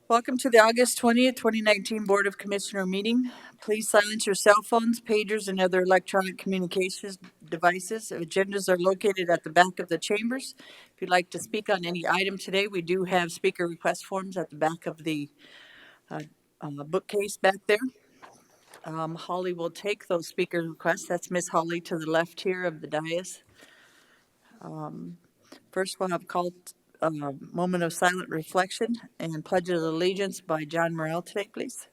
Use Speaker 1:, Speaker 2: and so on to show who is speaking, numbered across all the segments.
Speaker 1: Welcome to the August 20th, 2019 Board of Commissioner meeting. Please silence your cell phones, pagers, and other electronic communications devices. Agendas are located at the back of the chambers. If you'd like to speak on any item today, we do have speaker request forms at the back of the bookcase back there. Holly will take those speaker requests. That's Miss Holly to the left here of the dais. First, we'll have called a moment of silent reflection and Pledge of Allegiance by John Morrell today, please.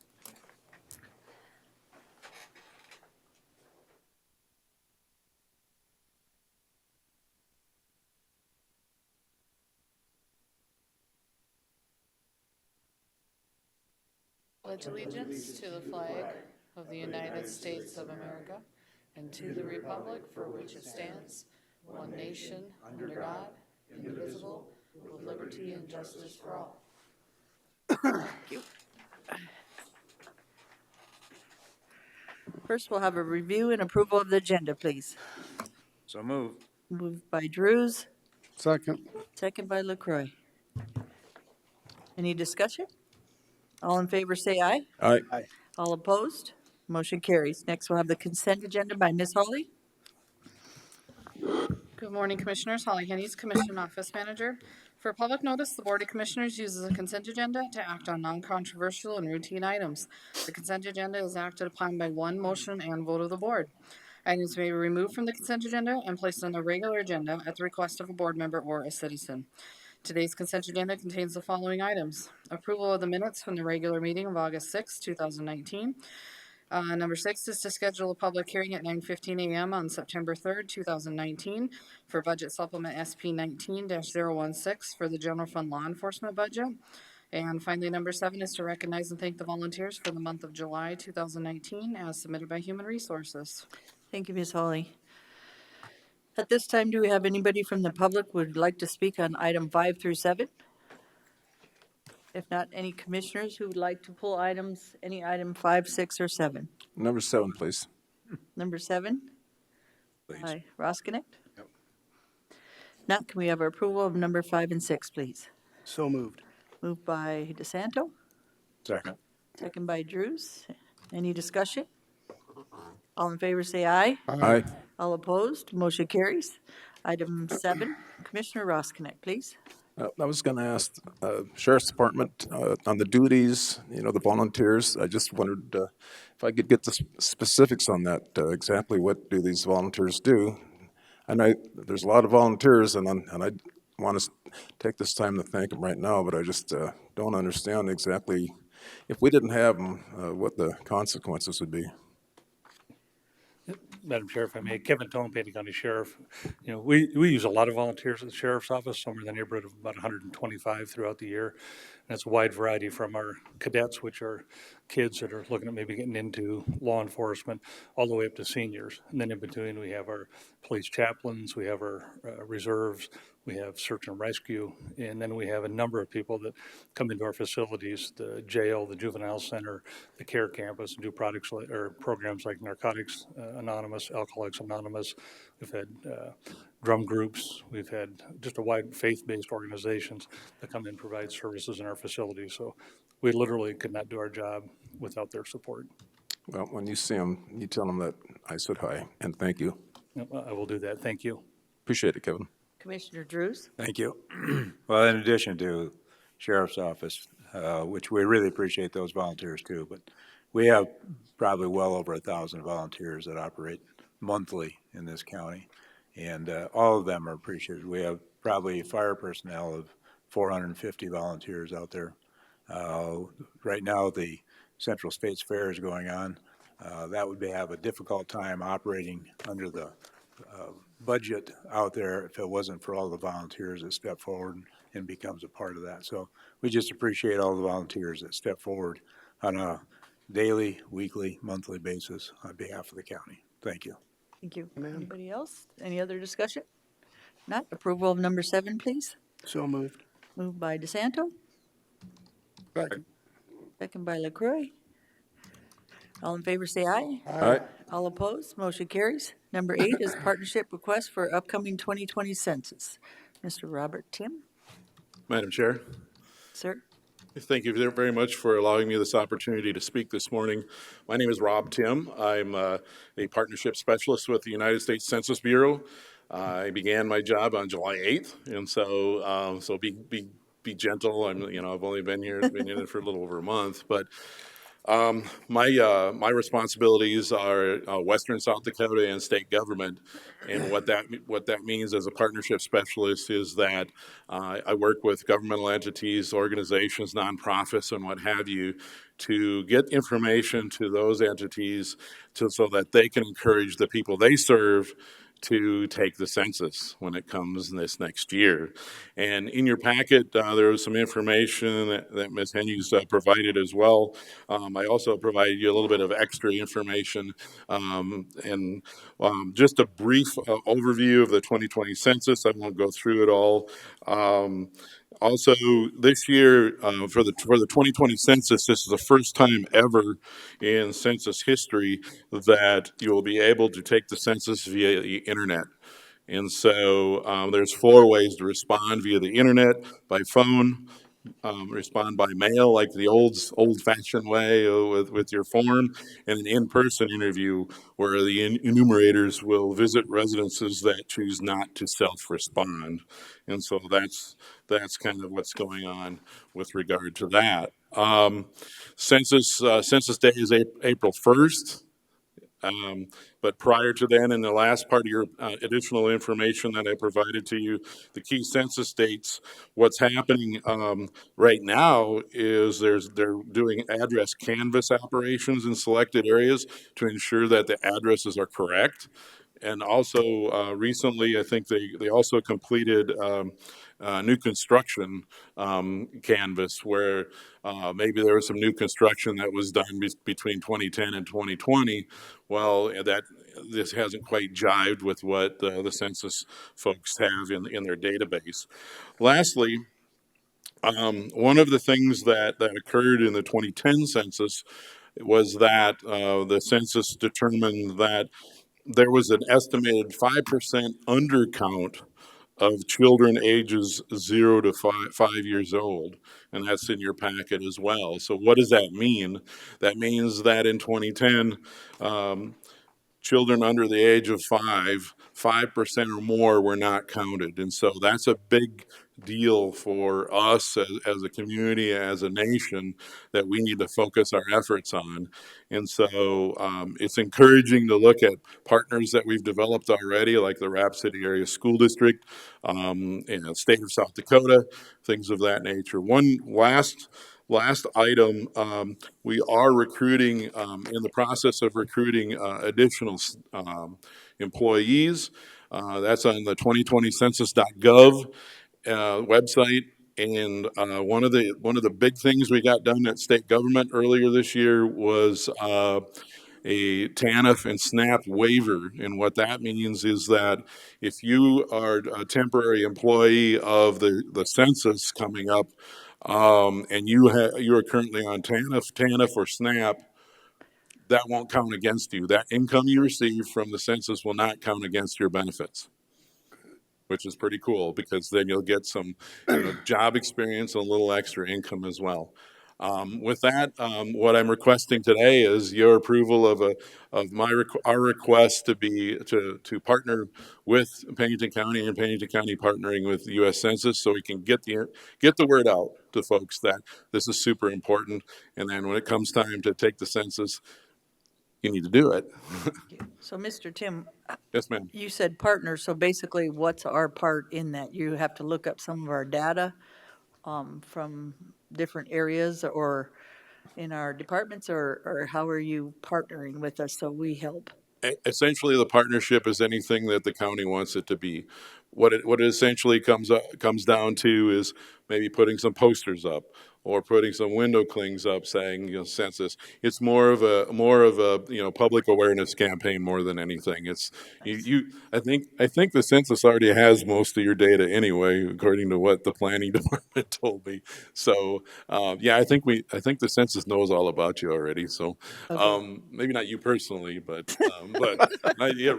Speaker 2: Pledge allegiance to the flag of the United States of America and to the republic for which it stands, one nation, under God, indivisible, with liberty and justice for all.
Speaker 1: Thank you. First, we'll have a review and approval of the agenda, please.
Speaker 3: So moved.
Speaker 1: Moved by Drews,
Speaker 4: Second.
Speaker 1: second by LaCroix. Any discussion? All in favor say aye.
Speaker 4: Aye.
Speaker 1: All opposed? Motion carries. Next, we'll have the consent agenda by Ms. Holly.
Speaker 2: Good morning, Commissioners. Holly Hennies, Commission Office Manager. For public notice, the Board of Commissioners uses a consent agenda to act on non-controversial and routine items. The consent agenda is acted upon by one motion and vote of the Board. Items may be removed from the consent agenda and placed on the regular agenda at the request of a board member or a citizen. Today's consent agenda contains the following items. Approval of the minutes from the regular meeting of August 6, 2019. Number 6 is to schedule a public hearing at 9:15 a.m. on September 3rd, 2019 for Budget Supplement SP 19-016 for the General Fund Law Enforcement budget. And finally, number 7 is to recognize and thank the volunteers for the month of July 2019 as submitted by Human Resources.
Speaker 1: Thank you, Ms. Holly. At this time, do we have anybody from the public who would like to speak on item 5 through 7? If not, any commissioners who would like to pull items, any item 5, 6, or 7?
Speaker 4: Number 7, please.
Speaker 1: Number 7?
Speaker 4: Please.
Speaker 1: By Roskinick?
Speaker 4: Yep.
Speaker 1: Not, can we have approval of number 5 and 6, please?
Speaker 5: So moved.
Speaker 1: Moved by DeSanto,
Speaker 4: Second.
Speaker 1: second by Drews. Any discussion? All in favor say aye.
Speaker 4: Aye.
Speaker 1: All opposed, motion carries. Item 7, Commissioner Roskinick, please.
Speaker 4: I was going to ask Sheriff's Department on the duties, the volunteers. I just wondered if I could get the specifics on that. Exactly what do these volunteers do? I know there's a lot of volunteers, and I want to take this time to thank them right now, but I just don't understand exactly, if we didn't have them, what the consequences would be.
Speaker 6: Madam Chair, if I may, Kevin Tone, Pennington County Sheriff. We use a lot of volunteers at the Sheriff's Office, somewhere in the neighborhood of about 125 throughout the year. And it's a wide variety from our cadets, which are kids that are looking at maybe getting into law enforcement, all the way up to seniors. And then in between, we have our police chaplains, we have our reserves, we have search and rescue, and then we have a number of people that come into our facilities, the jail, the juvenile center, the care campus, and do products or programs like Narcotics Anonymous, Alcoholics Anonymous. We've had drum groups. We've had just a wide faith-based organizations that come in and provide services in our facilities. So we literally could not do our job without their support.
Speaker 4: Well, when you see them, you tell them that I said hi, and thank you.
Speaker 6: I will do that. Thank you.
Speaker 4: Appreciate it, Kevin.
Speaker 1: Commissioner Drews.
Speaker 3: Thank you. Well, in addition to Sheriff's Office, which we really appreciate those volunteers too, but we have probably well over 1,000 volunteers that operate monthly in this county, and all of them are appreciated. We have probably fire personnel of 450 volunteers out there. Right now, the Central States Fair is going on. That would have a difficult time operating under the budget out there if it wasn't for all the volunteers that step forward and becomes a part of that. So we just appreciate all the volunteers that step forward on a daily, weekly, monthly basis on behalf of the county. Thank you.
Speaker 1: Thank you. Anybody else? Any other discussion? Not, approval of number 7, please.
Speaker 5: So moved.
Speaker 1: Moved by DeSanto,
Speaker 4: Second.
Speaker 1: second by LaCroix. All in favor say aye.
Speaker 4: Aye.
Speaker 1: All opposed, motion carries. Number 8 is partnership request for upcoming 2020 census. Mr. Robert Tim.
Speaker 7: Madam Chair,
Speaker 1: Sir?
Speaker 5: Thank you very much for allowing me this opportunity to speak this morning. My name is Rob Tim. I'm a partnership specialist with the United States Census Bureau. I began my job on July 8th, and so be gentle. I've only been in it for a little over a month, but my responsibilities are Western South Dakota and state government, and what that means as a partnership specialist is that I work with governmental entities, organizations, nonprofits, and what have you, to get information to those entities so that they can encourage the people they serve to take the census when it comes this next year. And in your packet, there was some information that Ms. Hennies provided as well. I also provided you a little bit of extra information and just a brief overview of the 2020 census. I won't go through it all. Also, this year, for the 2020 census, this is the first time ever in census history that you will be able to take the census via the internet. And so there's 4 ways to respond: via the internet, by phone, respond by mail, like the old-fashioned way with your form, and an in-person interview where the enumerators will visit residences that choose not to self-respond. And so that's kind of what's going on with regard to that. Census Day is April 1st. But prior to then, in the last part of your additional information that I provided to you, the key census dates, what's happening right now is they're doing address canvass operations in selected areas to ensure that the addresses are correct. And also recently, I think they also completed new construction canvas where maybe there was some new construction that was done between 2010 and 2020. Well, this hasn't quite jived with what the census folks have in their database. Lastly, one of the things that occurred in the 2010 census was that the census determined that there was an estimated 5% undercount of children ages 0 to 5 years old, and that's in your packet as well. So what does that mean? That means that in 2010, children under the age of 5% or more were not counted. And so that's a big deal for us as a community, as a nation, that we need to focus our efforts on. And so it's encouraging to look at partners that we've developed already, like the Rapid City Area School District, in the state of South Dakota, things of that nature. One last item, we are recruiting, in the process of recruiting additional employees. That's on the 2020census.gov website. And one of the big things we got done at state government earlier this year was a TANF and SNAP waiver. And what that means is that if you are a temporary employee of the census coming up, and you are currently on TANF or SNAP, that won't count against you. That income you receive from the census will not count against your benefits, which is pretty cool, because then you'll get some job experience and a little extra income as well. With that, what I'm requesting today is your approval of our request to partner with Pennington County, and Pennington County partnering with the U.S. Census, so we can get the word out to folks that this is super important. And then when it comes time to take the census, you need to do it.
Speaker 1: So, Mr. Tim,
Speaker 5: Yes, ma'am.
Speaker 1: you said partner, so basically what's our part in that? You have to look up some of our data from different areas or in our departments, or how are you partnering with us so we help?
Speaker 5: Essentially, the partnership is anything that the county wants it to be. What it essentially comes down to is maybe putting some posters up or putting some window clings up saying, census. It's more of a public awareness campaign more than anything. It's I think the census already has most of your data anyway, according to what the planning department told me. So I think the census knows all about you already. So maybe not you personally, but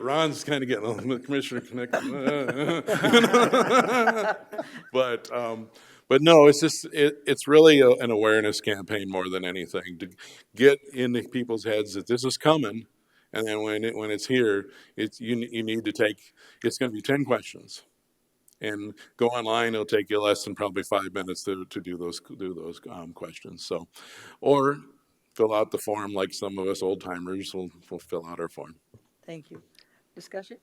Speaker 5: Ron's kind of getting on the commissioner connected. But no, it's just, it's really an awareness campaign more than anything, to get into people's heads that this is coming. And then when it's here, you need to take, it's gonna be 10 questions. And go online, it'll take you less than probably 5 minutes to do those questions. So, or fill out the form like some of us old timers will fill out our form.
Speaker 1: Thank you. Discussion?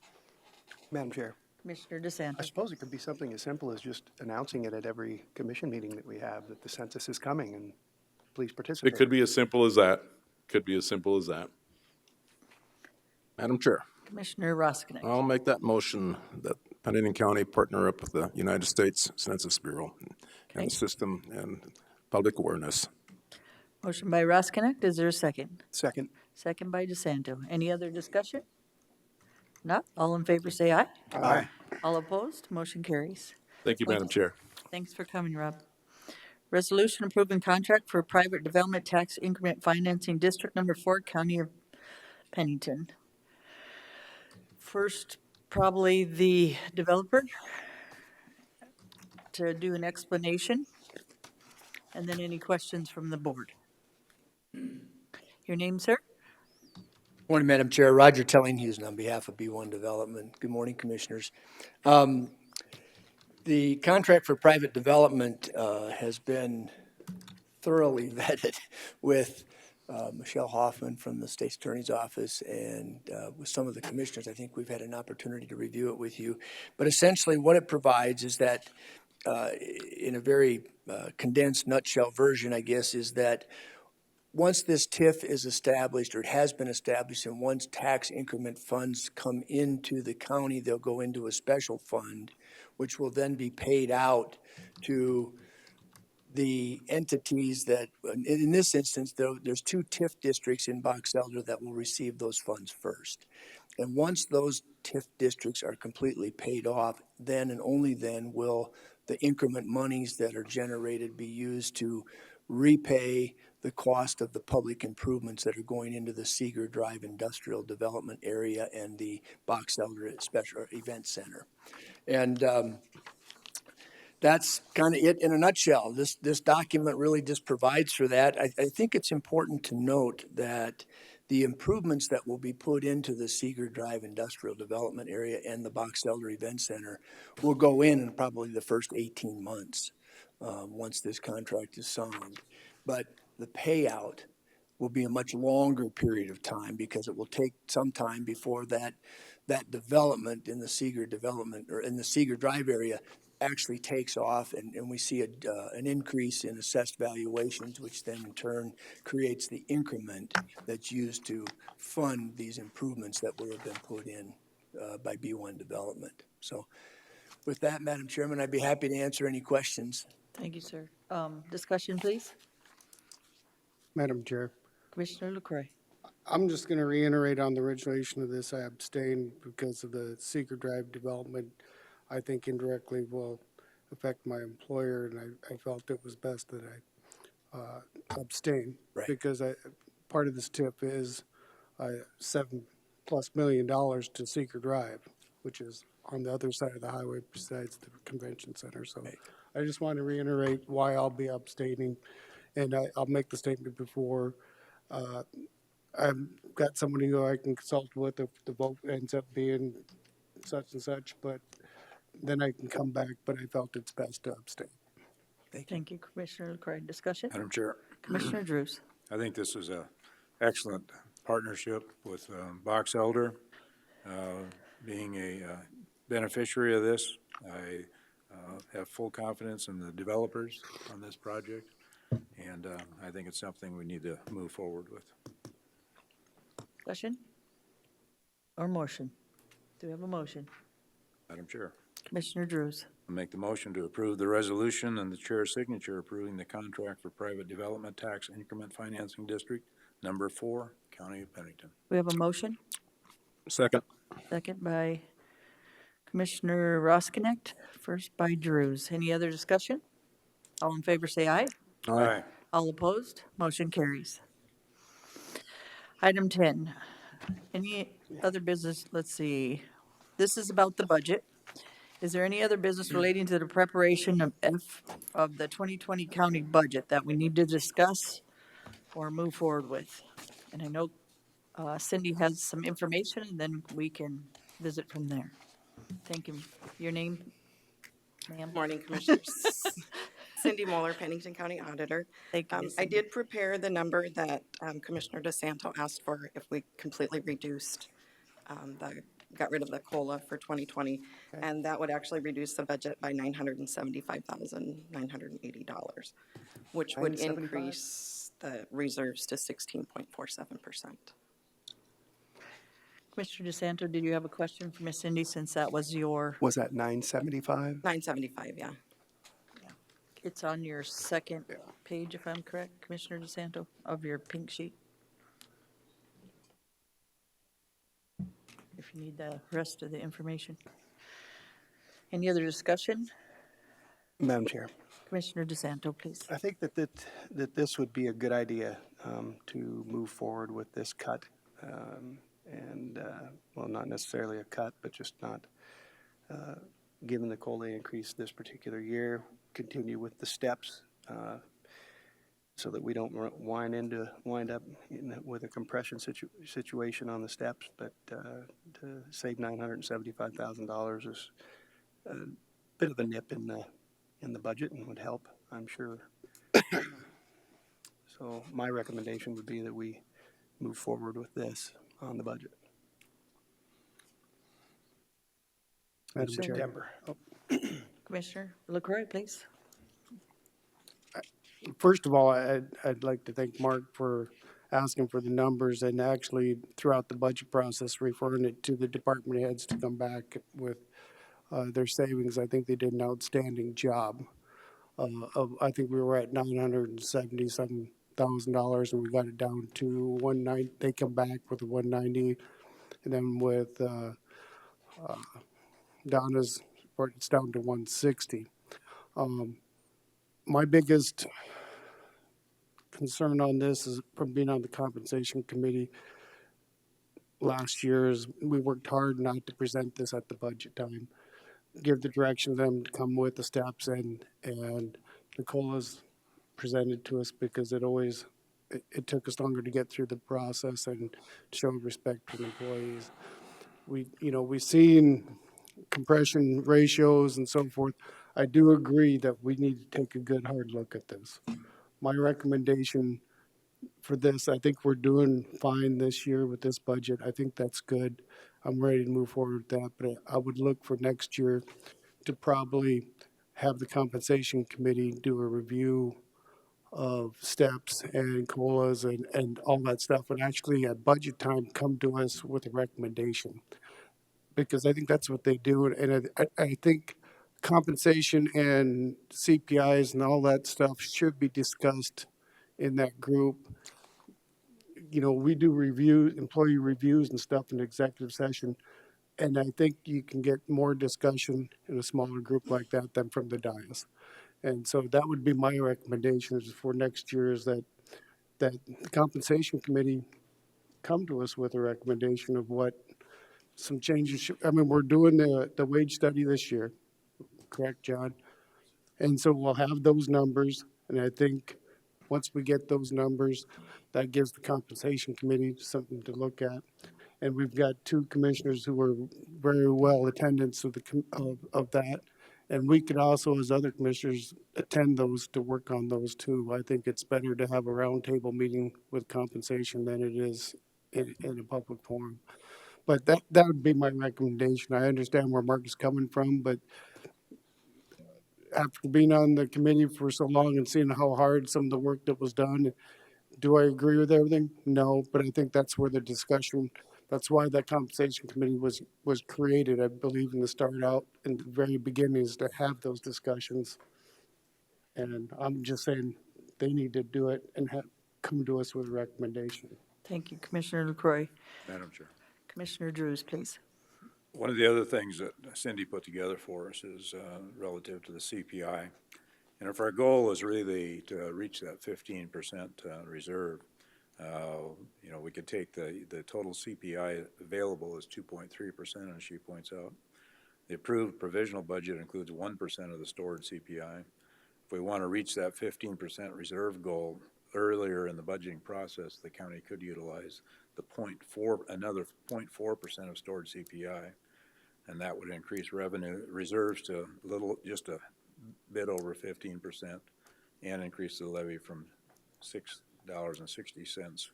Speaker 7: Madam Chair,
Speaker 1: Commissioner
Speaker 7: I
Speaker 1: DeSanto.
Speaker 7: suppose it could be something as simple as just announcing it at every commission meeting that we have, that the census is coming and please participate.
Speaker 5: It could be as simple as that. Could be as simple as that.
Speaker 4: Madam Chair,
Speaker 1: Commissioner Roskinek.
Speaker 4: I'll make that motion that Pennington County partner up with the United States Census Bureau and the system and public awareness.
Speaker 1: Motion by Roskinek. Is there a second?
Speaker 7: Second.
Speaker 1: Second by DeSanto. Any other discussion? Not? All in favor say aye.
Speaker 7: Aye.
Speaker 1: All opposed? Motion carries.
Speaker 5: Thank you, Madam Chair.
Speaker 1: Thanks for coming, Rob. Resolution approving contract for private development tax increment financing district number 4, County of Pennington. First, probably the developer to do an explanation, and then any questions from the board. Your name, sir?
Speaker 8: Morning, Madam Chair. Roger Tellinghusen on behalf of B1 Development. Good morning, Commissioners. The contract for private development has been thoroughly vetted with Michelle Hoffman from the State's Attorney's Office and with some of the commissioners. I think we've had an opportunity to review it with you. But essentially what it provides is that, in a very condensed nutshell version, I guess, is that once this TIF is established, or it has been established, and once tax increment funds come into the county, they'll go into a special fund, which will then be paid out to the entities that, in this instance, there's 2 TIF districts in Box Elder that will receive those funds first. And once those TIF districts are completely paid off, then and only then will the increment monies that are generated be used to repay the cost of the public improvements that are going into the Seeger Drive Industrial Development Area and the Box Elder Special Event Center. And that's kind of it in a nutshell. This document really just provides for that. I think it's important to note that the improvements that will be put into the Seeger Drive Industrial Development Area and the Box Elder Event Center will go in probably the first 18 months once this contract is signed. But the payout will be a much longer period of time because it will take some time before that development in the Seeger development or in the Seeger Drive area actually takes off, and we see an increase in assessed valuations, which then in turn creates the increment that's used to fund these improvements that will have been put in by B1 Development. So with that, Madam Chairman, I'd be happy to answer any questions.
Speaker 1: Thank you, sir. Discussion, please.
Speaker 9: Madam Chair,
Speaker 1: Commissioner LaCroy.
Speaker 9: I'm just going to reiterate on the origination of this. I abstain because of the Seeker Drive development. I think indirectly will affect my employer, and I felt it was best that I abstain.
Speaker 8: Right.
Speaker 9: Because part of this tip is $7+ million to Seeker Drive, which is on the other side of the highway besides the convention center. So
Speaker 8: Right.
Speaker 9: I just want to reiterate why I'll be abstaining. And I'll make the statement before. I've got somebody who I can consult with if the vote ends up being such and such, but then I can come back, but I felt it's best to abstain.
Speaker 1: Thank you, Commissioner LaCroy. Discussion?
Speaker 3: Madam Chair,
Speaker 1: Commissioner Drews.
Speaker 3: I think this is a excellent partnership with Box Elder. Being a beneficiary of this, I have full confidence in the developers on this project, and I think it's something we need to move forward with.
Speaker 1: Discussion? Or motion? Do we have a motion?
Speaker 3: Madam Chair,
Speaker 1: Commissioner Drews.
Speaker 3: I make the motion to approve the resolution and the chair's signature approving the contract for private development tax increment financing district number 4, County of Pennington.
Speaker 1: We have a motion.
Speaker 4: Second.
Speaker 1: Second by Commissioner Roskinek, first by Drews. Any other discussion? All in favor say aye.
Speaker 3: Aye.
Speaker 1: All opposed? Motion carries. Item 10, any other business? Let's see. This is about the budget. Is there any other business relating to the preparation of the 2020 county budget that we need to discuss or move forward with? And I know Cindy has some information, and then we can visit from there. Thank you. Your name, ma'am?
Speaker 10: Morning, Commissioners. Cindy Moeller, Pennington County Auditor.
Speaker 1: Thank you, Ms.
Speaker 10: I
Speaker 1: Cindy.
Speaker 10: did prepare the number that Commissioner DeSanto asked for if we completely reduced, got rid of the COLA for 2020. And that would actually reduce the budget by $975,980, which would
Speaker 7: 975?
Speaker 10: increase the reserves to 16.47%.
Speaker 1: Commissioner DeSanto, did you have a question for Ms. Cindy, since that was your,
Speaker 7: Was that 975?
Speaker 10: 975, yeah.
Speaker 1: it's on your second page, if I'm correct, Commissioner DeSanto, of your pink sheet? If you need the rest of the information. Any other discussion?
Speaker 7: Madam Chair,
Speaker 1: Commissioner DeSanto, please.
Speaker 7: I think that this would be a good idea to move forward with this cut. Well, not necessarily a cut, but just not, given the COLA increase this particular year, continue with the steps so that we don't wind up with a compression situation on the steps. But to save $975,000 is a bit of a nip in the budget and would help, I'm sure. So my recommendation would be that we move forward with this on the budget.
Speaker 9: Madam Chair.
Speaker 7: September.
Speaker 1: Commissioner LaCroix, please.
Speaker 9: First of all, I'd like to thank Mark for asking for the numbers and actually throughout the budget process referring it to the department heads to come back with their savings. I think they did an outstanding job. I think we were at $977,000 and we got it down to 190. They come back with a 190, and then with Donna's, it's down to 160. My biggest concern on this is from being on the compensation committee last year is we worked hard not to present this at the budget time, give the direction to them to come with the steps, and the COLA's presented to us because it took us longer to get through the process and show respect for the employees. We've seen compression ratios and so forth. I do agree that we need to take a good hard look at this. My recommendation for this, I think we're doing fine this year with this budget. I think that's good. I'm ready to move forward with that, but I would look for next year to probably have the compensation committee do a review of steps and COLAs and all that stuff, and actually at budget time come to us with a recommendation. Because I think that's what they do, and I think compensation and CPIs and all that stuff should be discussed in that group. We do employee reviews and stuff in executive session, and I think you can get more discussion in a smaller group like that than from the dais. And so that would be my recommendation for next year is that the compensation committee come to us with a recommendation of what some changes. We're doing the wage study this year, correct, John? And so we'll have those numbers, and I think once we get those numbers, that gives the compensation committee something to look at. And we've got two commissioners who are very well attendants of that. And we could also, as other commissioners, attend those to work on those too. I think it's better to have a roundtable meeting with compensation than it is in a public forum. But that would be my recommendation. I understand where Mark is coming from, but after being on the committee for so long and seeing how hard some of the work that was done, do I agree with everything? No, but I think that's where the discussion, that's why that compensation committee was created, I believe, in the start out in the very beginning is to have those discussions. And I'm just saying they need to do it and come to us with a recommendation.
Speaker 1: Thank you, Commissioner LaCroix.
Speaker 3: Madam Chair.
Speaker 1: Commissioner Drews, please.
Speaker 3: One of the other things that Cindy put together for us is relative to the CPI. And if our goal is really to reach that 15% reserve, we could take the total CPI available as 2.3%, as she points out. The approved provisional budget includes 1% of the stored CPI. If we want to reach that 15% reserve goal earlier in the budgeting process, the county could utilize the another 0.4% of stored CPI, and that would increase revenue reserves to just a bit over 15%, and increase the levy from $6.60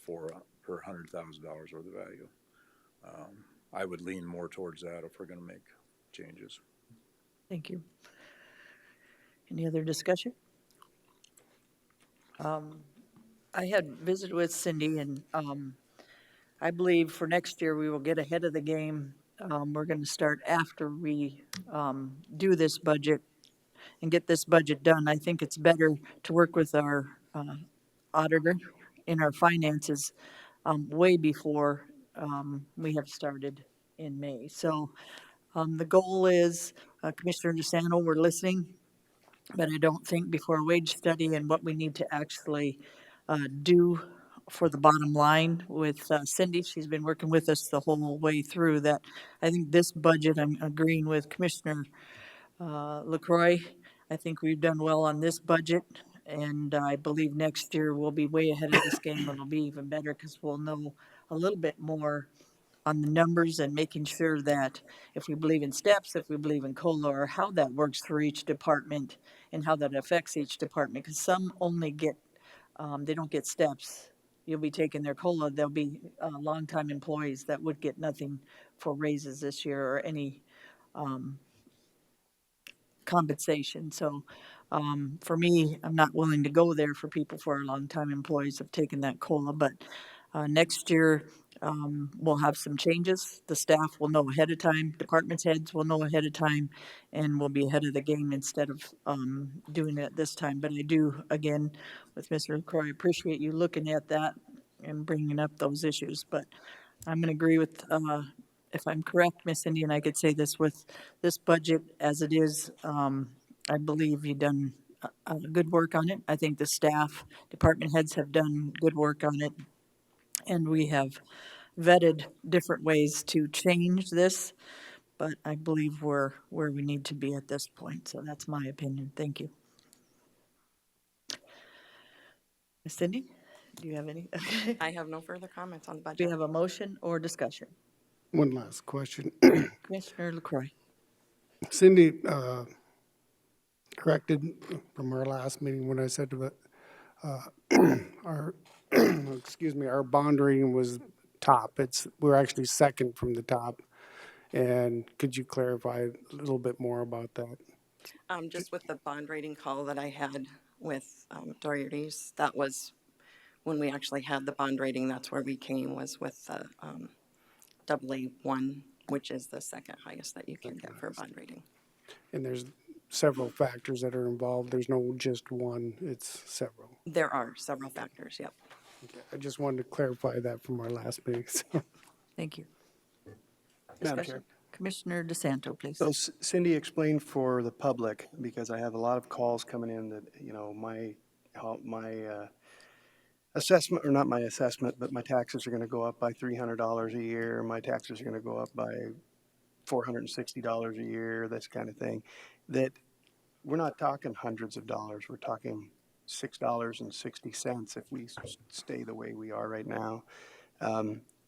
Speaker 3: per $100,000 worth of value. I would lean more towards that if we're going to make changes.
Speaker 1: Thank you. Any other discussion? I had visited with Cindy, and I believe for next year we will get ahead of the game. We're going to start after we do this budget and get this budget done. I think it's better to work with our auditor in our finances way before we have started in May. So the goal is, Commissioner DeSanto, we're listening, but I don't think before a wage study and what we need to actually do for the bottom line with Cindy, she's been working with us the whole way through that. I think this budget, I'm agreeing with Commissioner LaCroix. I think we've done well on this budget, and I believe next year we'll be way ahead of this game. It'll be even better because we'll know a little bit more on the numbers and making sure that if we believe in steps, if we believe in COLA, or how that works for each department and how that affects each department, because some only get, they don't get steps. You'll be taking their COLA. There'll be longtime employees that would get nothing for raises this year or any compensation. So for me, I'm not willing to go there for people for longtime employees have taken that COLA. But next year, we'll have some changes. The staff will know ahead of time. Department heads will know ahead of time, and we'll be ahead of the game instead of doing it this time. But I do, again, with Mr. LaCroix, appreciate you looking at that and bringing up those issues. But I'm going to agree with, if I'm correct, Miss Cindy, and I could say this with this budget as it is, I believe you've done good work on it. I think the staff, department heads have done good work on it. And we have vetted different ways to change this, but I believe we're where we need to be at this point. So that's my opinion. Thank you. Miss Cindy, do you have any? Okay.
Speaker 10: I have no further comments on the
Speaker 1: Do we
Speaker 10: budget.
Speaker 1: have a motion or discussion?
Speaker 9: One last question.
Speaker 1: Commissioner LaCroix.
Speaker 9: Cindy corrected from our last meeting when I said that our excuse me, our bond rating was top. We're actually second from the top. And could you clarify a little bit more about that?
Speaker 10: Just with the bond rating call that I had with Doherty's, that was when we actually had the bond rating. That's where we came, was with the AA1, which is the second highest that you can get for a bond rating.
Speaker 9: And there's several factors that are involved. There's no just one, it's several.
Speaker 10: There are several factors, yep.
Speaker 9: Okay. I just wanted to clarify that from our last meeting. So.
Speaker 1: Thank you.
Speaker 7: Madam
Speaker 1: Discussion. Commissioner DeSanto, please.
Speaker 7: So Cindy explained for the public, because I have a lot of calls coming in that, my assessment, or not my assessment, but my taxes are going to go up by $300 a year. My taxes are going to go up by $460 a year, this kind of thing. That we're not talking hundreds of dollars. We're talking $6.60 if we stay the way we are right now,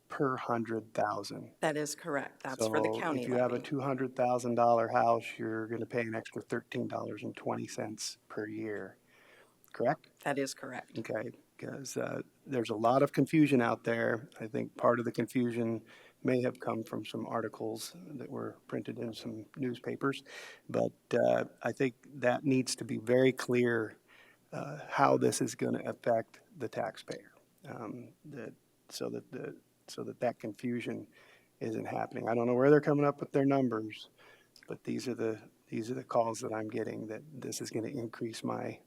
Speaker 7: per 100,000.
Speaker 10: That is correct. That's for the county
Speaker 7: If you have a
Speaker 10: levy.
Speaker 7: $200,000 house, you're going to pay an extra $13.20 per year. Correct?
Speaker 10: That is correct.
Speaker 7: Okay, because there's a lot of confusion out there. I think part of the confusion may have come from some articles that were printed in some newspapers, but I think that needs to be very clear how this is going to affect the taxpayer, so that confusion isn't happening. I don't know where they're coming up with their numbers, but these are the calls that I'm getting, that this is going to increase my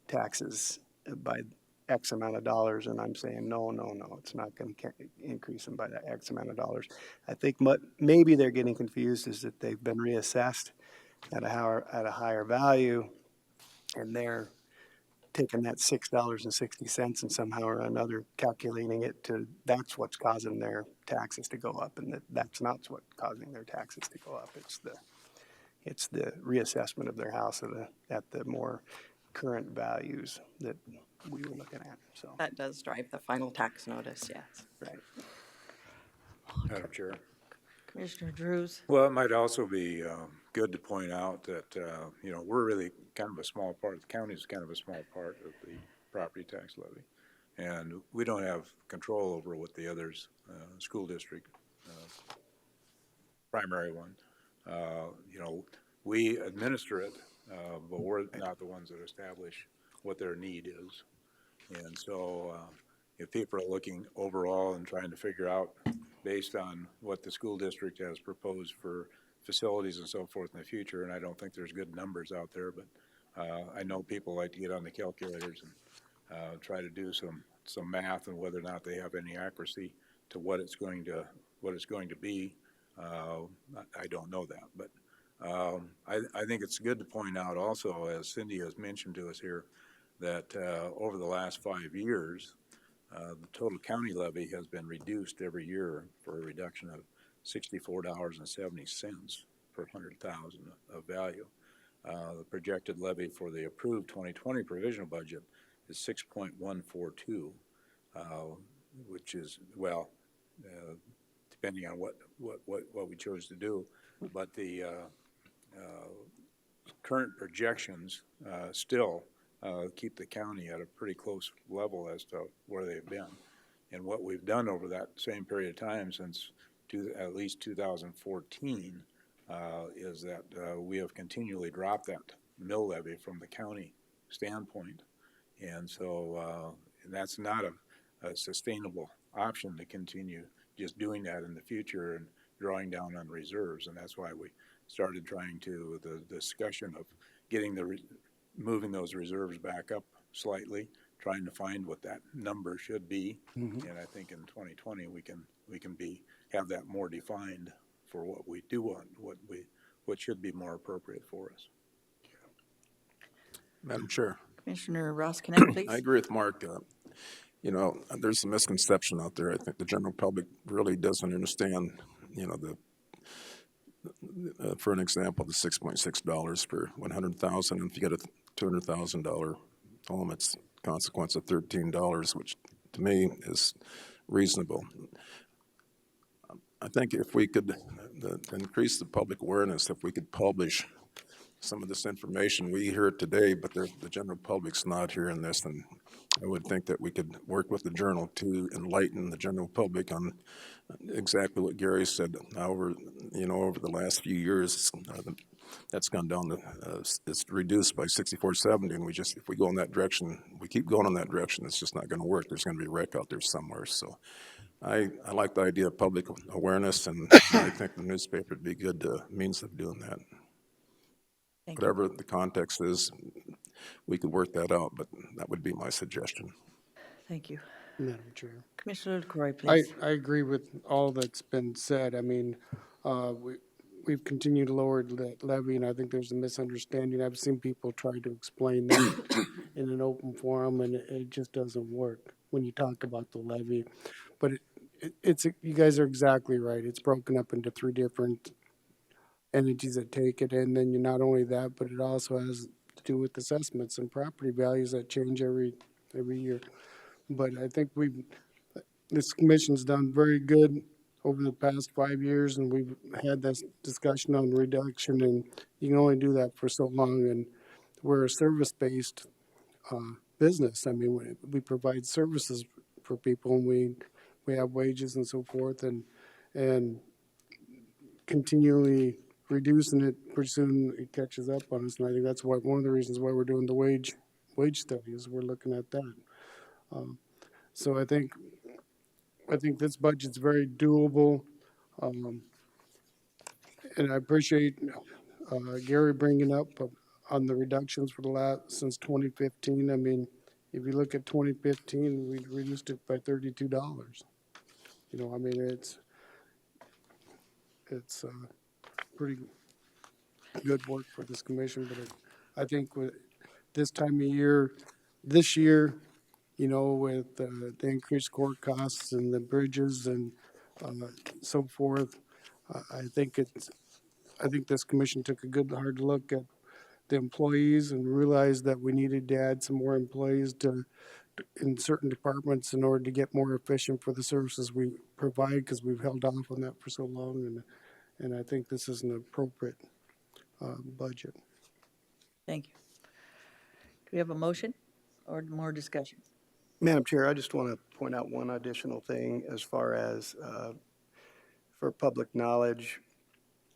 Speaker 7: taxes by X amount of dollars, and I'm saying, no, it's not going to increase them by that X amount of dollars. I think maybe they're getting confused is that they've been reassessed at a higher value, and taking that $6.60 and somehow or another calculating it to, that's what's causing their taxes to go up, and that's not what's causing their taxes to go up. It's the reassessment of their house at the more current values that we were looking at, so.
Speaker 10: That does drive the final tax notice, yes.
Speaker 7: Right.
Speaker 3: Madam Chair.
Speaker 1: Commissioner Drews.
Speaker 3: Well, it might also be good to point out that, we're really kind of a small part, the county is kind of a small part of the property tax levy. And we don't have control over what the others, school district, primary one, we administer it, but we're not the ones that establish what their need is. And so if people are looking overall and trying to figure out, based on what the school district has proposed for facilities and so forth in the future, and I don't think there's good numbers out there, but I know people like to get on the calculators and try to do some math and whether or not they have any accuracy to what it's going to be. I don't know that, but I think it's good to point out also, as Cindy has mentioned to us here, that over the last 5 years, the total county levy has been reduced every year for a reduction of $64.70 per 100,000 of value. The projected levy for the approved 2020 provisional budget is 6.142, which is, depending on what we chose to do, but the current projections still keep the county at a pretty close level as to where they've been. And what we've done over that same period of time since at least 2014 is that we have continually dropped that mill levy from the county standpoint. And so and that's not a sustainable option to continue just doing that in the future and drawing down on reserves. And that's why we started trying to, the discussion of getting moving those reserves back up slightly, trying to find what that number should be. Mm-hmm. And I think in 2020 we can have that more defined for what we do want, what should be more appropriate for us.
Speaker 4: Madam Chair.
Speaker 1: Commissioner Ross Connect, please.
Speaker 4: I agree with Mark. There's a misconception out there. I think the general public really doesn't understand, for an example, the $6.6 per 100,000. If you get a $200,000 home, it's a consequence of $13, which to me is reasonable. I think if we could increase the public awareness, if we could publish some of this information, we hear it today, but the general public's not hearing this, and I would think that we could work with the Journal to enlighten the general public on exactly what Gary said. Over the last few years, that's gone down to, it's reduced by 64.70, and if we go in that direction, we keep going in that direction, it's just not going to work. There's going to be a wreck out there somewhere. So I like the idea of public awareness, and I think the newspaper would be a good means of doing that. Whatever the context is, we could work that out, but that would be my suggestion.
Speaker 1: Thank you.
Speaker 9: Madam Chair.
Speaker 1: Commissioner LaCroix, please.
Speaker 9: I agree with all that's been said. I mean, we've continued to lower the levy, and I think there's a misunderstanding. I've seen people try to explain that in an open forum, and it just doesn't work when you talk about the levy. But you guys are exactly right. It's broken up into 3 different entities that take it, and then not only that, but it also has to do with assessments and property values that change every year. But I think this commission's done very good over the past 5 years, and we've had this discussion on reduction, and you can only do that for so long. And we're a service-based business. I mean, we provide services for people, and we have wages and so forth, and continually reducing it, pretty soon it catches up on us. And I think that's one of the reasons why we're doing the wage study, is we're looking at that. So I think this budget's very doable, and I appreciate Gary bringing up on the reductions for since 2015. I mean, if you look at 2015, we reduced it by $32. I mean, it's pretty good work for this commission, but I think with this time of year, this year, you know, with the increased court costs and the bridges and so forth, I think I think this commission took a good hard look at the employees and realized that we needed to add some more employees in certain departments in order to get more efficient for the services we provide, because we've held off on that for so long, and I think this is an appropriate budget.
Speaker 1: Thank you. Do we have a motion or more discussion?
Speaker 7: Madam Chair, I just want to point out one additional thing as far as for public knowledge.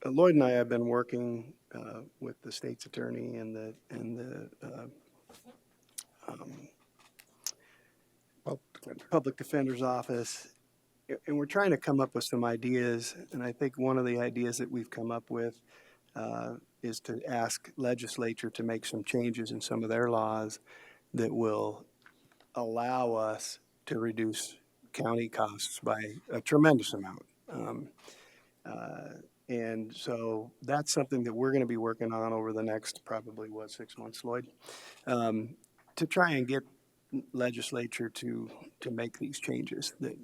Speaker 7: Lloyd and I have been working with the state's attorney and the public defender's office, and we're trying to come up with some ideas. And I think one of the ideas that we've come up with is to ask legislature to make some changes in some of their laws that will allow us to reduce county costs by a tremendous amount. And so that's something that we're going to be working on over the next probably, 6 months, Lloyd, to try and get legislature to make these changes that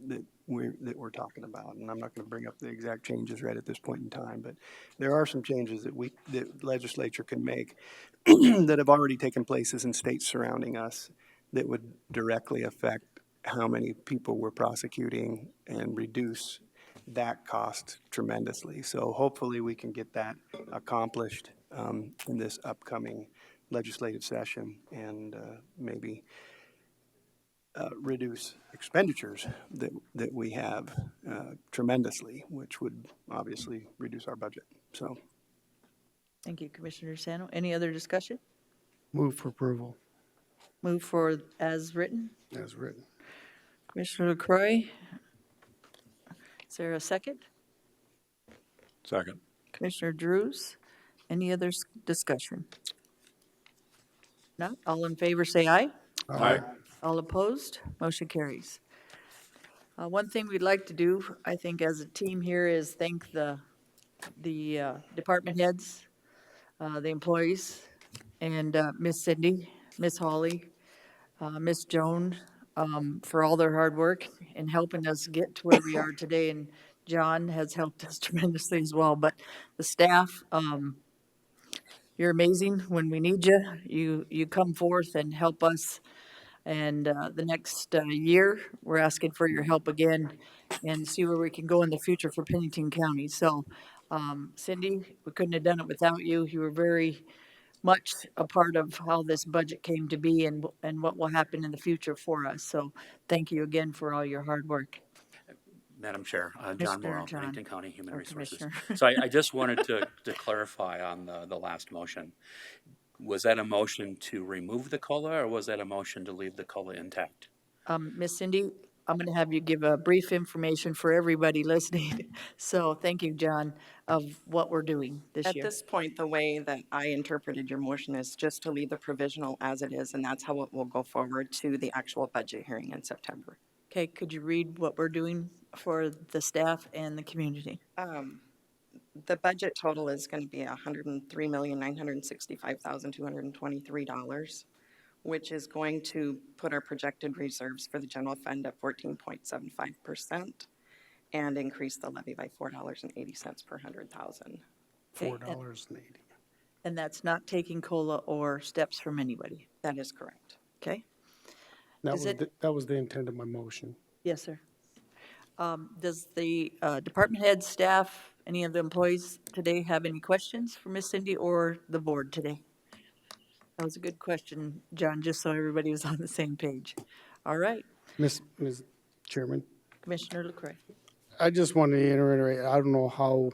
Speaker 7: we're talking about. And I'm not going to bring up the exact changes right at this point in time, but there are some changes that legislature can make that have already taken places in states surrounding us that would directly affect how many people we're prosecuting and reduce that cost tremendously. So hopefully we can get that accomplished in this upcoming legislative session and maybe reduce expenditures that we have tremendously, which would obviously reduce our budget. So.
Speaker 1: Thank you, Commissioner Sano. Any other discussion?
Speaker 9: Move for approval
Speaker 1: Move for as written.
Speaker 9: as written.
Speaker 1: Commissioner LaCroy, is there a second?
Speaker 3: Second.
Speaker 1: Commissioner Drews, any other discussion? Not, all in favor say aye.
Speaker 3: Aye.
Speaker 1: All opposed, motion carries. One thing we'd like to do, I think, as a team here is thank the department heads, the employees, and Miss Cindy, Miss Holly, Miss Joan, for all their hard work in helping us get to where we are today. And John has helped us tremendously as well. But the staff, you're amazing. When we need you, you come forth and help us. And the next year, we're asking for your help again and see where we can go in the future for Pennington County. So, Cindy, we couldn't have done it without you. You were very much a part of how this budget came to be and what will happen in the future for us. So thank you again for all your hard work.
Speaker 11: Madam Chair, John
Speaker 1: Commissioner
Speaker 11: Morrow,
Speaker 1: John,
Speaker 11: Pennington County Human
Speaker 1: or
Speaker 11: Resources.
Speaker 1: Commissioner.
Speaker 11: So I just wanted to clarify on the last motion. Was that a motion to remove the COLA or was that a motion to leave the COLA intact?
Speaker 1: Miss Cindy, I'm going to have you give a brief information for everybody listening. So thank you, John, of what we're doing this
Speaker 10: At
Speaker 1: year.
Speaker 10: this point, the way that I interpreted your motion is just to leave the provisional as it is, and that's how it will go forward to the actual budget hearing in September.
Speaker 1: Okay, could you read what we're doing for the staff and the community?
Speaker 10: The budget total is going to be $103,965,223, which is going to put our projected reserves for the general fund at 14.75% and increase the levy by $4.80 per 100,000.
Speaker 9: $4.80.
Speaker 1: And that's not taking COLA or steps from anybody,
Speaker 10: That is correct.
Speaker 1: okay?
Speaker 9: That was the intent of my motion.
Speaker 1: Yes, sir. Does the department head, staff, any of the employees today have any questions for Miss Cindy or the board today? That was a good question, John, just so everybody was on the same page. All right,
Speaker 9: Ms. Chairman,
Speaker 1: Commissioner LaCroy.
Speaker 9: I just want to reiterate, I don't know how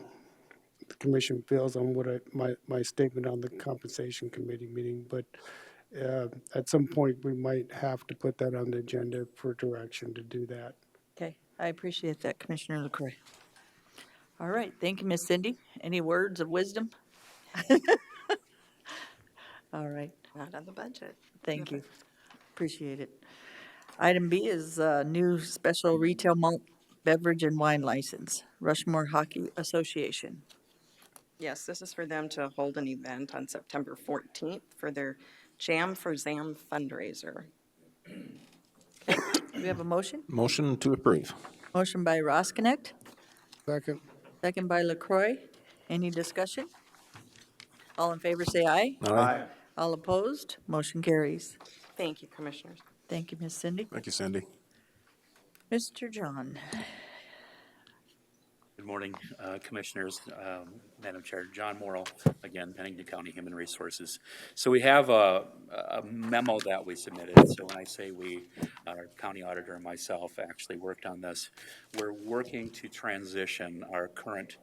Speaker 9: the commission feels on what my statement on the compensation committee meeting, but at some point, we might have to put that on the agenda for direction to do that.
Speaker 1: Okay, I appreciate that, Commissioner LaCroy. All right, thank you, Miss Cindy. Any words of wisdom? All right,
Speaker 10: Not on the budget.
Speaker 1: thank you. Appreciate it. Item B is new special retail malt beverage and wine license, Rushmore Hockey Association.
Speaker 10: Yes, this is for them to hold an event on September 14th for their Jam for Zam fundraiser.
Speaker 1: We have a motion?
Speaker 4: Motion to approve.
Speaker 1: Motion by Roskinick,
Speaker 9: Second.
Speaker 1: second by LaCroy. Any discussion? All in favor, say aye.
Speaker 4: Aye.
Speaker 1: All opposed, motion carries.
Speaker 10: Thank you, Commissioners.
Speaker 1: Thank you, Ms. Cindy.
Speaker 4: Thank you, Cindy.
Speaker 1: Mr. John.
Speaker 11: Good morning, Commissioners, Madam Chair, John Morrow, again, Pennington County Human Resources. So we have a memo that we submitted. So when I say we, our county auditor and myself actually worked on this, we're working to transition our current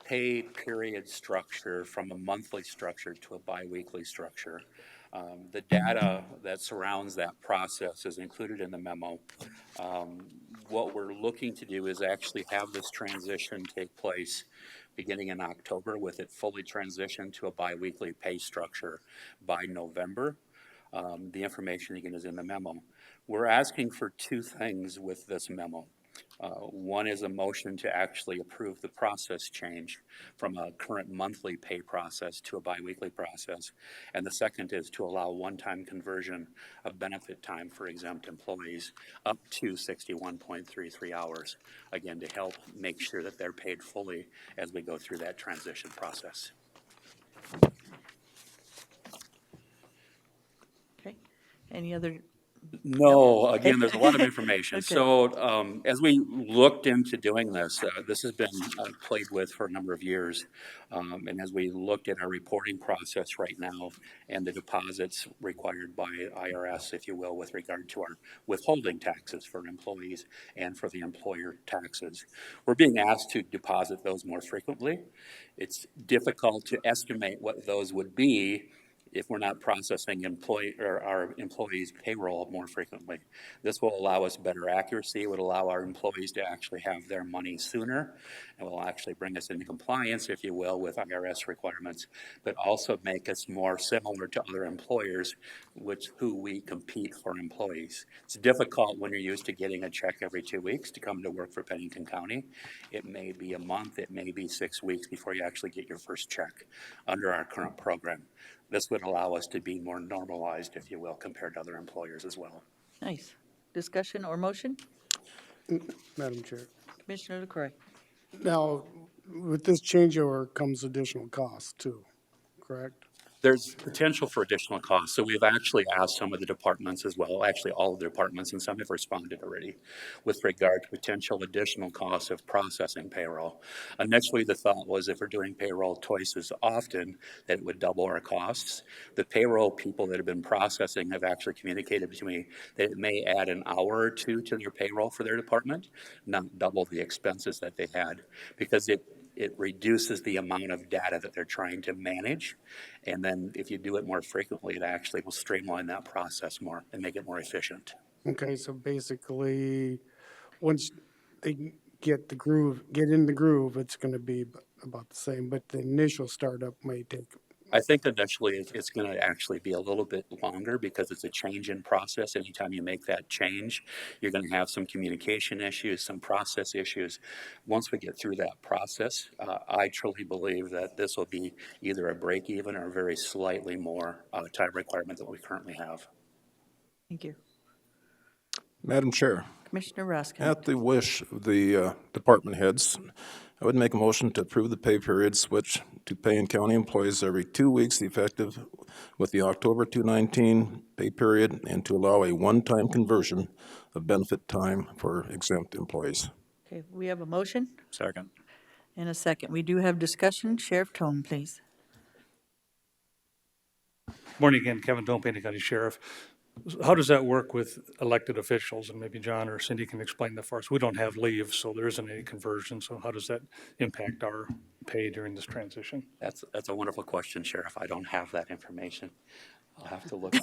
Speaker 11: pay period structure from a monthly structure to a biweekly structure. The data that surrounds that process is included in the memo. What we're looking to do is actually have this transition take place beginning in October, with it fully transitioned to a biweekly pay structure by November. The information, again, is in the memo. We're asking for two things with this memo. One is a motion to actually approve the process change from a current monthly pay process to a biweekly process. And the second is to allow one-time conversion of benefit time for exempt employees up to 61.33 hours, again, to help make sure that they're paid fully as we go through that transition process.
Speaker 1: Okay. Any other?
Speaker 11: No, again, there's a lot of information.
Speaker 1: Okay.
Speaker 11: So as we looked into doing this, this has been played with for a number of years. And as we looked at our reporting process right now and the deposits required by IRS, if you will, with regard to our withholding taxes for employees and for the employer taxes, we're being asked to deposit those more frequently. It's difficult to estimate what those would be if we're not processing our employees' payroll more frequently. This will allow us better accuracy. It would allow our employees to actually have their money sooner, and will actually bring us into compliance, if you will, with IRS requirements, but also make us more similar to other employers who we compete for employees. It's difficult when you're used to getting a check every 2 weeks to come to work for Pennington County. It may be a month, it may be 6 weeks before you actually get your first check under our current program. This would allow us to be more normalized, if you will, compared to other employers as well.
Speaker 1: Nice. Discussion or motion?
Speaker 9: Madam Chair.
Speaker 1: Commissioner LaCroy.
Speaker 9: Now, with this changeover comes additional costs too, correct?
Speaker 11: There's potential for additional costs. So we've actually asked some of the departments as well, actually all of the departments, and some have responded already with regard to potential additional costs of processing payroll. Initially, the thought was if we're doing payroll twice as often, that it would double our costs. The payroll people that have been processing have actually communicated to me that it may add an hour or two to their payroll for their department, not double the expenses that they had, because it reduces the amount of data that they're trying to manage. And then if you do it more frequently, it actually will streamline that process more and make it more efficient.
Speaker 9: Okay, so basically, once they get in the groove, it's gonna be about the same, but the initial startup may take.
Speaker 11: I think initially it's going to actually be a little bit longer because it's a change in process. Anytime you make that change, you're going to have some communication issues, some process issues. Once we get through that process, I truly believe that this will be either a break even or a very slightly more time requirement than we currently have.
Speaker 1: Thank you.
Speaker 4: Madam Chair,
Speaker 1: Commissioner Roskinek.
Speaker 4: at the wish of the department heads, I would make a motion to approve the pay period switch to pay in county employees every 2 weeks effective with the October 2019 pay period, and to allow a one-time conversion of benefit time for exempt employees.
Speaker 1: Okay, we have a motion
Speaker 3: Second.
Speaker 1: and a second. We do have discussion. Sheriff Tone, please.
Speaker 6: Morning again, Kevin Tone, Pennington County Sheriff. How does that work with elected officials? And maybe John or Cindy can explain that for us. We don't have leave, so there isn't any conversion. So how does that impact our pay during this transition?
Speaker 11: That's a wonderful question, Sheriff. I don't have that information. I'll have to look.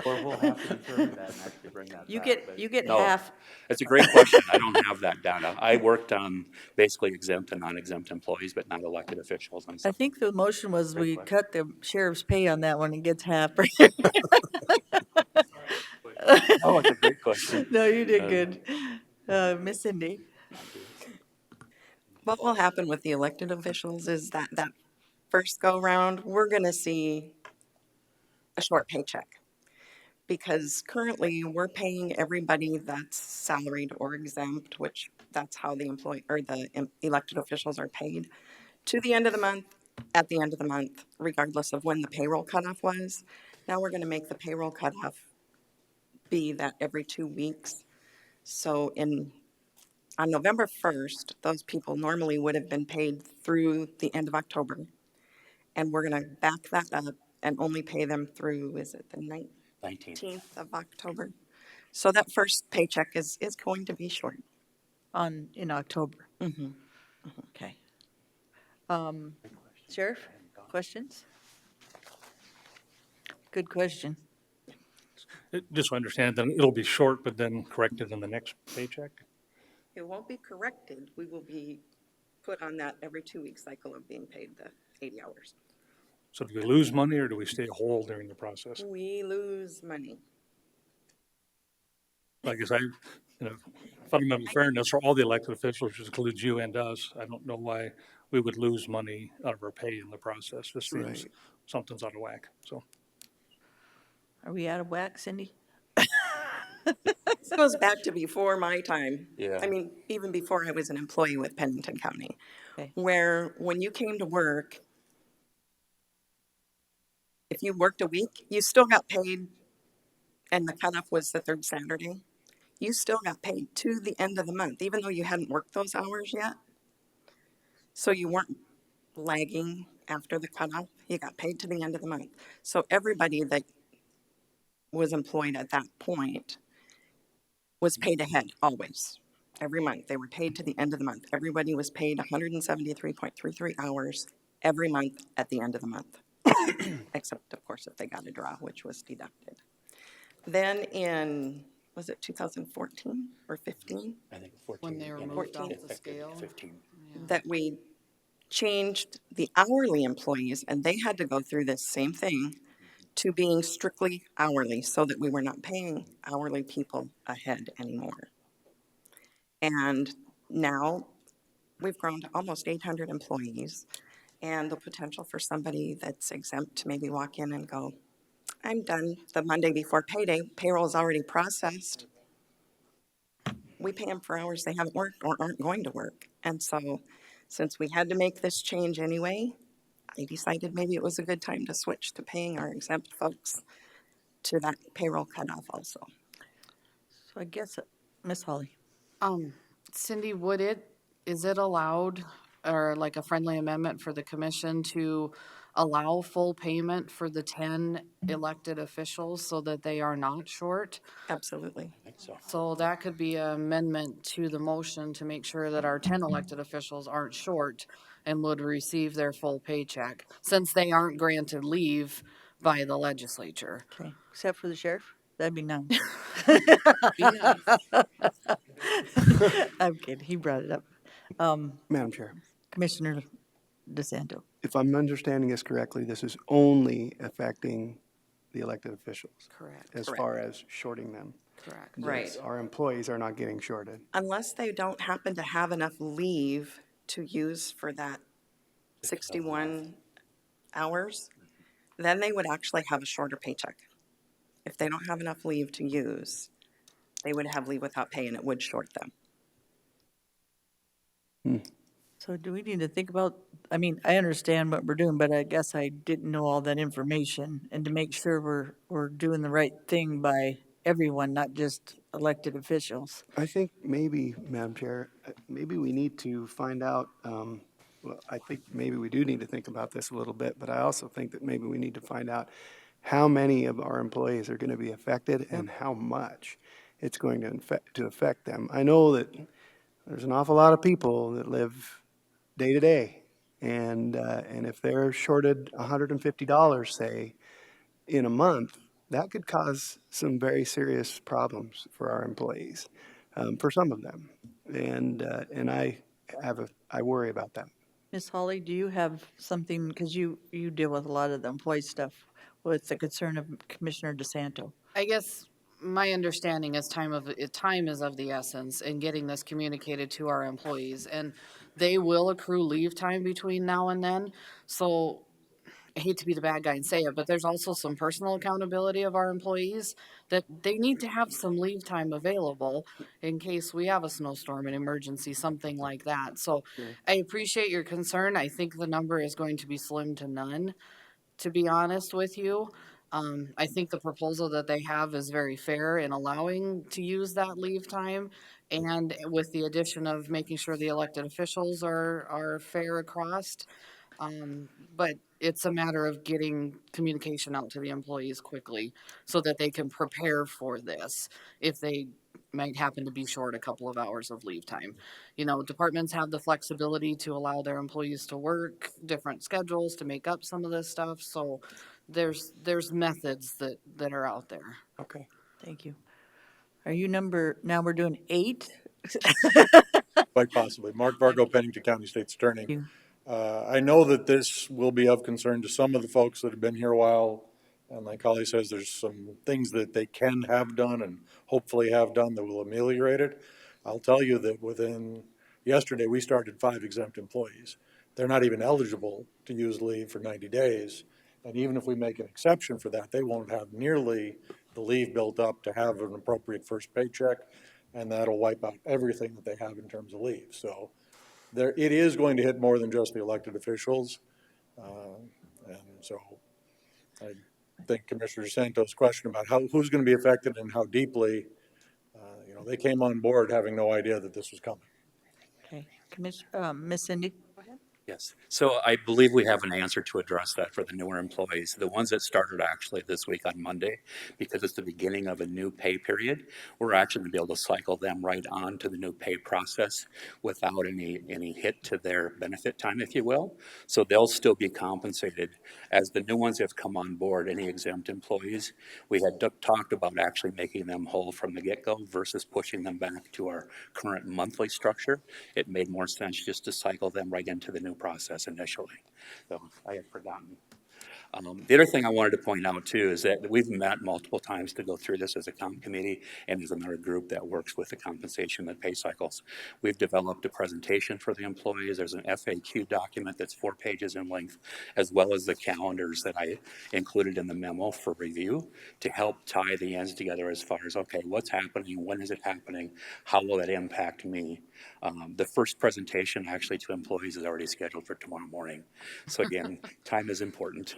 Speaker 11: Or we'll have to determine that and actually bring that back.
Speaker 1: You get
Speaker 11: No,
Speaker 1: half.
Speaker 11: It's a great question. I don't have that data. I worked on basically exempt and non-exempt employees, but not elected officials.
Speaker 1: I think the motion was we cut the sheriff's pay on that one and gets half.
Speaker 11: Oh, it's a great question.
Speaker 1: No, you did good. Miss Cindy.
Speaker 10: What will happen with the elected officials is that first go round, we're gonna see a short paycheck. because currently we're paying everybody that's salaried or exempt, which that's how the employee or the elected officials are paid, to the end of the month, at the end of the month, regardless of when the payroll cutoff was. Now we're gonna make the payroll cutoff be that every 2 weeks. So on November 1st, those people normally would have been paid through the end of October. And we're gonna back that up and only pay them through, is it the
Speaker 11: 19th.
Speaker 10: 19th of October? So that first paycheck is going to be short.
Speaker 1: in October. Okay. Sheriff, questions? Good question.
Speaker 6: Just so I understand, then it'll be short, but then corrected in the next paycheck?
Speaker 10: It won't be corrected. We will be put on that every 2 week cycle of being paid the 80 hours.
Speaker 6: So do we lose money or do we stay whole during the process?
Speaker 10: We lose money.
Speaker 6: I guess fundamental fairness for all the elected officials, which includes you and us, I don't know why we would lose money out of our pay in the process. This seems
Speaker 7: Right.
Speaker 6: something's out of whack, so.
Speaker 1: Are we out of whack, Cindy?
Speaker 10: This goes back to before my time.
Speaker 11: Yeah.
Speaker 10: I mean, even before I was an employee with Pennington County,
Speaker 1: Okay.
Speaker 10: where when you came to work, if you worked a week, you still got paid, and the cutoff was the third Saturday. You still got paid to the end of the month, even though you hadn't worked those hours yet. So you weren't lagging after the cutoff. You got paid to the end of the month. So everybody that was employed at that point was paid ahead always. Every month. They were paid to the end of the month. Everybody was paid 173.33 hours every month at the end of the month. Except, of course, if they got a draw, which was deducted. Then in, was it 2014 or 15?
Speaker 11: I think 14.
Speaker 2: When they were
Speaker 11: and
Speaker 2: moved off the
Speaker 11: effective
Speaker 2: scale.
Speaker 11: 15.
Speaker 10: That we changed the hourly employees, and they had to go through this same thing, to being strictly hourly, so that we were not paying hourly people ahead anymore. And now we've grown to almost 800 employees, and the potential for somebody that's exempt to maybe walk in and go, I'm done the Monday before payday, payroll's already processed. We pay them for hours they haven't worked or aren't going to work. And so, since we had to make this change anyway, I decided maybe it was a good time to switch to paying our exempt folks to that payroll cutoff also.
Speaker 1: So I guess, Miss Holly.
Speaker 2: Cindy, is it allowed, or like a friendly amendment for the commission to allow full payment for the 10 elected officials so that they are not short?
Speaker 10: Absolutely.
Speaker 11: I think so.
Speaker 2: So that could be an amendment to the motion to make sure that our 10 elected officials aren't short and would receive their full paycheck, since they aren't granted leave by the legislature.
Speaker 1: Okay, except for the sheriff? That'd be nice. I'm kidding, he brought it up.
Speaker 7: Madam Chair,
Speaker 1: Commissioner DeSanto.
Speaker 7: if I'm understanding this correctly, this is only affecting the elected officials
Speaker 2: Correct,
Speaker 7: as
Speaker 10: Correct.
Speaker 7: far as shorting them.
Speaker 2: correct.
Speaker 10: Right.
Speaker 7: Our employees are not getting shorted.
Speaker 10: Unless they don't happen to have enough leave to use for that 61 hours, then they would actually have a shorter paycheck. If they don't have enough leave to use, they would have leave without pay and it would short them.
Speaker 1: So do we need to think about, I mean, I understand what we're doing, but I guess I didn't know all that information. And to make sure we're doing the right thing by everyone, not just elected officials.
Speaker 7: I think maybe, Madam Chair, maybe we need to find out, well, I think maybe we do need to think about this a little bit, but I also think that maybe we need to find out how many of our employees are going to be affected and how much it's going to affect them. I know that there's an awful lot of people that live day to day, and if they're shorted $150, say, in a month, that could cause some very serious problems for our employees, for some of them, and I worry about that.
Speaker 1: Ms. Holly, do you have something, because you deal with a lot of the employee stuff with the concern of Commissioner DeSanto?
Speaker 2: I guess my understanding is time is of the essence in getting this communicated to our employees, and they will accrue leave time between now and then. So I hate to be the bad guy and say it, but there's also some personal accountability of our employees that they need to have some leave time available in case we have a snowstorm, an emergency, something like that. So I appreciate your concern. I think the number is going to be slim to none, to be honest with you. I think the proposal that they have is very fair in allowing to use that leave time. And with the addition of making sure the elected officials are fair across. But it's a matter of getting communication out to the employees quickly so that they can prepare for this if they might happen to be short a couple of hours of leave time. You know, departments have the flexibility to allow their employees to work different schedules to make up some of this stuff. So there's methods that are out there.
Speaker 8: Okay.
Speaker 1: Thank you. Are you now we're doing 8?
Speaker 12: Quite possibly. Mark Vargo, Pennington County State's Attorney.
Speaker 1: You.
Speaker 12: I know that this will be of concern to some of the folks that have been here a while. And like Holly says, there's some things that they can have done and hopefully have done that will ameliorate it. I'll tell you that yesterday, we started 5 exempt employees. They're not even eligible to use leave for 90 days. And even if we make an exception for that, they won't have nearly the leave built up to have an appropriate first paycheck. And that'll wipe out everything that they have in terms of leave. So it is going to hit more than just the elected officials. And so I think Commissioner Santos' question about who's going to be affected and how deeply, they came on board having no idea that this was coming.
Speaker 1: Okay. Miss Cindy?
Speaker 11: Yes. So I believe we have an answer to address that for the newer employees, the ones that started actually this week on Monday, because it's the beginning of a new pay period. We're actually going to be able to cycle them right on to the new pay process without any hit to their benefit time, if you will. So they'll still be compensated. As the new ones have come on board, any exempt employees, we had talked about actually making them whole from the get-go versus pushing them back to our current monthly structure. It made more sense just to cycle them right into the new process initially. So I had forgotten. The other thing I wanted to point out too is that we've met multiple times to go through this as a comp committee and as another group that works with the compensation and pay cycles. We've developed a presentation for the employees. There's an FAQ document that's 4 pages in length, as well as the calendars that I included in the memo for review to help tie the ends together as far as, okay, what's happening? When is it happening? How will it impact me? The first presentation actually to employees is already scheduled for tomorrow morning. So again, time is important.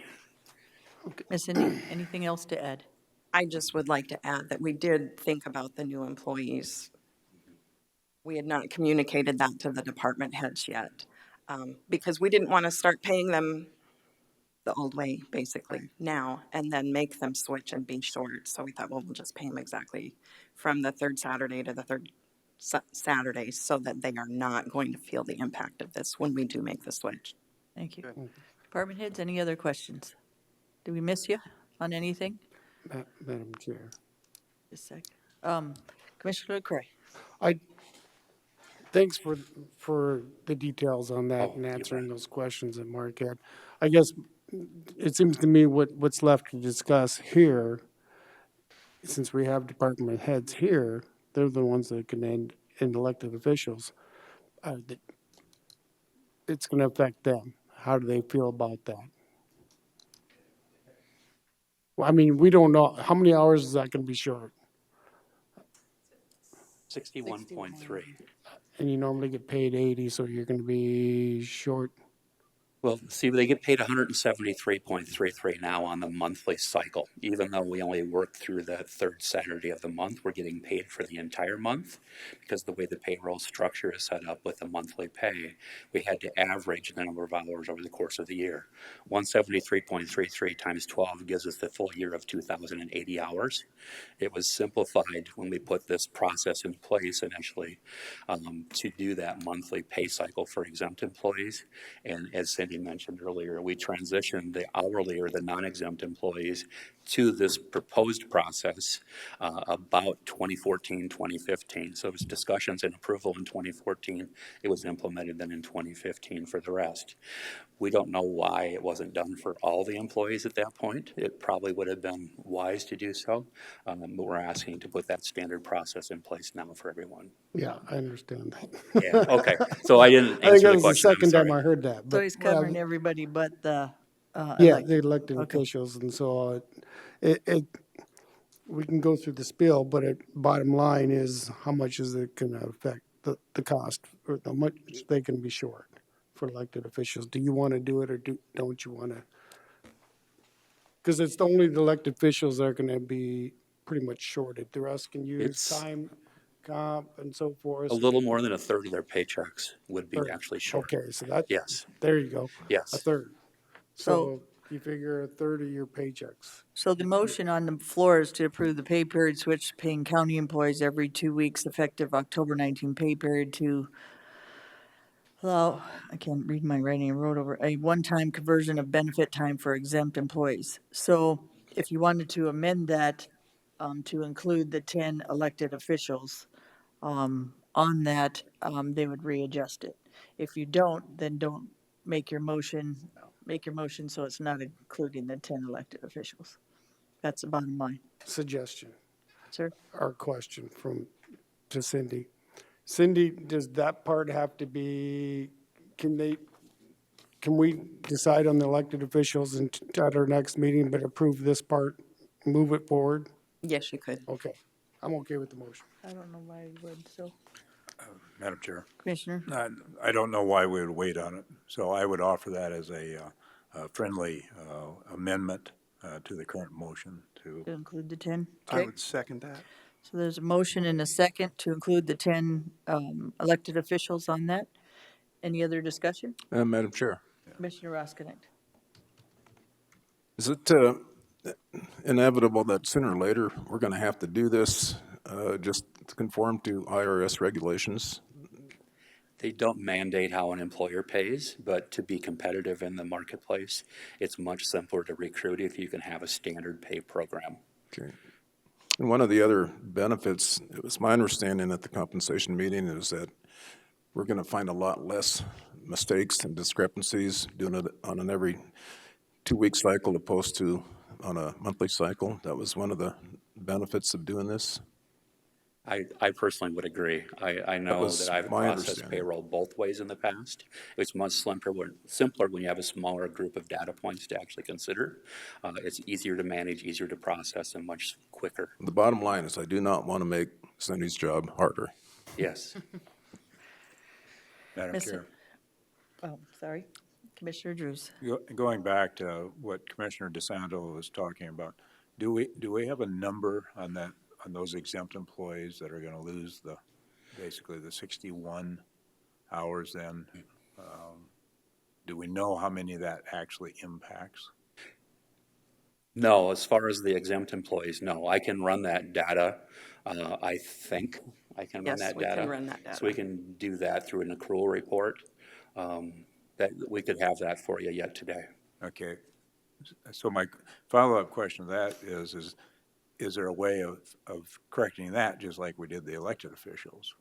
Speaker 1: Miss Cindy, anything else to add?
Speaker 10: I just would like to add that we did think about the new employees. We had not communicated that to the department heads yet, because we didn't want to start paying them the old way, basically, now, and then make them switch and be short. So we thought, well, we'll just pay them exactly from the third Saturday to the third Saturday so that they are not going to feel the impact of this when we do make the switch.
Speaker 1: Thank you. Department heads, any other questions? Did we miss you on anything?
Speaker 9: Madam Chair.
Speaker 1: Just a sec. Commissioner LaCroix.
Speaker 9: Thanks for the details on that and answering those questions that Mark had. I guess it seems to me what's left to discuss here, since we have department heads here, they're the ones that can end elected officials. It's going to affect them. How do they feel about that? Well, I mean, we don't know. How many hours is that going to be short?
Speaker 11: 61.3.
Speaker 9: And you normally get paid 80, so you're going to be short.
Speaker 11: Well, see, they get paid 173.33 now on the monthly cycle. Even though we only work through the third Saturday of the month, we're getting paid for the entire month because the way the payroll structure is set up with the monthly pay, we had to average the number of hours over the course of the year. 173.33 times 12 gives us the full year of 2,080 hours. It was simplified when we put this process in place initially to do that monthly pay cycle for exempt employees. And as Cindy mentioned earlier, we transitioned the hourly or the non-exempt employees to this proposed process about 2014, 2015. So it was discussions and approval in 2014. It was implemented then in 2015 for the rest. We don't know why it wasn't done for all the employees at that point. It probably would have been wise to do so, but we're asking to put that standard process in place now for everyone.
Speaker 9: Yeah, I understand that.
Speaker 11: Yeah, okay. So I didn't
Speaker 9: I think
Speaker 11: answer
Speaker 9: that
Speaker 11: the
Speaker 9: was the
Speaker 11: question. I'm
Speaker 9: second time
Speaker 11: sorry.
Speaker 9: I heard that.
Speaker 1: So he's covering everybody but the
Speaker 9: Yeah,
Speaker 1: elect?
Speaker 9: the elected
Speaker 1: Okay.
Speaker 9: officials, and so we can go through the spiel, but bottom line is, how much is it gonna affect the cost, or how much they can be short for elected officials? Do you wanna do it, or don't you wanna? Because it's only the elected officials that are gonna be pretty much shorted. The rest can use
Speaker 11: It's
Speaker 9: time, comp, and so forth.
Speaker 11: a little more than a third of their paychecks would be
Speaker 9: Third.
Speaker 11: actually short.
Speaker 9: Okay, so that,
Speaker 11: Yes,
Speaker 9: there you go, a
Speaker 11: yes.
Speaker 9: third.
Speaker 1: So,
Speaker 9: So you figure a third of your paychecks.
Speaker 1: so the motion on the floor is to approve the pay period switch paying county employees every 2 weeks effective October 19 pay period to allow, I can't read my writing, I wrote over, a one-time conversion of benefit time for exempt employees. So if you wanted to amend that, to include the 10 elected officials, on that, they would readjust it. If you don't, then don't make your motion, so it's not including the 10 elected officials. That's the bottom line.
Speaker 9: Suggestion,
Speaker 1: Sir?
Speaker 9: or question to Cindy. Cindy, does that part have to be, can we decide on the elected officials at our next meeting, but approve this part, move it forward?
Speaker 10: Yes, you could.
Speaker 9: Okay, I'm okay with the motion.
Speaker 1: I don't know why you would, so.
Speaker 3: Madam Chair,
Speaker 1: Commissioner?
Speaker 3: I don't know why we would wait on it, so I would offer that as a friendly amendment to the current motion to.
Speaker 1: To include the 10?
Speaker 7: I
Speaker 1: Okay.
Speaker 7: would second that.
Speaker 1: So there's a motion and a second to include the 10 elected officials on that. Any other discussion?
Speaker 4: Madam Chair,
Speaker 1: Commissioner Roskinick?
Speaker 4: is it inevitable that sooner or later, we're gonna have to do this, just to conform to IRS regulations?
Speaker 11: They don't mandate how an employer pays, but to be competitive in the marketplace, it's much simpler to recruit if you can have a standard pay program.
Speaker 4: Okay. And one of the other benefits, it was my understanding at the compensation meeting, is that we're gonna find a lot less mistakes and discrepancies doing it on an every 2-week cycle opposed to on a monthly cycle. That was one of the benefits of doing this.
Speaker 11: I personally would agree. I know
Speaker 4: was
Speaker 11: that I've
Speaker 4: my
Speaker 11: processed
Speaker 4: understanding.
Speaker 11: payroll both ways in the past. It's much simpler when you have a smaller group of data points to actually consider. It's easier to manage, easier to process, and much quicker.
Speaker 4: The bottom line is I do not want to make Cindy's job harder.
Speaker 11: Yes.
Speaker 3: Madam
Speaker 1: Miss-
Speaker 3: Chair,
Speaker 1: Oh, sorry. Commissioner Drews?
Speaker 3: going back to what Commissioner DeSanto was talking about, do we have a number on that, on those exempt employees that are going to lose basically the 61 hours then? Do we know how many that actually impacts?
Speaker 11: No, as far as the exempt employees, no. I can run that data. I think I can run
Speaker 10: Yes,
Speaker 11: that
Speaker 10: we can
Speaker 11: data.
Speaker 10: run that
Speaker 11: So we
Speaker 10: data.
Speaker 11: can do that through an accrual report. That we could have that for you yet today.
Speaker 3: Okay. So my follow-up question to that is there a way of correcting that, just like we did the elected officials?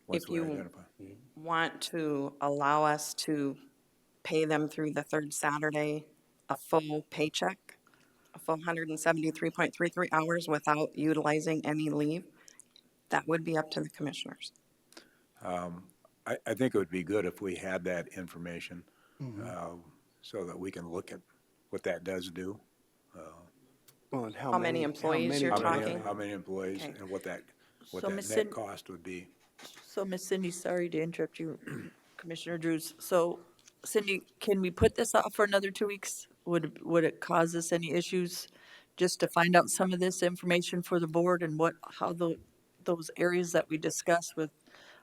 Speaker 3: Once
Speaker 10: If
Speaker 3: we
Speaker 10: you
Speaker 3: identify.
Speaker 10: want to allow us to pay them through the third Saturday, a full paycheck, a full 173.33 hours without utilizing any leave, that would be up to the commissioners.
Speaker 3: I think it would be good if we had that information, so that we can look at what that does do.
Speaker 7: Well, and
Speaker 10: How many employees you're talking?
Speaker 3: How many employees
Speaker 10: Okay.
Speaker 3: and what
Speaker 1: So,
Speaker 3: that
Speaker 1: Ms.
Speaker 3: net
Speaker 1: Cindy-
Speaker 3: cost would be.
Speaker 1: So, Miss Cindy, sorry to interrupt you, Commissioner Drews. So, Cindy, can we put this off for another 2 weeks? Would it cause us any issues just to find out some of this information for the board and how those areas that we discussed with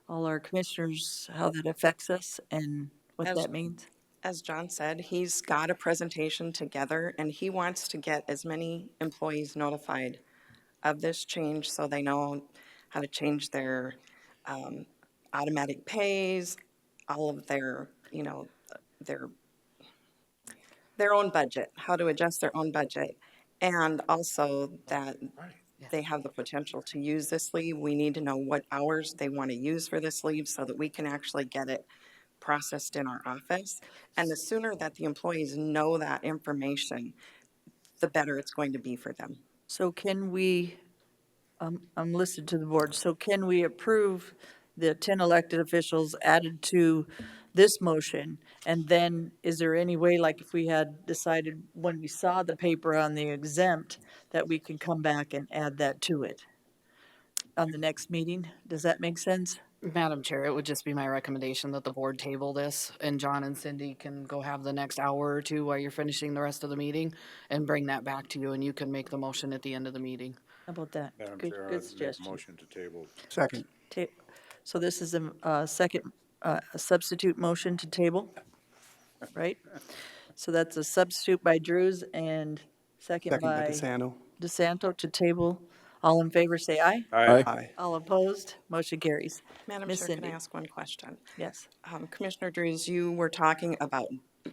Speaker 1: all our commissioners, how that affects us and what
Speaker 10: As-
Speaker 1: that means?
Speaker 10: As John said, he's got a presentation together and he wants to get as many employees notified of this change so they know how to change their automatic pays, all of their, their own budget, how to adjust their own budget. And also that they have the potential to use this leave. We need to know what hours they want to use for this leave so that we can actually get it processed in our office. And the sooner that the employees know that information, the better it's going to be for them.
Speaker 1: So can we, I'm listed to the board, so can we approve the 10 elected officials added to this motion? And then is there any way, like if we had decided when we saw the paper on the exempt, that we can come back and add that to it on the next meeting? Does that make sense?
Speaker 2: Madam Chair, it would just be my recommendation that the board table this, and John and Cindy can go have the next hour or two while you're finishing the rest of the meeting and bring that back to you, and you can make the motion at the end of the meeting.
Speaker 1: How about that?
Speaker 3: Madam
Speaker 1: Good,
Speaker 3: Chair,
Speaker 1: good
Speaker 3: I'd make a
Speaker 1: suggestion.
Speaker 3: motion to table.
Speaker 9: Second.
Speaker 1: So this is a second, a substitute motion to table, right? So that's a substitute by Drews and second
Speaker 7: Second by
Speaker 1: by
Speaker 7: DeSanto.
Speaker 1: DeSanto to table. All in favor, say aye.
Speaker 3: Aye.
Speaker 7: Aye.
Speaker 1: All opposed, motion carries.
Speaker 10: Madam
Speaker 1: Miss
Speaker 10: Chair, can I
Speaker 1: Cindy.
Speaker 10: ask one question?
Speaker 1: Yes.
Speaker 10: Commissioner Drews, you were talking about,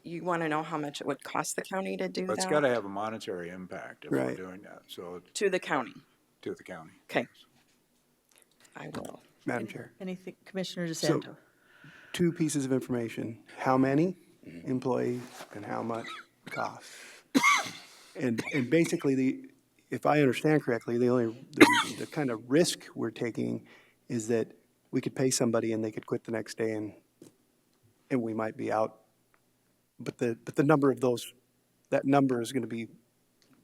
Speaker 10: you want to know how much it would cost the county to do
Speaker 3: But it's
Speaker 10: that?
Speaker 3: gotta have a monetary impact if we're
Speaker 7: Right.
Speaker 3: doing that, so
Speaker 10: To the county.
Speaker 3: to the county.
Speaker 10: Okay. I will.
Speaker 7: Madam Chair.
Speaker 1: Anything, Commissioner
Speaker 7: So-
Speaker 1: DeSanto?
Speaker 7: Two pieces of information, how many employees and how much cost. And basically, if I understand correctly, the kind of risk we're taking is that we could pay somebody and they could quit the next day and we might be out. But the number of those, that number is gonna be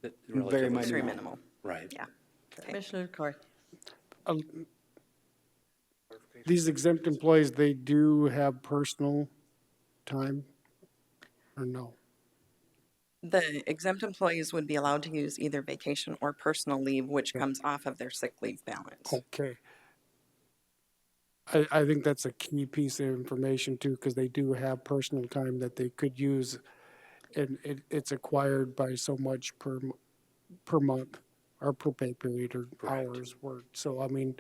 Speaker 7: very
Speaker 11: Relatively
Speaker 10: Very
Speaker 7: minute.
Speaker 10: minimal.
Speaker 11: Right.
Speaker 10: Yeah.
Speaker 1: Commissioner Carr?
Speaker 9: These exempt employees, they do have personal time, or no?
Speaker 10: The exempt employees would be allowed to use either vacation or personal leave, which comes off of their sick leave balance.
Speaker 9: Okay. I think that's a key piece of information too, because they do have personal time that they could use. And it's acquired by so much per month, or per pay period, or hours worked. So, I mean,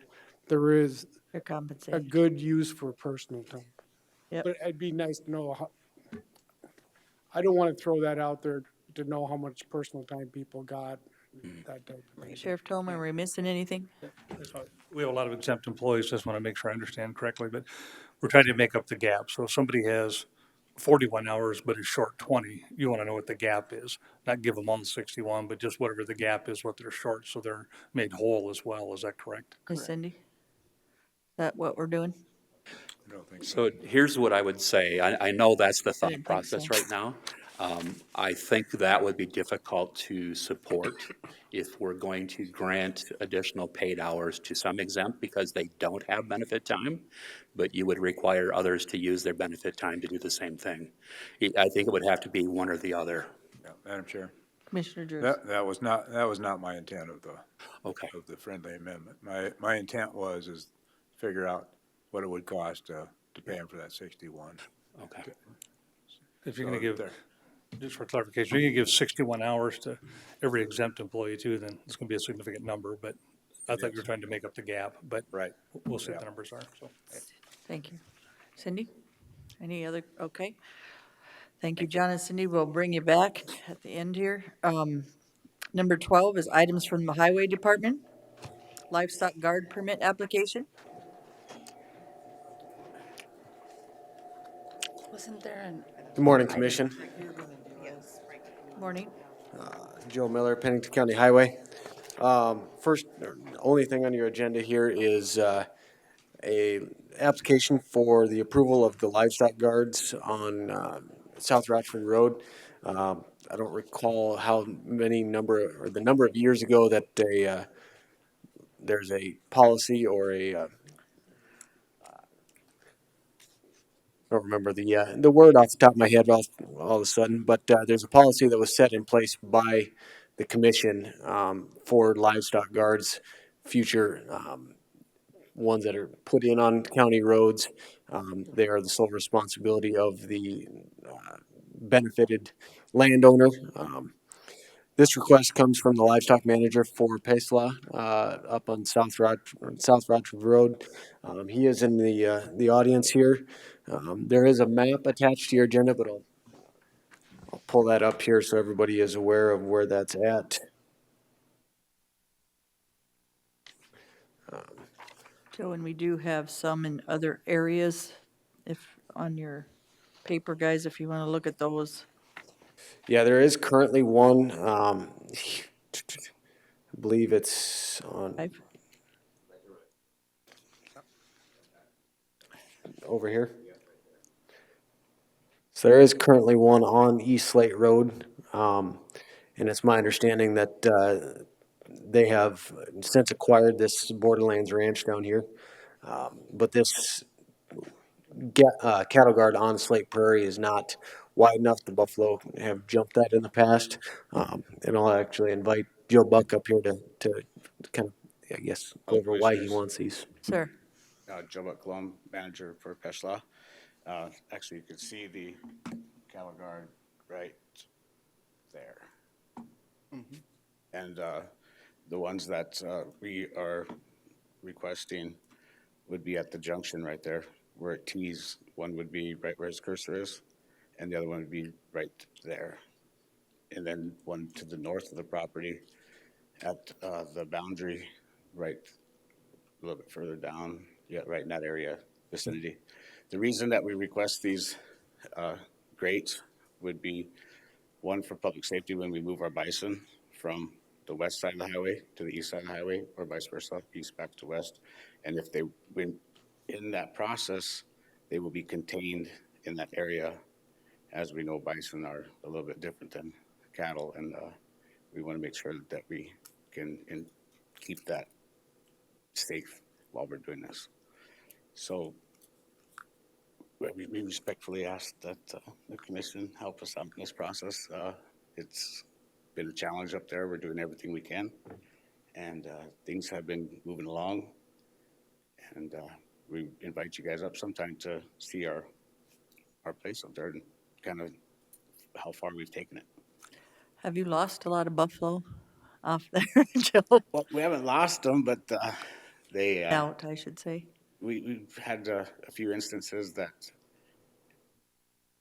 Speaker 9: there is
Speaker 1: You're
Speaker 9: a
Speaker 1: compensated.
Speaker 9: good use for personal time.
Speaker 1: Yep.
Speaker 9: But it'd be nice to know how, I don't want to throw that out there to know how much personal time people got, that type of thing.
Speaker 1: Sheriff Tolman, are we missing anything?
Speaker 6: We have a lot of exempt employees, just want to make sure I understand correctly, but we're trying to make up the gap. So if somebody has 41 hours but is short 20, you want to know what the gap is. Not give them all 61, but just whatever the gap is, what they're short, so they're made whole as well. Is that correct?
Speaker 1: Miss Cindy? Is that what we're doing?
Speaker 3: I don't think so.
Speaker 11: So here's what I would say. I know that's the
Speaker 1: I
Speaker 11: thought
Speaker 1: didn't think
Speaker 11: process
Speaker 1: so.
Speaker 11: right now. I think that would be difficult to support if we're going to grant additional paid hours to some exempt because they don't have benefit time, but you would require others to use their benefit time to do the same thing. I think it would have to be one or the other.
Speaker 3: Yeah, Madam Chair,
Speaker 1: Commissioner Drews?
Speaker 3: that was not my intent of
Speaker 11: Okay.
Speaker 3: the friendly amendment. My intent is figure out what it would cost to pay him for that 61.
Speaker 11: Okay.
Speaker 6: If you're going to
Speaker 3: So
Speaker 6: give,
Speaker 3: there-
Speaker 6: just for clarification, you can give 61 hours to every exempt employee too, then it's going to be a significant number, but I thought you were trying to make up the gap, but
Speaker 3: Right.
Speaker 6: we'll see what the
Speaker 3: Yeah.
Speaker 6: numbers are, so.
Speaker 1: Thank you. Cindy? Any other, okay. Thank you, John and Cindy. We'll bring you back at the end here. Number 12 is items from the Highway Department. Livestock guard permit application.
Speaker 2: Wasn't there an?
Speaker 13: Good morning, Commission.
Speaker 1: Morning.
Speaker 13: Joe Miller, Pennington County Highway. First, only thing on your agenda here is a application for the approval of the livestock guards on South Rochford Road. I don't recall how many the number of years ago that there's a policy or a I don't remember the word off the top of my head all of a sudden, but there's a policy that was set in place by the commission for livestock guards, future ones that are put in on county roads. They are the sole responsibility of the benefited landowner. This request comes from the livestock manager for Pesla up on South Rochford Road. He is in the audience here. There is a map attached to your agenda, but I'll pull that up here so everybody is aware of where that's at.
Speaker 1: Joe, and we do have some in other areas, if, on your paper, guys, if you want to look at those.
Speaker 13: Yeah, there is currently one. I believe it's on
Speaker 1: I've-
Speaker 13: over here. So there is currently one on East Slate Road, and it's my understanding that they have since acquired this Borderlands Ranch down here. But this cattle guard on Slate Prairie is not wide enough. The buffalo have jumped that in the past. And I'll actually invite Joe Buck up here to kind of, I guess, go over why he wants these.
Speaker 1: Sir,
Speaker 14: Joe Bucklum, manager for Peshla. Actually, you can see the cattle guard right there. And the ones that we are requesting would be at the junction right there where it tees. One would be right where his cursor is, and the other one would be right there. And then one to the north of the property at the boundary, right a little bit further down, yeah, right in that area vicinity. The reason that we request these grates would be one for public safety when we move our bison from the west side of the highway to the east side of the highway, or vice versa, east back to west. And if they, when in that process, they will be contained in that area. As we know, bison are a little bit different than cattle, and we want to make sure that we can keep that safe while we're doing this. So we respectfully ask that the commission help us out in this process. It's been a challenge up there. We're doing everything we can, and things have been moving along. And we invite you guys up sometime to see our place up there and kind of how far we've taken it.
Speaker 1: have you lost a lot of buffalo off there, Joe?
Speaker 14: Well, we haven't lost them, but they
Speaker 1: Out, I should say.
Speaker 14: we've had a few instances that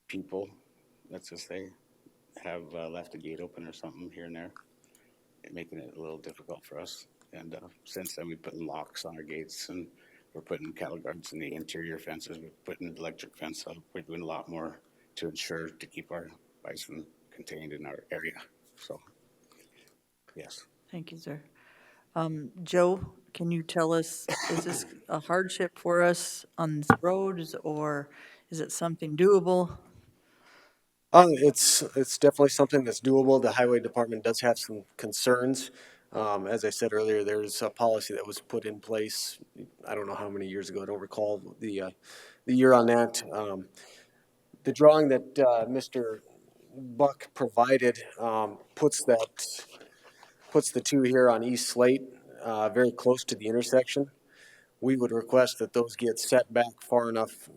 Speaker 14: people, let's just say, have left the gate open or something here and there, making it a little difficult for us. And since then, we put locks on our gates, and we're putting cattle guards in the interior fences. We're putting electric fence up. We're doing a lot more to ensure to keep our bison contained in our area. So, yes.
Speaker 1: Thank you, sir. Joe, can you tell us, is this a hardship for us on these roads, or is it something doable?
Speaker 13: It's definitely something that's doable. The highway department does have some concerns. As I said earlier, there's a policy that was put in place. I don't know how many years ago. I don't recall the year on that. The drawing that Mr. Buck provided puts the two here on East Slate very close to the intersection. We would request that those get set back far enough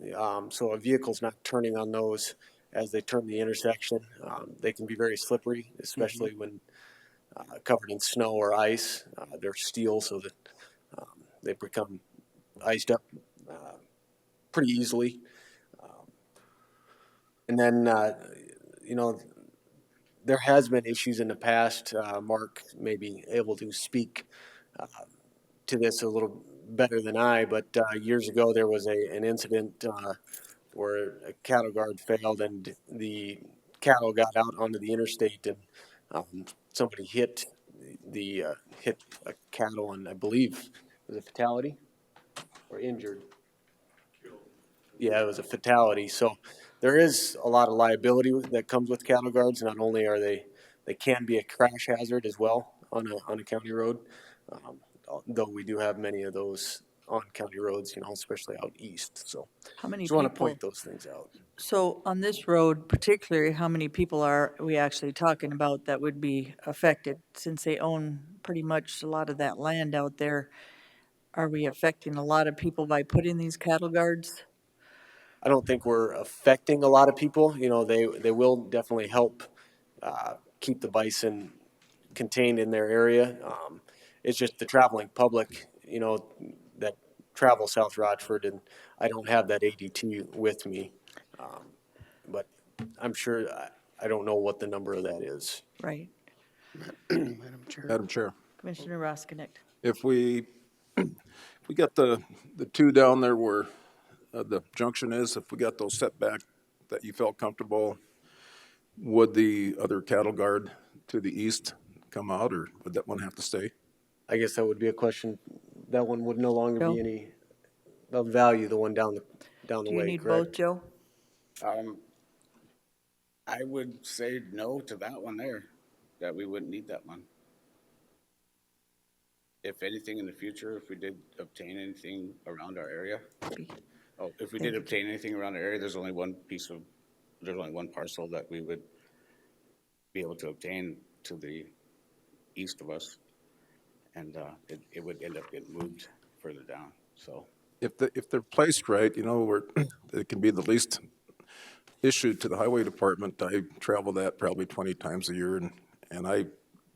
Speaker 13: so a vehicle's not turning on those as they turn the intersection. They can be very slippery, especially when covered in snow or ice. They're steel, so that they become iced up pretty easily. And then, there has been issues in the past. Mark may be able to speak to this a little better than I, but years ago there was an incident where a cattle guard failed and the cattle got out onto the interstate, and somebody hit a cattle, and I believe it was a fatality or injured. Yeah, it was a fatality. So there is a lot of liability that comes with cattle guards. Not only are they can be a crash hazard as well on a county road, though we do have many of those on county roads, especially out east. So
Speaker 1: How many
Speaker 13: just want to
Speaker 1: people?
Speaker 13: point those things out.
Speaker 1: So on this road particularly, how many people are we actually talking about that would be affected? Since they own pretty much a lot of that land out there, are we affecting a lot of people by putting these cattle guards?
Speaker 13: I don't think we're affecting a lot of people. They will definitely help keep the bison contained in their area. It's just the traveling public, that travel South Rochford, and I don't have that ADT with me. But I'm sure, I don't know what the number of that is.
Speaker 1: Right.
Speaker 4: Madam Chair,
Speaker 1: Commissioner Roskinek.
Speaker 4: if we got the two down there where the junction is, if we got those set back that you felt comfortable, would the other cattle guard to the east come out, or would that one have to stay?
Speaker 13: I guess that would be a question. That one would no longer
Speaker 1: Joe?
Speaker 13: be any of value, the one down the
Speaker 1: Do you
Speaker 13: way,
Speaker 1: need
Speaker 13: correct?
Speaker 1: both, Joe?
Speaker 14: I would say no to that one there, that we wouldn't need that one. If anything in the future, if we did obtain anything around our area, if we did obtain anything around our area, there's only one parcel that we would be able to obtain to the east of us, and it would end up getting moved further down, so.
Speaker 4: If they're placed right, you know, where it can be the least issue to the highway department. I travel that probably 20 times a year, and I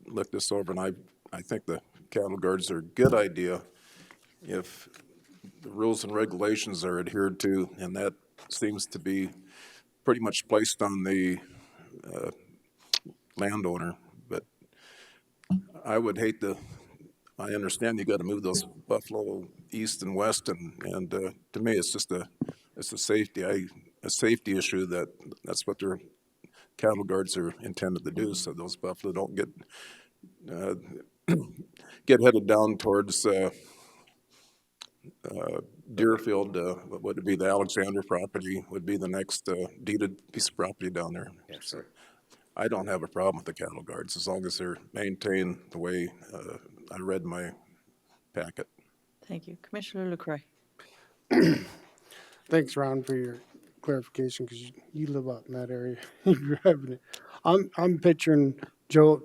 Speaker 4: look this over, and I think the cattle guards are a good idea if the rules and regulations are adhered to, and that seems to be pretty much placed on the landowner. But I would hate I understand you got to move those buffalo east and west, and to me, it's just it's a safety issue. That's what their cattle guards are intended to do, so those buffalo don't uh, get headed down towards Deerfield. What would be the Alexander property would be the next deeded piece of property down there.
Speaker 14: Yes, sir.
Speaker 4: I don't have a problem with the cattle guards as long as they're maintained the way I read my packet.
Speaker 1: Thank you. Commissioner LaCroix.
Speaker 9: Thanks, Ron, for your clarification, because you live out in that area. You're driving it. I'm picturing Joe.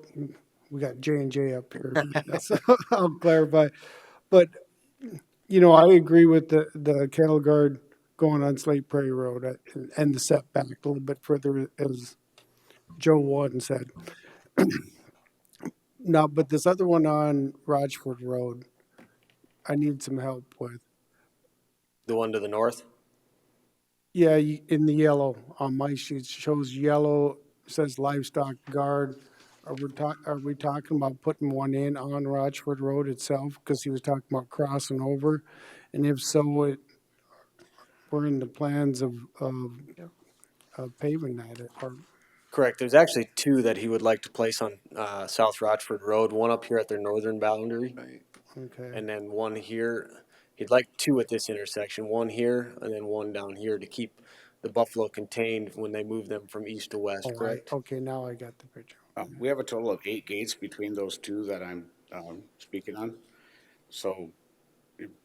Speaker 9: We got J&J up here. So I'll clarify. But, you know, I agree with the cattle guard going on Slate Prairie Road and the setback a little bit further, as Joe Wadden said. Now, but this other one on Rochford Road, I need some help with.
Speaker 13: The one to the north?
Speaker 9: Yeah, in the yellow, on my sheet, shows yellow, says livestock guard. Are we talking about putting one in on Rochford Road itself? Because he was talking about crossing over. And if so, we're in the plans of paving that.
Speaker 13: Correct. There's actually two that he would like to place on South Rochford Road, one up here at their northern boundary,
Speaker 9: Okay.
Speaker 13: and then one here. He'd like two at this intersection, one here and then one down here to keep the buffalo contained when they move them from east to west, correct?
Speaker 9: Okay, now I got the picture.
Speaker 14: We have a total of 8 gates between those two that I'm speaking on. So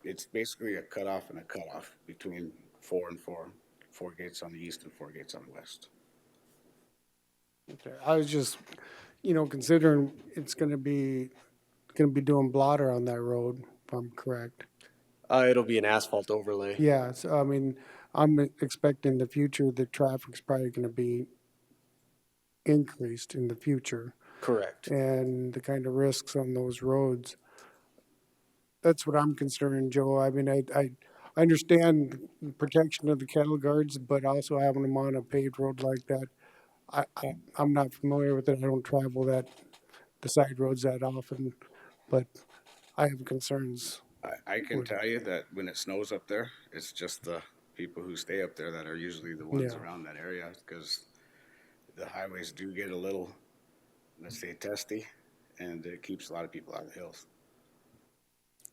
Speaker 14: it's basically a cutoff and a cutoff between 4 and 4. 4 gates on the east and 4 gates on the west.
Speaker 9: Okay, I was just, you know, considering it's going to be doing blotter on that road, if I'm correct.
Speaker 13: It'll be an asphalt overlay.
Speaker 9: Yeah, so I mean, I'm expecting in the future the traffic's probably going to be increased in the future.
Speaker 13: Correct.
Speaker 9: And the kind of risks on those roads. That's what I'm concerned, Joe. I mean, I understand the protection of the cattle guards, but also having them on a paved road like that, I'm not familiar with it. I don't travel the side roads that often, but I have concerns.
Speaker 14: I can tell you that when it snows up there, it's just the people who stay up there that are usually the ones around that area, because the highways do get a little, let's say, testy, and it keeps a lot of people out of the hills.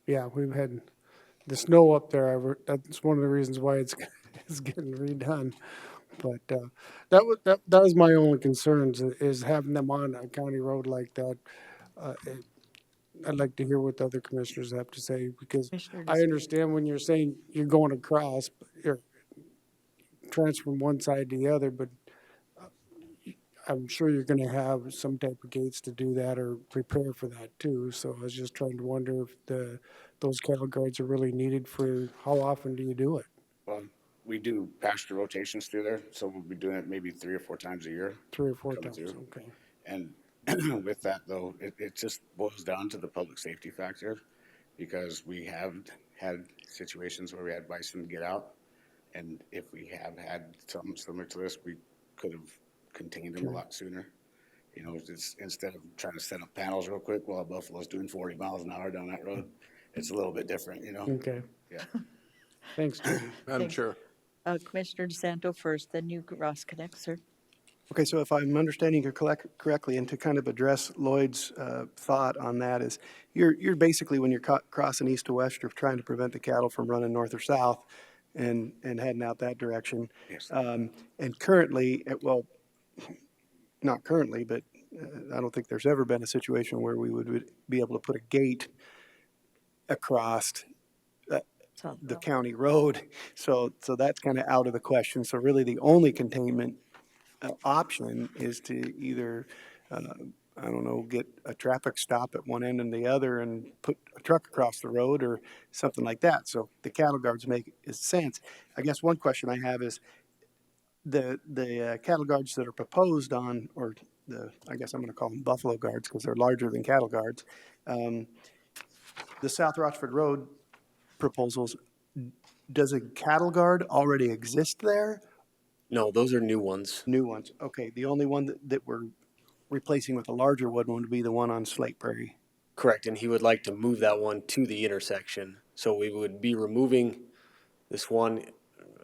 Speaker 9: Yeah, we've had the snow up there. That's one of the reasons why it's getting redone. But that was my only concerns is having them on a county road like that. I'd like to hear what the other commissioners have to say, because I understand when you're saying you're going across, you're transferring one side to the other, but I'm sure you're going to have some type of gates to do that or prepare for that too. So I was just trying to wonder if those cattle guards are really needed for how often do you do it?
Speaker 14: Well, we do pasture rotations through there, so we'll be doing it maybe 3 or 4 times a year.
Speaker 9: 3 or 4 times,
Speaker 14: through.
Speaker 9: okay.
Speaker 14: And with that, though, it just boils down to the public safety factor, because we have had situations where we had bison get out, and if we have had something similar to this, we could have contained them a lot sooner. You know, just instead of trying to set up panels real quick while a buffalo's doing 40 miles an hour down that road, it's a little bit different, you know?
Speaker 9: Okay.
Speaker 14: Yeah.
Speaker 9: Thanks, Jody.
Speaker 4: Madam Chair.
Speaker 1: Commissioner DeSanto first, then you, Ross Connect, sir.
Speaker 7: Okay, so if I'm understanding you correctly, and to kind of address Lloyd's thought on that, is you're basically, when you're crossing east to west, you're trying to prevent the cattle from running north or south and heading out that direction.
Speaker 14: Yes.
Speaker 7: And currently, well, not currently, but I don't think there's ever been a situation where we would be able to put a gate across the county road. So that's kind of out of the question. So really the only containment option is to either, I don't know, get a traffic stop at one end and the other and put a truck across the road or something like that. So the cattle guards make sense. I guess one question I have is the cattle guards that are proposed on, or I guess I'm going to call them buffalo guards because they're larger than cattle guards. The South Rochford Road proposals, does a cattle guard already exist there?
Speaker 13: No, those are new ones.
Speaker 7: New ones. Okay, the only one that we're replacing with a larger one would be the one on Slate Prairie.
Speaker 13: Correct, and he would like to move that one to the intersection. So we would be removing this one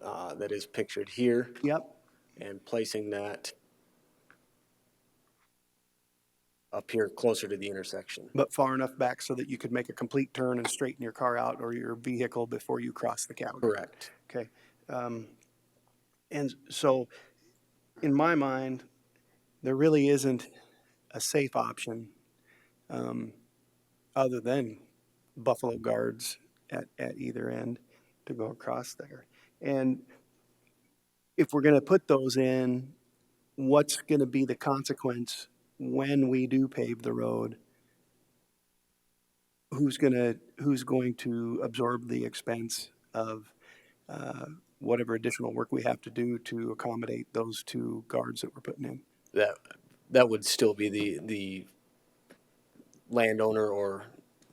Speaker 13: that is pictured here
Speaker 7: Yep.
Speaker 13: and placing that up here closer to the intersection.
Speaker 7: But far enough back so that you could make a complete turn and straighten your car out or your vehicle before you cross the cattle guard.
Speaker 13: Correct.
Speaker 7: Okay. And so, in my mind, there really isn't a safe option other than buffalo guards at either end to go across there. And if we're going to put those in, what's going to be the consequence when we do pave the road? Who's going to absorb the expense of whatever additional work we have to do to accommodate those two guards that we're putting in?
Speaker 13: That would still be the landowner or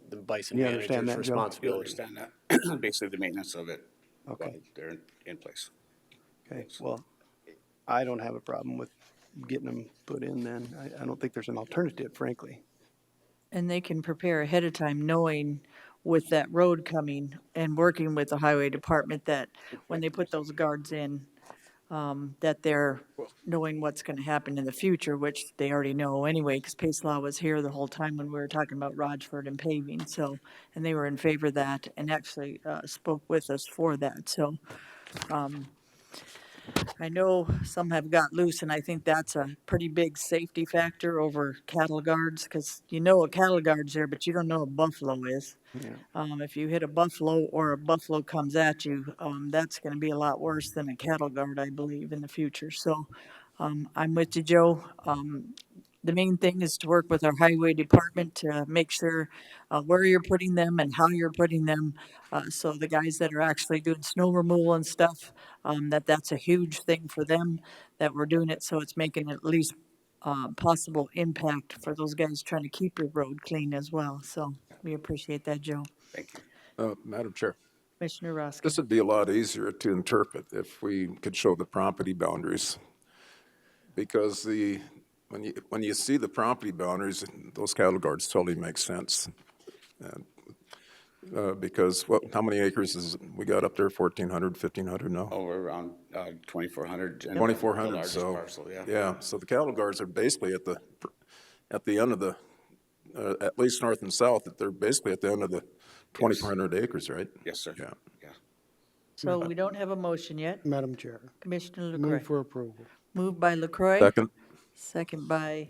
Speaker 13: the bison
Speaker 7: You understand
Speaker 13: manager's
Speaker 7: that, Joe?
Speaker 14: You'll
Speaker 13: responsibility.
Speaker 14: understand that, basically the maintenance of it.
Speaker 7: Okay.
Speaker 14: While they're in place.
Speaker 7: Okay, well, I don't have a problem with getting them put in then. I don't think there's an alternative, frankly.
Speaker 1: And they can prepare ahead of time, knowing with that road coming and working with the highway department that when they put those guards in, that they're knowing what's gonna happen in the future, which they already know anyway, because Pace Law was here the whole time when we were talking about Rochford and paving, so, and they were in favor of that and actually, spoke with us for that, so, I know some have got loose, and I think that's a pretty big safety factor over cattle guards, because you know a cattle guard's there, but you don't know a buffalo is.
Speaker 7: Yeah.
Speaker 1: If you hit a buffalo or a buffalo comes at you, that's gonna be a lot worse than a cattle guard, I believe, in the future. So, I'm with you, Joe. The main thing is to work with our highway department to make sure where you're putting them and how you're putting them. So the guys that are actually doing snow removal and stuff, that's a huge thing for them, that we're doing it so it's making at least possible impact for those guys trying to keep your road clean as well. So we appreciate that, Joe.
Speaker 14: Thank you.
Speaker 4: Madam Chair,
Speaker 1: Commissioner Roskin.
Speaker 4: this would be a lot easier to interpret if we could show the property boundaries. Because when you see the property boundaries, those cattle guards totally make sense. Because how many acres we got up there? 1,400, 1,500 now?
Speaker 14: Oh, we're around 2,400.
Speaker 4: 2,400,
Speaker 14: largest
Speaker 4: so.
Speaker 14: parcel, yeah.
Speaker 4: Yeah, so the cattle guards are basically at the end of the, at least north and south, that they're basically at the end of the 2,400 acres, right?
Speaker 14: Yes, sir.
Speaker 4: Yeah.
Speaker 14: Yeah.
Speaker 1: So we don't have a motion yet.
Speaker 9: Madam Chair,
Speaker 1: Commissioner
Speaker 9: move
Speaker 1: LaCroy.
Speaker 9: for approval.
Speaker 1: Moved by LaCroy.
Speaker 4: Second.
Speaker 1: Second by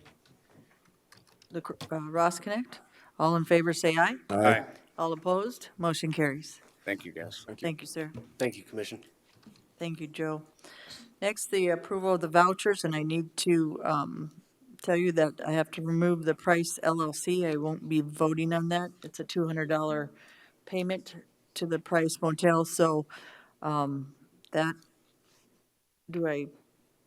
Speaker 1: Roskinick. All in favor, say aye.
Speaker 4: Aye.
Speaker 1: All opposed, motion carries.
Speaker 14: Thank you, guys.
Speaker 1: Thank you, sir.
Speaker 13: Thank you, Commission.
Speaker 1: Thank you, Joe. Next, the approval of the vouchers, and I need to tell you that I have to remove the Price LLC. I won't be voting on that. It's a $200 payment to the Price Motel, so that, do I,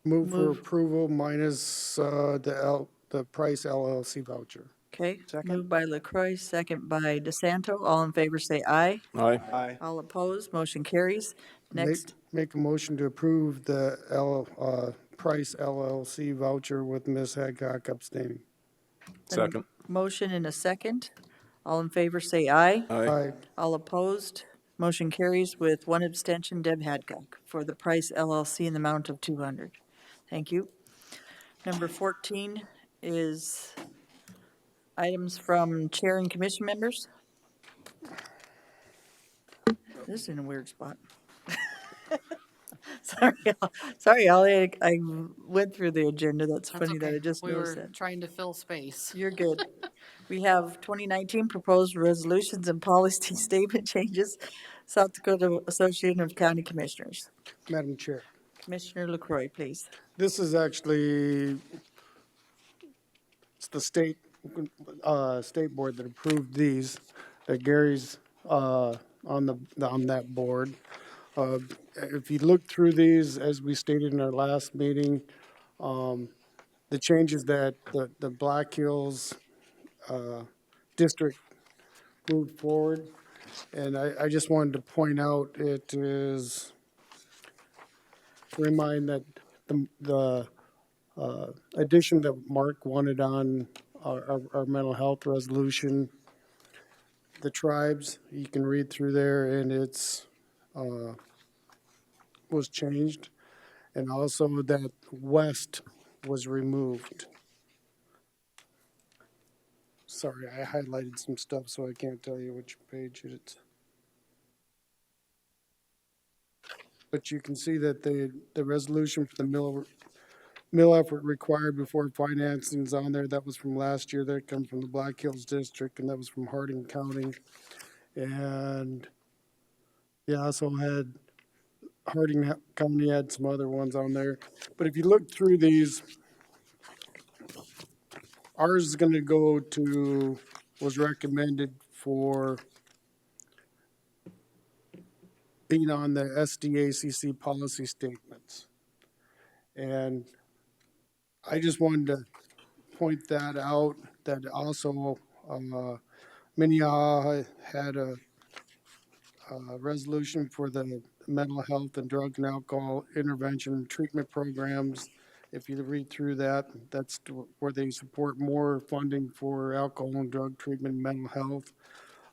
Speaker 9: Move for
Speaker 1: Move.
Speaker 9: approval minus the Price LLC voucher.
Speaker 1: okay?
Speaker 7: Second.
Speaker 1: Moved by LaCroy, second by DeSanto. All in favor, say aye.
Speaker 4: Aye.
Speaker 7: Aye.
Speaker 1: All opposed, motion carries. Next,
Speaker 9: Make a motion to approve the Price LLC voucher with Ms. Hadcock abstaining.
Speaker 4: Second.
Speaker 1: motion and a second. All in favor, say aye.
Speaker 9: Aye.
Speaker 1: All opposed, motion carries with one abstention, Deb Hadcock, for the Price LLC in the amount of 200. Thank you. Number 14 is items from chair and commission members. This is in a weird spot. Sorry, Ollie, I went through the agenda. That's
Speaker 2: That's
Speaker 1: funny that
Speaker 2: okay.
Speaker 1: I just
Speaker 2: We
Speaker 1: noticed
Speaker 2: were
Speaker 1: that.
Speaker 2: trying to fill space.
Speaker 1: You're good. We have 2019 proposed resolutions and policy statement changes. South Dakota Association of County Commissioners.
Speaker 9: Madam Chair,
Speaker 1: Commissioner LaCroy, please.
Speaker 9: this is actually, it's the state board that approved these, that Gary's, on that board. If you look through these, as we stated in our last meeting, the changes that the Black Hills, district moved forward. And I just wanted to point out, it is, remind that the addition that Mark wanted on our mental health resolution, the tribes, you can read through there, and it's, was changed. And also that west was removed. Sorry, I highlighted some stuff, so I can't tell you which page it's. But you can see that the resolution for the mill effort required before financing is on there. That was from last year. That comes from the Black Hills District, and that was from Harding County. And yeah, also had Harding County had some other ones on there. But if you look through these, ours is going to go to, was recommended for being on the SDACC policy statements. And I just wanted to point that out, that also Minnehaha had a resolution for the mental health and drug and alcohol intervention treatment programs. If you read through that, that's where they support more funding for alcohol and drug treatment and mental health,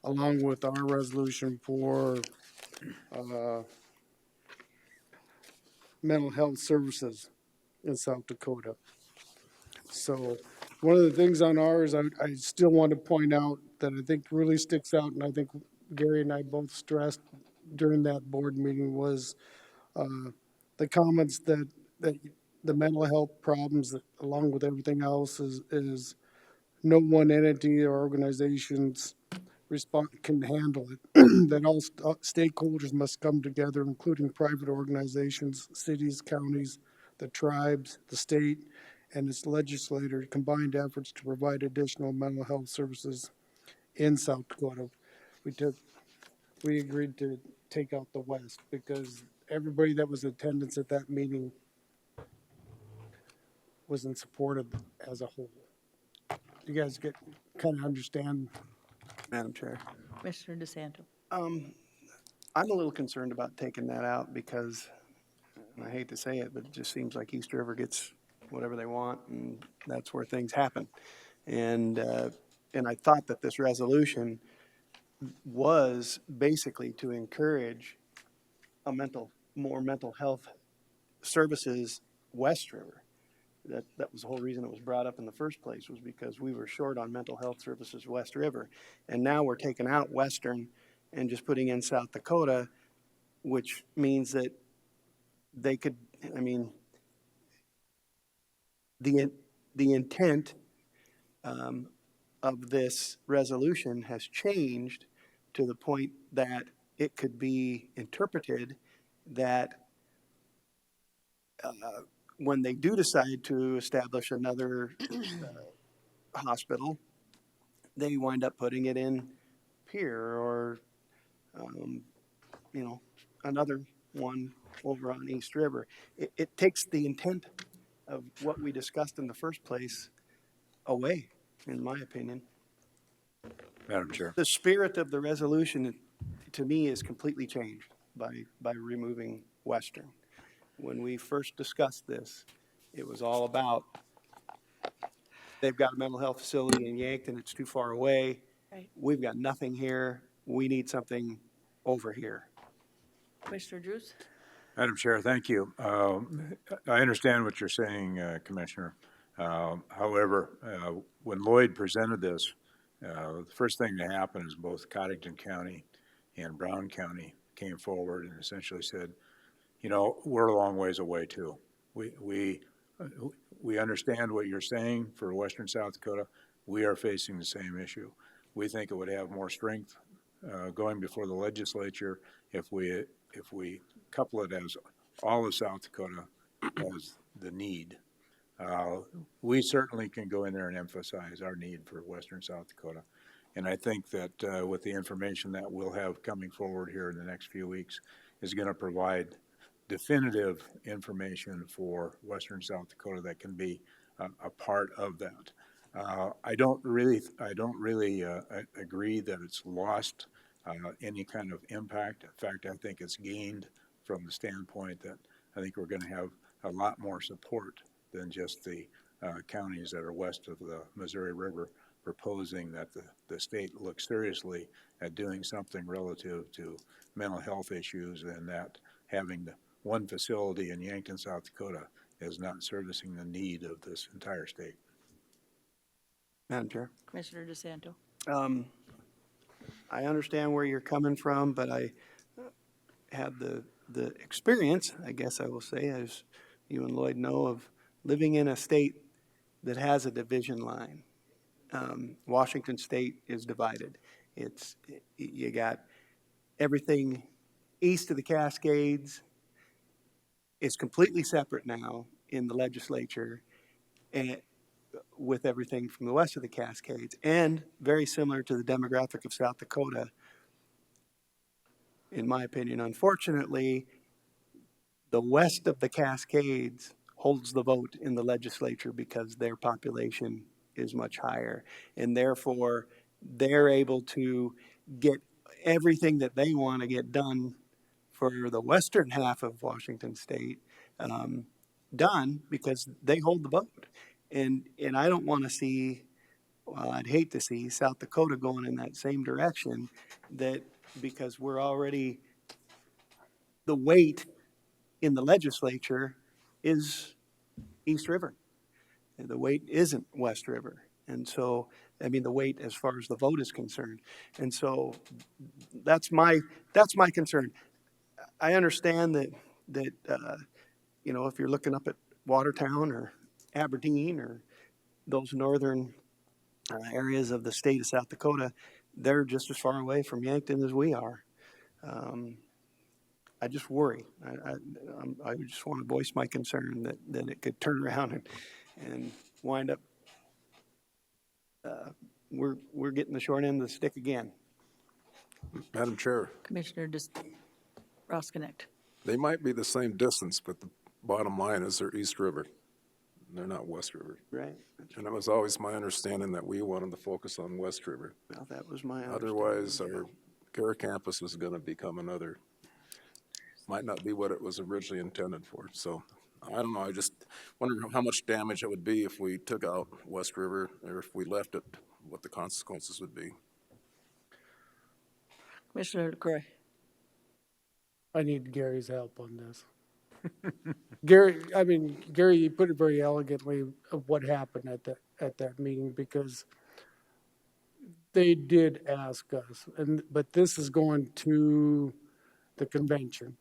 Speaker 9: along with our resolution for mental health services in South Dakota. So one of the things on ours, I still want to point out that I think really sticks out, and I think Gary and I both stressed during that board meeting, was the comments that the mental health problems, along with everything else, is no one entity or organization's can handle it. That all stakeholders must come together, including private organizations, cities, counties, the tribes, the state, and its legislator, combined efforts to provide additional mental health services in South Dakota. We agreed to take out the West because everybody that was in attendance at that meeting was in support of as a whole. You guys kind of understand?
Speaker 7: Madam Chair.
Speaker 1: Commissioner DeSanto.
Speaker 7: I'm a little concerned about taking that out because, and I hate to say it, but it just seems like East River gets whatever they want, and that's where things happen. And I thought that this resolution was basically to encourage more mental health services West River. That was the whole reason it was brought up in the first place, was because we were short on mental health services West River. And now we're taking out Western and just putting in South Dakota, which means that they could, I mean, the intent of this resolution has changed to the point that it could be interpreted that when they do decide to establish another hospital, they wind up putting it in Pierre or, another one over on East River. It takes the intent of what we discussed in the first place away, in my opinion.
Speaker 3: Madam Chair.
Speaker 7: The spirit of the resolution, to me, is completely changed by removing Western. When we first discussed this, it was all about, they've got a mental health facility in Yankton, it's too far away.
Speaker 1: Right.
Speaker 7: We've got nothing here. We need something over here.
Speaker 1: Commissioner Drews.
Speaker 3: Madam Chair, thank you. I understand what you're saying, Commissioner. However, when Lloyd presented this, the first thing that happened is both Cottington County and Brown County came forward and essentially said, you know, we're a long ways away too. We understand what you're saying for western South Dakota. We are facing the same issue. We think it would have more strength going before the legislature if we couple it as all of South Dakota has the need. We certainly can go in there and emphasize our need for western South Dakota. And I think that with the information that we'll have coming forward here in the next few weeks is going to provide definitive information for western South Dakota that can be a part of that. I don't really agree that it's lost any kind of impact. In fact, I think it's gained from the standpoint that I think we're going to have a lot more support than just the counties that are west of the Missouri River proposing that the state look seriously at doing something relative to mental health issues, and that having the one facility in Yankton, South Dakota is not servicing the need of this entire state.
Speaker 7: Madam Chair.
Speaker 1: Commissioner DeSanto.
Speaker 7: I understand where you're coming from, but I had the experience, I guess I will say, as you and Lloyd know, of living in a state that has a division line. Washington State is divided. You got everything east of the Cascades is completely separate now in the legislature, and with everything from the west of the Cascades, and very similar to the demographic of South Dakota. In my opinion, unfortunately, the west of the Cascades holds the vote in the legislature because their population is much higher, and therefore they're able to get everything that they want to get done for the western half of Washington State done because they hold the vote. And I don't want to see, well, I'd hate to see South Dakota going in that same direction, that because we're already, the weight in the legislature is East River. The weight isn't West River. And so, I mean, the weight as far as the vote is concerned. And so that's my concern. I understand that you know, if you're looking up at Watertown or Aberdeen or those northern areas of the state of South Dakota, they're just as far away from Yankton as we are. I just worry. I just want to voice my concern that it could turn around and wind up. We're getting the short end of the stick again.
Speaker 4: Madam Chair,
Speaker 1: Commissioner Roskinick.
Speaker 4: they might be the same distance, but the bottom line is they're East River. They're not West River.
Speaker 7: Right.
Speaker 4: And it was always my understanding that we wanted to focus on West River.
Speaker 7: Well, that was my
Speaker 4: Otherwise, our Gara campus is going to become another, might not be what it was originally intended for. So I don't know. I just wonder how much damage it would be if we took out West River, or if we left it, what the consequences would be.
Speaker 1: Commissioner LaCroix.
Speaker 9: I need Gary's help on this. Gary, you put it very elegantly of what happened at that meeting, because they did ask us, but this is going to the convention.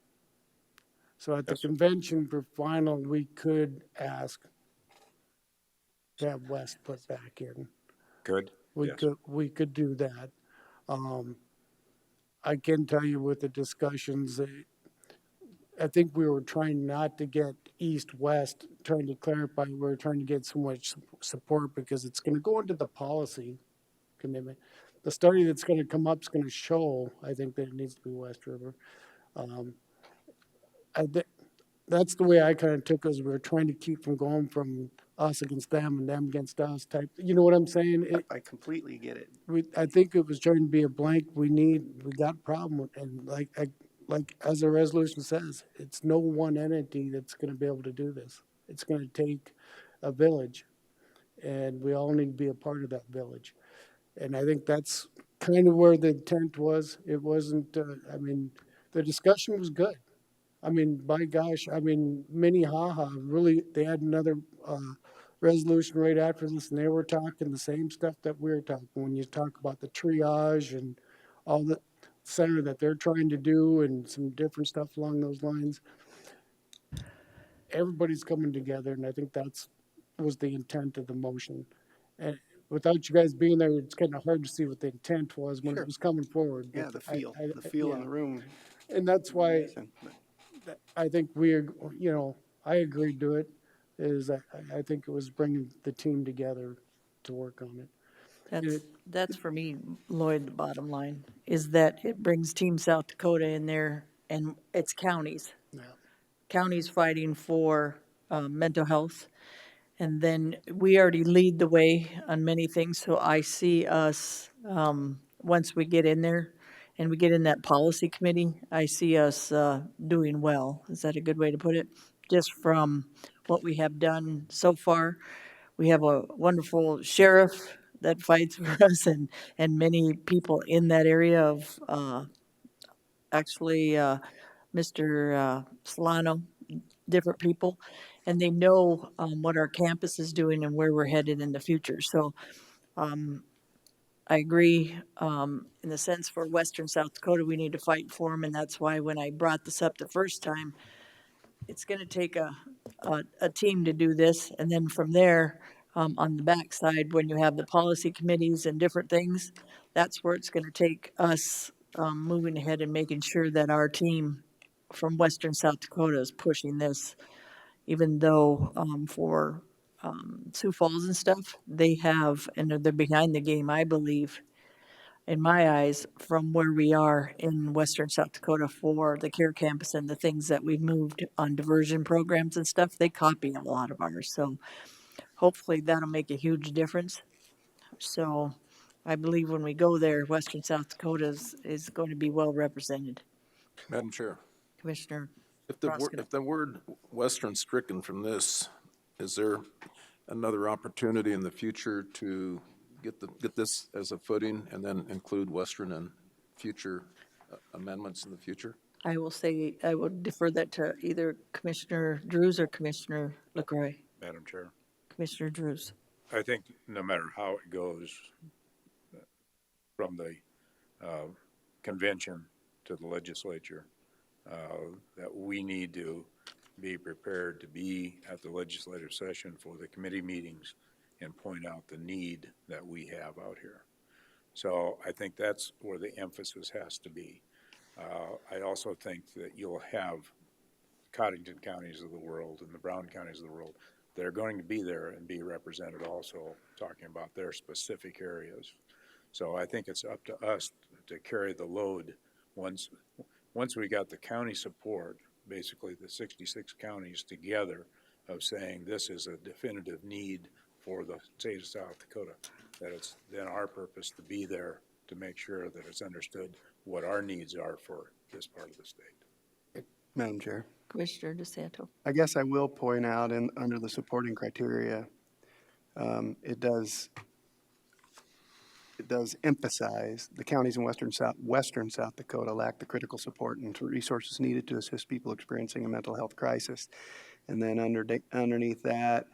Speaker 9: So at the convention for final, we could ask to have West put back in.
Speaker 3: Good.
Speaker 9: We could do that. I can tell you with the discussions, I think we were trying not to get east-west, trying to clarify, we were trying to get so much support because it's going to go into the policy commitment. The study that's going to come up is going to show, I think, that it needs to be West River. That's the way I kind of took it, as we were trying to keep from going from us against them and them against us type. You know what I'm saying?
Speaker 7: I completely get it.
Speaker 9: I think it was trying to be a blank. We got a problem with, and like as the resolution says, it's no one entity that's going to be able to do this. It's going to take a village, and we all need to be a part of that village. And I think that's kind of where the intent was. It wasn't. The discussion was good. By gosh, Minnehaha really, they had another resolution right after this, and they were talking the same stuff that we're talking. When you talk about the triage and all the center that they're trying to do and some different stuff along those lines. everybody's coming together, and I think was the intent of the motion. And without you guys being there, it's kind of hard to see what the intent was when
Speaker 7: Sure.
Speaker 9: it was coming forward.
Speaker 7: Yeah,
Speaker 9: But
Speaker 7: the feel in
Speaker 9: yeah.
Speaker 7: the room.
Speaker 9: And that's why
Speaker 7: Amazing, but-
Speaker 9: I think I agreed to it, is I think it was bringing the team together to work on it.
Speaker 1: That's for me, Lloyd, the bottom line, is that it brings Team South Dakota in there, and it's counties.
Speaker 9: Yeah.
Speaker 1: Counties fighting for mental health. And then we already lead the way on many things, so I see us, once we get in there and we get in that policy committee, I see us doing well. Is that a good way to put it? Just from what we have done so far. We have a wonderful sheriff that fights for us, and many people in that area of, actually, Mr. Solano, different people, and they know what our campus is doing and where we're headed in the future. So I agree, in the sense for Western South Dakota, we need to fight for them, and that's why when I brought this up the first time, it's going to take a team to do this, and then from there, on the backside, when you have the policy committees and different things, that's where it's going to take us moving ahead and making sure that our team from Western South Dakota is pushing this, even though for Sioux Falls and stuff, they have, and they're behind the game, I believe, in my eyes, from where we are in Western South Dakota for the care campus and the things that we've moved on diversion programs and stuff. They copy a lot of ours. So hopefully that'll make a huge difference. So I believe when we go there, Western South Dakota is going to be well represented.
Speaker 4: Madam Chair,
Speaker 1: Commissioner
Speaker 4: if the word Western stricken from this, is there another opportunity in the future to get this as a footing and then include Western in future amendments in the future?
Speaker 1: I will say, I will defer that to either Commissioner Drews or Commissioner LaCroix.
Speaker 3: Madam Chair,
Speaker 1: Commissioner Drews.
Speaker 3: I think no matter how it goes, from the convention to the legislature, that we need to be prepared to be at the legislative session for the committee meetings and point out the need that we have out here. So I think that's where the emphasis has to be. I also think that you'll have Cottington counties of the world and the Brown counties of the world that are going to be there and be represented also, talking about their specific areas. So I think it's up to us to carry the load once we got the county support, basically the 66 counties together, of saying this is a definitive need for the state of South Dakota, that it's then our purpose to be there to make sure that it's understood what our needs are for this part of the state.
Speaker 7: Madam Chair,
Speaker 1: Commissioner DeSanto.
Speaker 7: I guess I will point out under the supporting criteria, it does emphasize the counties in Western South Dakota lack the critical support and resources needed to assist people experiencing a mental health crisis. And then underneath that,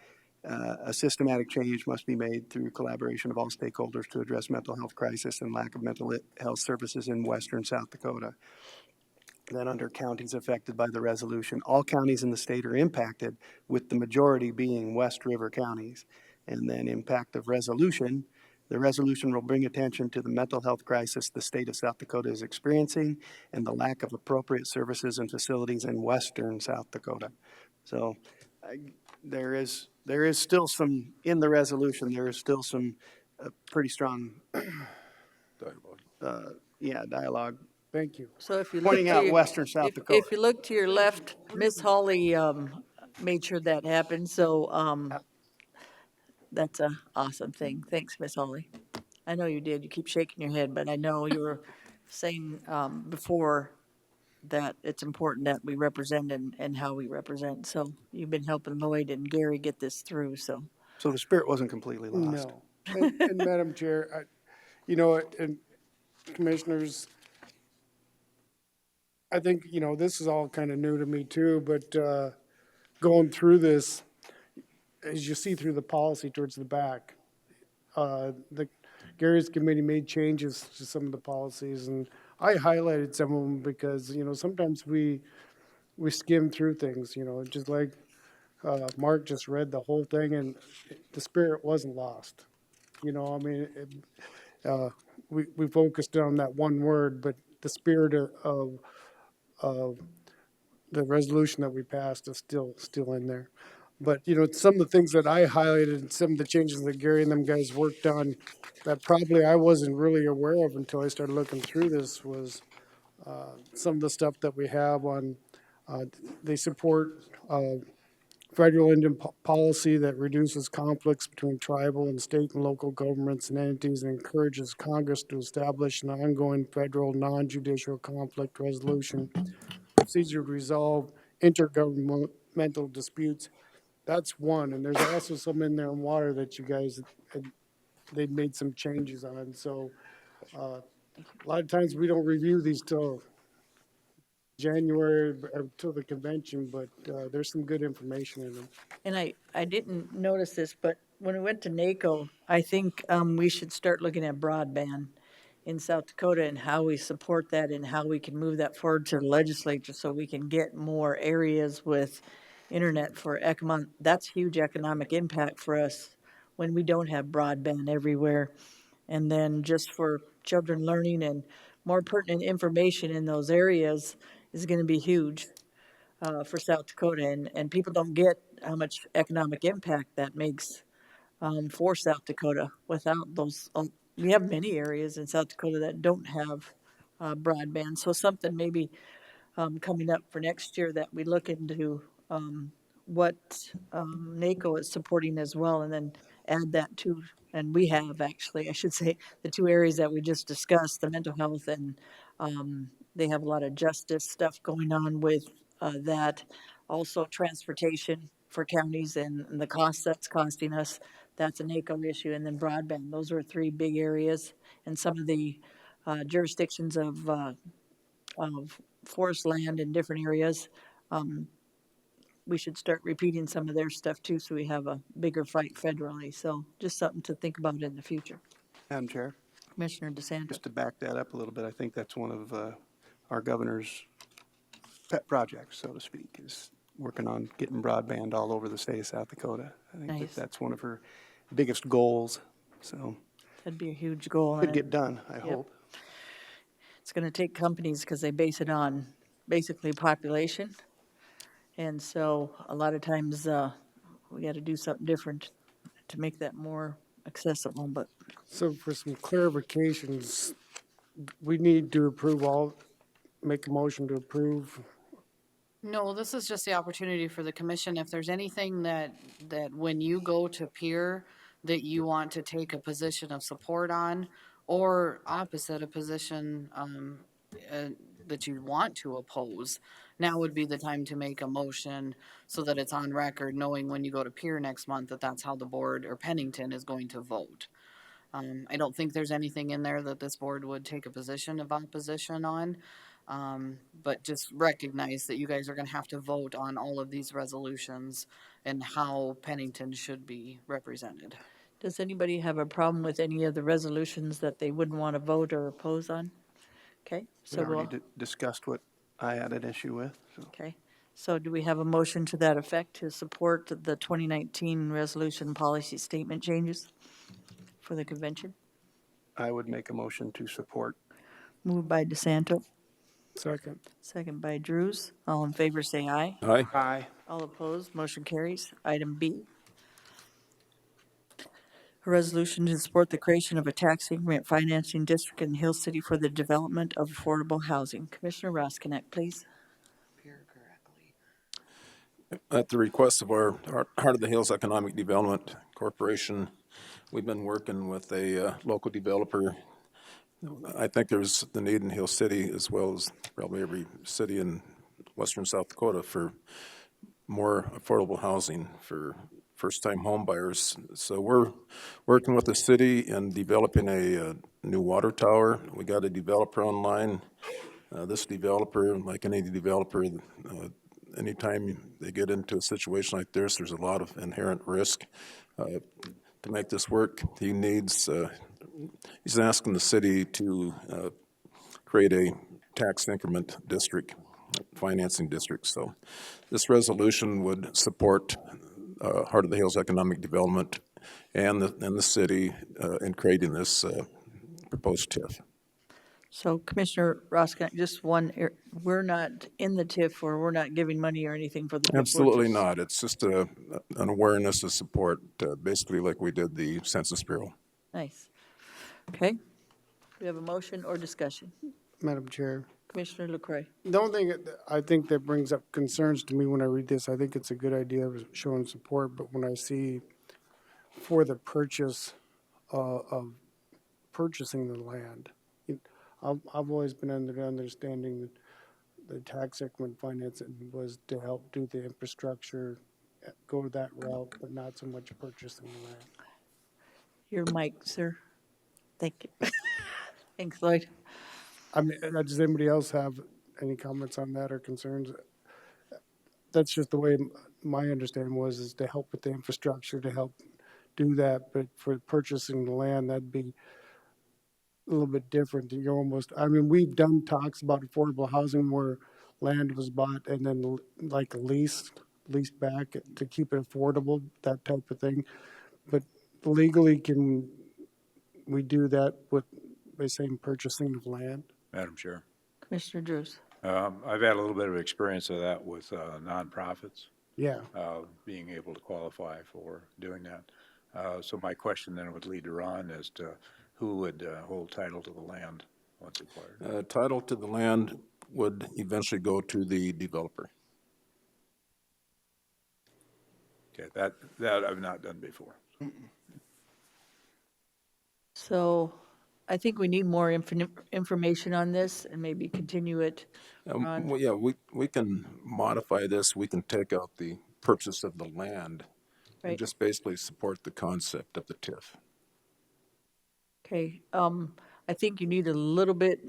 Speaker 7: a systematic change must be made through collaboration of all stakeholders to address mental health crisis and lack of mental health services in Western South Dakota. Then under counties affected by the resolution, all counties in the state are impacted, with the majority being West River counties. And then impact of resolution, the resolution will bring attention to the mental health crisis the state of South Dakota is experiencing and the lack of appropriate services and facilities in Western South Dakota. So there is still some, in the resolution, there is still some pretty strong dialogue.
Speaker 9: Thank you.
Speaker 1: So if you
Speaker 7: Pointing
Speaker 1: look
Speaker 7: out
Speaker 1: to your,
Speaker 7: Western South Dakota.
Speaker 1: if you look to your left, Miss Holly made sure that happened. So that's a awesome thing. Thanks, Miss Holly. I know you did. You keep shaking your head, but I know you were saying before that it's important that we represent and how we represent. So you've been helping Lloyd and Gary get this through. So
Speaker 7: the spirit wasn't completely lost.
Speaker 9: No. And Madam Chair, and Commissioners, I think, this is all kind of new to me too, but going through this, as you see through the policy towards the back, Gary's committee made changes to some of the policies, and I highlighted some of them because, sometimes we skim through things, just like Mark just read the whole thing, and the spirit wasn't lost. You know, I mean, we focused on that one word, but the spirit of the resolution that we passed is still in there. But, you know, some of the things that I highlighted and some of the changes that Gary and them guys worked on that probably I wasn't really aware of until I started looking through this was some of the stuff that we have on, they support federal Indian policy that reduces conflicts between tribal and state and local governments and entities and encourages Congress to establish an ongoing federal non-judicial conflict resolution procedure to resolve intergovernmental disputes. That's one, and there's also some in there in water that you guys, they've made some changes on, so a lot of times we don't review these till January, or till the convention, but there's some good information in them.
Speaker 1: And I didn't notice this, but when we went to NACO, I think we should start looking at broadband in South Dakota and how we support that and how we can move that forward to the legislature so we can get more areas with internet for economic, that's huge economic impact for us when we don't have broadband everywhere. And then just for children learning and more pertinent information in those areas is going to be huge for South Dakota. And people don't get how much economic impact that makes for South Dakota without those. We have many areas in South Dakota that don't have broadband. So something maybe coming up for next year that we look into what NACO is supporting as well, and then add that to, and we have actually, I should say, the two areas that we just discussed, the mental health, and they have a lot of justice stuff going on with that. Also, transportation for counties and the cost that's costing us, that's a NACO issue, and then broadband. Those are three big areas, and some of the jurisdictions of forest land in different areas. We should start repeating some of their stuff too, so we have a bigger fight federally. So just something to think about in the future.
Speaker 7: Madam Chair,
Speaker 1: Commissioner DeSantis.
Speaker 7: just to back that up a little bit, I think that's one of our governor's pet projects, so to speak, is working on getting broadband all over the state of South Dakota. I think
Speaker 1: Nice.
Speaker 7: that's one of her biggest goals, so
Speaker 1: That'd be a huge goal.
Speaker 7: could
Speaker 1: and
Speaker 7: get done, I hope.
Speaker 1: It's going to take companies because they base it on basically population. And so a lot of times we got to do something different to make that more accessible. But
Speaker 9: So for some clarifications, we need to make a motion to approve.
Speaker 2: No, this is just the opportunity for the commission, if there's anything that when you go to peer, that you want to take a position of support on, or opposite, a position, that you want to oppose, now would be the time to make a motion so that it's on record, knowing when you go to peer next month, that that's how the board or Pennington is going to vote. I don't think there's anything in there that this board would take a position of opposition on. But just recognize that you guys are gonna have to vote on all of these resolutions and how Pennington should be represented.
Speaker 1: does anybody have a problem with any of the resolutions that they wouldn't want to vote or oppose on? Okay,
Speaker 7: We
Speaker 1: so
Speaker 7: already discussed what I had an issue with, so.
Speaker 1: okay. So do we have a motion to that effect to support the 2019 resolution policy statement changes for the convention?
Speaker 7: I would make a motion to support.
Speaker 1: Moved by DeSanto,
Speaker 9: Second.
Speaker 1: second by Drews. All in favor, say aye.
Speaker 4: Aye.
Speaker 7: Aye.
Speaker 1: All opposed, motion carries. Item B. A resolution to support the creation of a tax increment financing district in Hill City for the development of affordable housing. Commissioner Roskinek, please.
Speaker 4: At the request of our Heart of the Hills Economic Development Corporation, we've been working with a local developer. I think there's the need in Hill City as well as probably every city in western South Dakota for more affordable housing for first-time home buyers. So we're working with the city in developing a new water tower. We got a developer online. This developer, like any developer, anytime they get into a situation like this, there's a lot of inherent risk. To make this work, he's asking the city to create a tax increment district financing districts. So this resolution would support Heart of the Hills Economic Development and the city in creating this proposed TIF.
Speaker 1: So Commissioner Roskinek, just one, we're not in the TIF, or we're not giving money or anything for the TIF.
Speaker 4: Absolutely not. It's just an awareness of support, basically like we did the Census Bureau.
Speaker 1: Nice. Okay. Do we have a motion or discussion?
Speaker 9: Madam Chair.
Speaker 1: Commissioner LaCroy.
Speaker 9: The only thing I think that brings up concerns to me when I read this, I think it's a good idea of showing support, but when I see for the purchase of purchasing the land, I've always been under the understanding that the tax increment financing was to help do the infrastructure, go that route, but not so much purchasing the land.
Speaker 1: Your mic, sir. Thank you. Thanks, Lloyd.
Speaker 9: I mean, does anybody else have any comments on that or concerns? That's just the way my understanding was, is to help with the infrastructure, to help do that. But for purchasing the land, that'd be a little bit different. You're almost, I mean, we've done talks about affordable housing where land was bought and then like leased back to keep it affordable, that type of thing. But legally, can we do that by saying purchasing of land?
Speaker 3: Madam Chair.
Speaker 1: Commissioner Drews.
Speaker 3: I've had a little bit of experience of that with nonprofits.
Speaker 9: Yeah.
Speaker 3: Being able to qualify for doing that. So my question then would lead to Ron as to who would hold title to the land once acquired.
Speaker 4: Title to the land would eventually go to the developer.
Speaker 3: Okay, that I've not done before.
Speaker 1: So I think we need more information on this and maybe continue it. Ron?
Speaker 4: Well, yeah, we can modify this. We can take out the purchase of the land
Speaker 1: Right.
Speaker 4: and just basically support the concept of the TIF.
Speaker 1: Okay, I think you need a little bit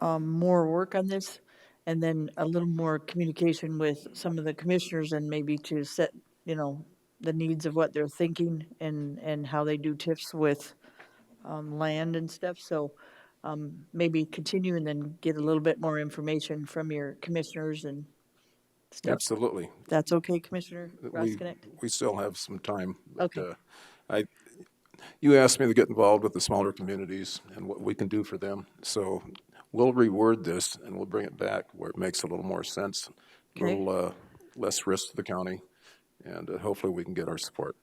Speaker 1: more work on this, and then a little more communication with some of the commissioners, and maybe to set, the needs of what they're thinking and how they do TIFs with land and stuff. So maybe continue and then get a little bit more information from your commissioners and stuff.
Speaker 4: Absolutely.
Speaker 1: That's okay, Commissioner Roskinek?
Speaker 4: We still have some time. But,
Speaker 1: Okay.
Speaker 4: You asked me to get involved with the smaller communities and what we can do for them. So we'll reword this and we'll bring it back where it makes a little more sense,
Speaker 1: Okay.
Speaker 4: a little less risk to the county, and hopefully we can get our support.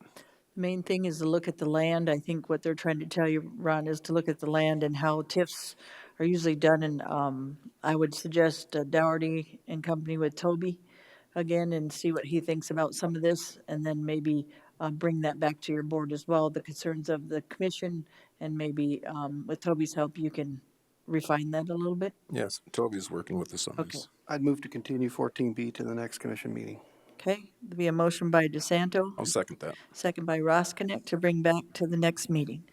Speaker 1: The main thing is to look at the land. I think what they're trying to tell you, Ron, is to look at the land and how TIFs are usually done. And I would suggest Dougherty and company with Toby again and see what he thinks about some of this, and then maybe bring that back to your board as well, the concerns of the commission, and maybe with Toby's help, you can refine that a little bit.
Speaker 4: Yes, Toby's working with us on
Speaker 1: Okay.
Speaker 4: this.
Speaker 7: I'd move to continue 14B to the next commission meeting.
Speaker 1: Okay, there'll be a motion by DeSanto,
Speaker 4: I'll second that.
Speaker 1: second by Roskinek to bring back to the next meeting.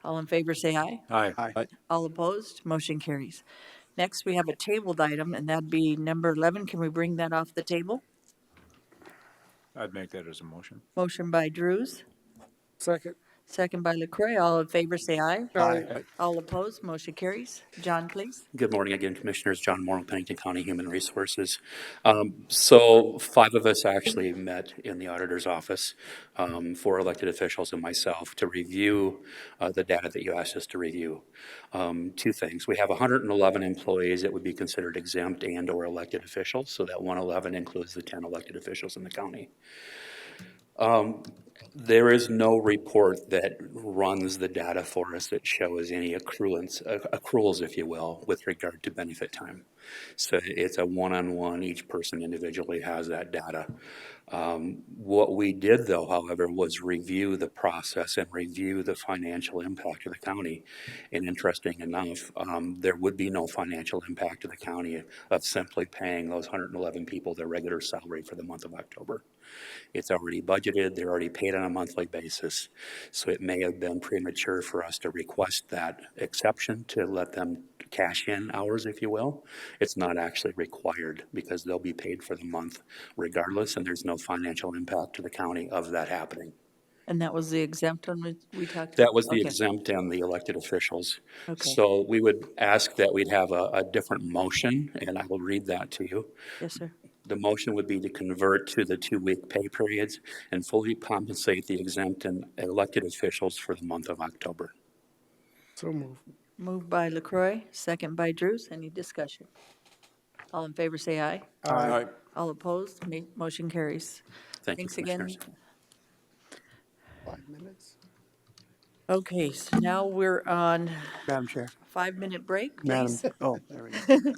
Speaker 1: All in favor, say aye.
Speaker 3: Aye.
Speaker 7: Aye.
Speaker 1: All opposed, motion carries. Next, we have a tabled item, and that'd be number 11. Can we bring that off the table?
Speaker 3: I'd make that as a motion.
Speaker 1: Motion by Drews,
Speaker 9: Second.
Speaker 1: second by LaCroy. All in favor, say aye.
Speaker 7: Aye.
Speaker 1: All opposed, motion carries. John, please.
Speaker 11: Good morning again, Commissioners. John Morrow, Pennington County Human Resources. So 5 of us actually met in the auditor's office, 4 elected officials and myself, to review the data that you asked us to review. 2 things. We have 111 employees that would be considered exempt and or elected officials, so that 111 includes the 10 elected officials in the county. There is no report that runs the data for us that shows any accruals, if you will, with regard to benefit time. So it's a one-on-one, each person individually has that data. What we did though, however, was review the process and review the financial impact of the county. And interesting enough, there would be no financial impact to the county of simply paying those 111 people their regular salary for the month of October. It's already budgeted, they're already paid on a monthly basis. So it may have been premature for us to request that exception to let them cash in hours, if you will. It's not actually required because they'll be paid for the month regardless, and there's no financial impact to the county of that happening.
Speaker 1: And that was the exempt one we talked about?
Speaker 11: That was the
Speaker 1: Okay.
Speaker 11: exempt and the elected officials.
Speaker 1: Okay.
Speaker 11: So we would ask that we'd have a different motion, and I will read that to you.
Speaker 1: Yes, sir.
Speaker 11: The motion would be to convert to the 2-week pay periods and fully compensate the exempt and elected officials for the month of October.
Speaker 9: So move.
Speaker 1: Moved by LaCroy, second by Drews. Any discussion? All in favor, say aye.
Speaker 9: Aye.
Speaker 1: All opposed, motion carries.
Speaker 11: Thank you,
Speaker 1: Thanks again.
Speaker 11: Commissioners.
Speaker 7: 5 minutes?
Speaker 1: Okay, so now we're on
Speaker 7: Madam Chair.
Speaker 1: 5-minute break,
Speaker 7: Madam,
Speaker 1: please.
Speaker 7: oh, there we go. Didn't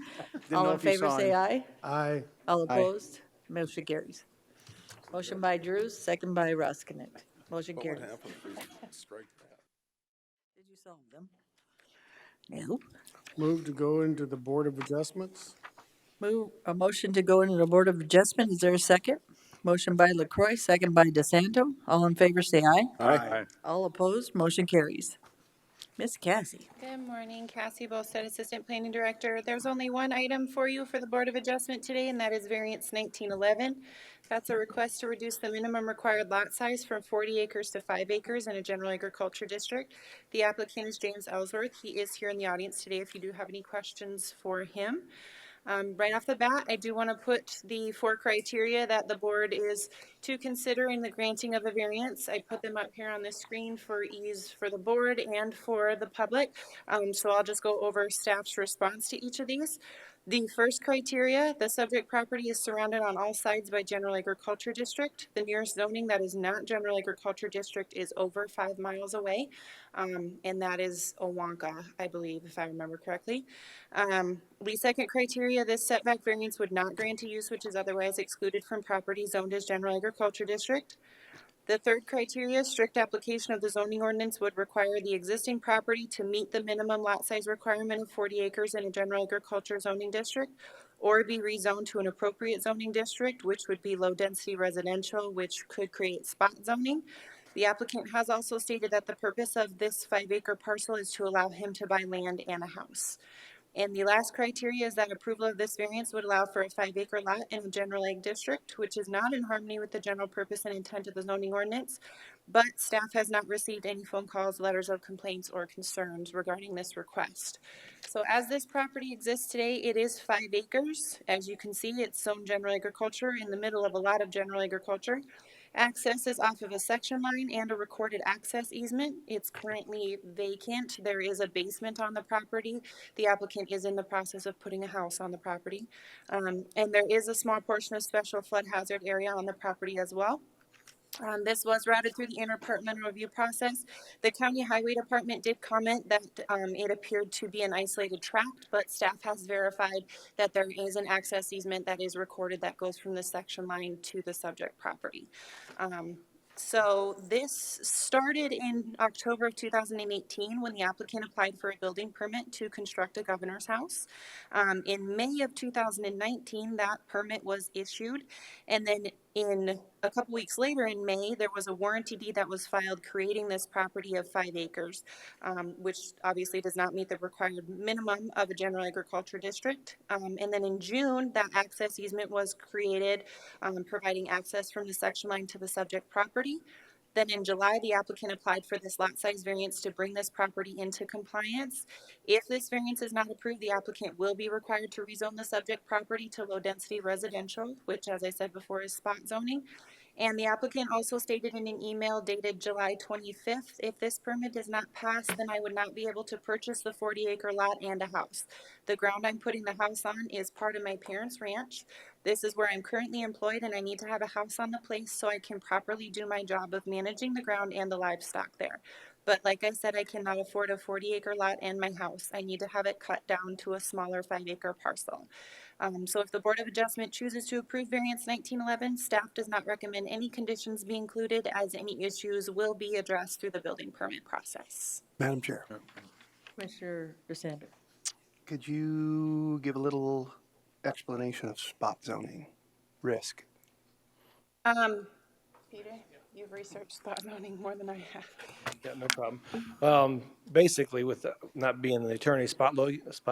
Speaker 1: All
Speaker 7: know
Speaker 1: in
Speaker 7: if you
Speaker 1: favor,
Speaker 7: saw
Speaker 1: say
Speaker 7: him.
Speaker 1: aye.
Speaker 9: Aye.
Speaker 1: All
Speaker 7: Aye.
Speaker 1: opposed, motion carries. Motion by Drews, second by Roskinek. Motion
Speaker 4: What would
Speaker 1: carries.
Speaker 4: happen if we strike that?
Speaker 1: Did you solve them? No.
Speaker 9: Move to go into the Board of Adjustments.
Speaker 1: A motion to go into the Board of Adjustment. Is there a second? Motion by LaCroy, second by DeSanto. All in favor, say aye.
Speaker 12: Aye.
Speaker 1: All opposed, motion carries. Miss Cassie.
Speaker 15: Good morning, Cassie Bolstead, Assistant Planning Director. There's only one item for you for the Board of Adjustment today, and that is variance 1911. That's a request to reduce the minimum required lot size from 40 acres to 5 acres in a general agriculture district. The applicant is James Ellsworth. He is here in the audience today if you do have any questions for him. Right off the bat, I do want to put the 4 criteria that the board is to consider in the granting of a variance. I put them up here on the screen for ease for the board and for the public. So I'll just go over staff's response to each of these. The first criteria, the subject property is surrounded on all sides by general agriculture district. The nearest zoning that is not general agriculture district is over 5 miles away. And that is Owanka, I believe, if I remember correctly. The second criteria, this setback variance would not grant a use which is otherwise excluded from property zoned as general agriculture district. The third criteria, strict application of the zoning ordinance would require the existing property to meet the minimum lot size requirement of 40 acres in a general agriculture zoning district, or be rezoned to an appropriate zoning district, which would be low density residential, which could create spot zoning. The applicant has also stated that the purpose of this 5-acre parcel is to allow him to buy land and a house. And the last criteria is that approval of this variance would allow for a 5-acre lot in a general ag district, which is not in harmony with the general purpose and intent of the zoning ordinance. But staff has not received any phone calls, letters of complaints, or concerns regarding this request. So as this property exists today, it is 5 acres. As you can see, it's zoned general agriculture in the middle of a lot of general agriculture. Access is off of a section line and a recorded access easement. It's currently vacant. There is a basement on the property. The applicant is in the process of putting a house on the property. And there is a small portion of special flood hazard area on the property as well. This was routed through the interdepartmental review process. The county highway department did comment that it appeared to be an isolated tract, but staff has verified that there is an access easement that is recorded that goes from the section line to the subject property. So this started in October of 2018 when the applicant applied for a building permit to construct a governor's house. In May of 2019, that permit was issued, and then in a couple weeks later in May, there was a warranty deed that was filed creating this property of 5 acres, which obviously does not meet the required minimum of a general agriculture district. And then in June, that access easement was created, providing access from the section line to the subject property. Then in July, the applicant applied for this lot size variance to bring this property into compliance. If this variance is not approved, the applicant will be required to rezone the subject property to low density residential, which, as I said before, is spot zoning. And the applicant also stated in an email dated July 25th, if this permit does not pass, then I would not be able to purchase the 40-acre lot and a house. The ground I'm putting the house on is part of my parents' ranch. This is where I'm currently employed, and I need to have a house on the place so I can properly do my job of managing the ground and the livestock there. But like I said, I cannot afford a 40-acre lot and my house. I need to have it cut down to a smaller 5-acre parcel. So if the Board of Adjustment chooses to approve variance 1911, staff does not recommend any conditions be included, as any issues will be addressed through the building permit process.
Speaker 7: Madam Chair,
Speaker 1: Commissioner DeSanto.
Speaker 7: could you give a little explanation of spot zoning risk?
Speaker 15: Peter, You've researched spot zoning more than I have.
Speaker 16: Yeah, no problem. Basically, with not being the attorney, spot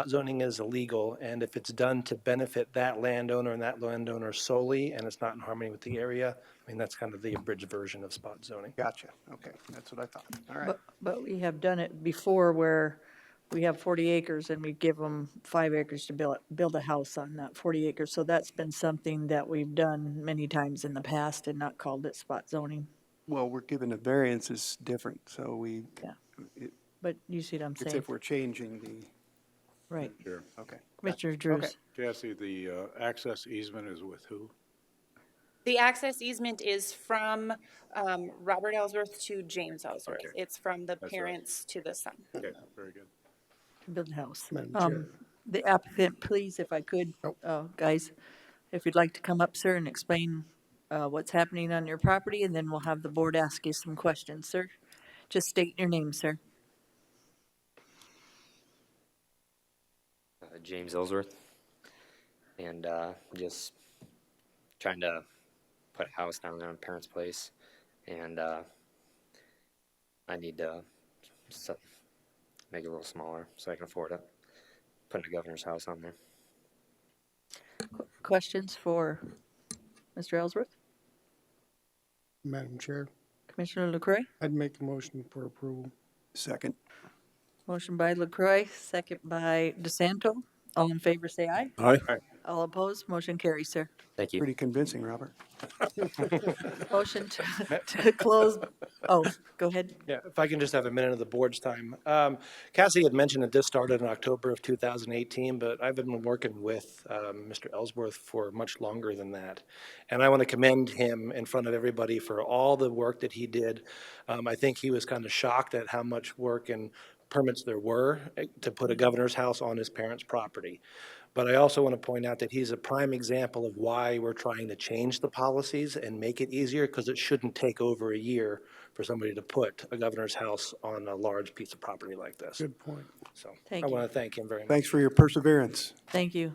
Speaker 16: zoning is illegal, and if it's done to benefit that landowner and that landowner solely, and it's not in harmony with the area, I mean, that's kind of the abridged version of spot zoning.
Speaker 7: Gotcha, okay, that's what I thought, all right.
Speaker 1: But we have done it before where we have 40 acres and we give them 5 acres to build a house on that 40 acres. So that's been something that we've done many times in the past and not called it spot zoning.
Speaker 7: Well, we're given a variance is different, so we,
Speaker 1: Yeah.
Speaker 7: it-
Speaker 1: But you see what I'm
Speaker 7: it's
Speaker 1: saying?
Speaker 7: if we're changing the,
Speaker 1: Right.
Speaker 3: Sure.
Speaker 7: okay.
Speaker 1: Commissioner
Speaker 7: Okay.
Speaker 1: Drews.
Speaker 3: Jesse, the access easement is with who?
Speaker 15: The access easement is from Robert Ellsworth to James Ellsworth.
Speaker 3: Okay.
Speaker 15: It's from the
Speaker 3: That's right.
Speaker 15: parents to the son.
Speaker 3: Okay, very good.
Speaker 1: To build a house.
Speaker 9: Madam Chair.
Speaker 1: The applicant, please, if I could, guys, if you'd like to come up, sir, and explain what's happening on your property, and then we'll have the board ask you some questions, sir. Just state your name, sir.
Speaker 17: James Ellsworth, and just trying to put a house down there on parents' place, and I need to make it a little smaller so I can afford it. Putting a governor's house on there.
Speaker 1: Questions for Mr. Ellsworth?
Speaker 9: Madam Chair,
Speaker 1: Commissioner LaCroix?
Speaker 9: I'd make a motion for approval.
Speaker 7: Second,
Speaker 1: Motion by LaCroix, second by DeSanto. All in favor, say aye.
Speaker 4: Aye.
Speaker 1: All opposed, motion carries, sir.
Speaker 17: Thank you.
Speaker 7: pretty convincing, Robert.
Speaker 1: Motion to close, oh, go ahead.
Speaker 16: Yeah, if I can just have a minute of the board's time. Cassie had mentioned that this started in October of 2018, but I've been working with Mr. Ellsworth for much longer than that. And I want to commend him in front of everybody for all the work that he did. I think he was kind of shocked at how much work and permits there were to put a governor's house on his parents' property. But I also want to point out that he's a prime example of why we're trying to change the policies and make it easier, because it shouldn't take over a year for somebody to put a governor's house on a large piece of property like this.
Speaker 9: Good point.
Speaker 16: So
Speaker 1: Thank
Speaker 16: I
Speaker 1: you.
Speaker 16: want to thank him very much.
Speaker 7: Thanks for your perseverance.
Speaker 1: Thank you.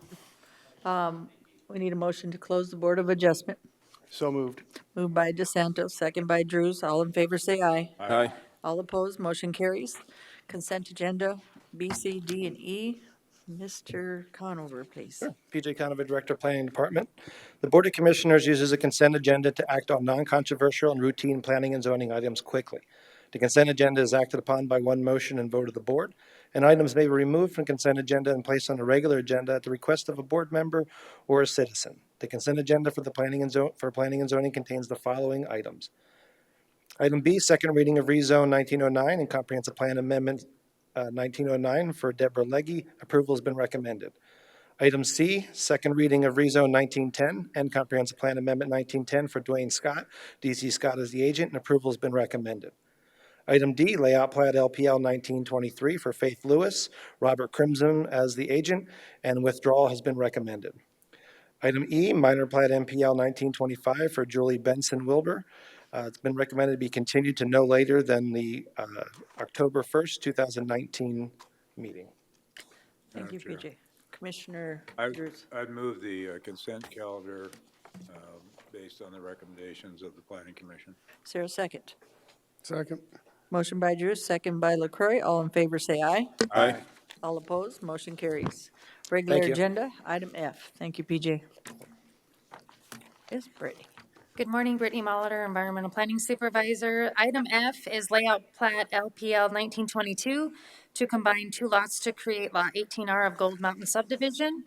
Speaker 1: We need a motion to close the Board of Adjustment.
Speaker 7: So moved.
Speaker 1: Moved by DeSanto, second by Drews. All in favor, say aye.
Speaker 4: Aye.
Speaker 1: All opposed, motion carries. Consent agenda, B, C, D, and E. Mr. Conover, please.
Speaker 16: PJ Conover, Director of Planning Department. The Board of Commissioners uses a consent agenda to act on non-controversial and routine planning and zoning items quickly. The consent agenda is acted upon by one motion and vote of the board, and items may be removed from consent agenda and placed on a regular agenda at the request of a board member or a citizen. The consent agenda for planning and zoning contains the following items. Item B, second reading of rezone 1909 and comprehensive plan amendment 1909 for Deborah Legge. Approval has been recommended. Item C, second reading of rezone 1910 and comprehensive plan amendment 1910 for Dwayne Scott. DC Scott is the agent, and approval has been recommended. Item D, layout plat LPL 1923 for Faith Lewis, Robert Crimson as the agent, and withdrawal has been recommended. Item E, minor plat MPL 1925 for Julie Benson Wilbur. It's been recommended to be continued to no later than the October 1st, 2019 meeting.
Speaker 1: Thank you,
Speaker 3: Madam Chair.
Speaker 1: PJ. Commissioner
Speaker 3: I'd
Speaker 1: Drews.
Speaker 3: move the consent calendar based on the recommendations of the Planning Commission.
Speaker 1: Is there a second?
Speaker 9: Second.
Speaker 1: Motion by Drews, second by LaCroix. All in favor, say aye.
Speaker 3: Aye.
Speaker 1: All opposed, motion carries. Regular
Speaker 16: Thank you.
Speaker 1: agenda, item F. Thank you, PJ. Yes, Brittany.
Speaker 18: Good morning, Brittany Molitor, Environmental Planning Supervisor. Item F is layout plat LPL 1922 to combine two lots to create Lot 18R of Gold Mountain subdivision.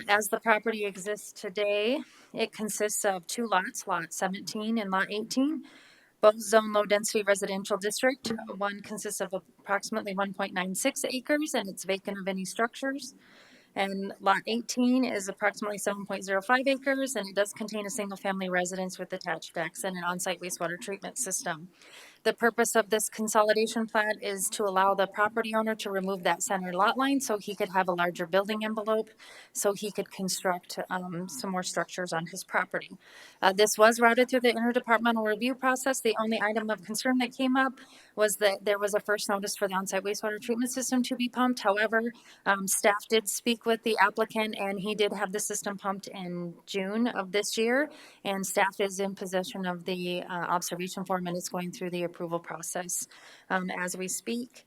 Speaker 18: As the property exists today, it consists of two lots, Lot 17 and Lot 18, both zone low-density residential district. One consists of approximately 1.96 acres and it's vacant of any structures. And Lot 18 is approximately 7.05 acres, and it does contain a single-family residence with attached decks and an on-site wastewater treatment system. The purpose of this consolidation plat is to allow the property owner to remove that center lot line so he could have a larger building envelope, so he could construct some more structures on his property. This was routed through the interdepartmental review process. The only item of concern that came up was that there was a first notice for the on-site wastewater treatment system to be pumped. However, staff did speak with the applicant, and he did have the system pumped in June of this year, and staff is in possession of the observation form, and it's going through the approval process as we speak.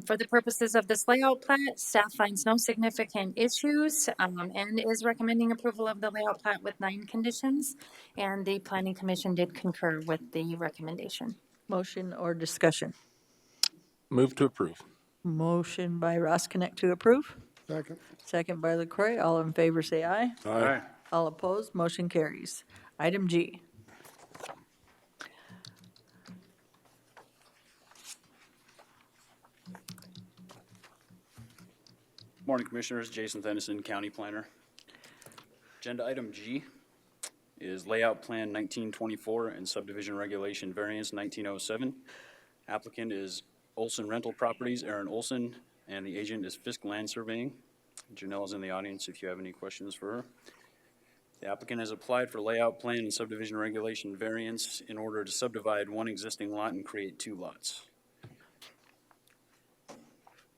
Speaker 18: For the purposes of this layout plat, staff finds no significant issues and is recommending approval of the layout plat with 9 conditions, and the planning commission did concur with the recommendation.
Speaker 1: Motion or discussion?
Speaker 4: Move to approve.
Speaker 1: Motion by Ross Connect to approve.
Speaker 9: Second.
Speaker 1: Second by LaCroy. All in favor, say aye.
Speaker 4: Aye.
Speaker 1: All opposed, motion carries. Item G.
Speaker 19: Morning, Commissioners. Jason Thennison, County Planner. Agenda item G is Layout Plan 1924 and Subdivision Regulation Variance 1907. Applicant is Olson Rental Properties, Aaron Olson, and the agent is Fisk Land Surveying. Janelle is in the audience if you have any questions for her. The applicant has applied for layout plan and subdivision regulation variance in order to subdivide one existing lot and create 2 lots.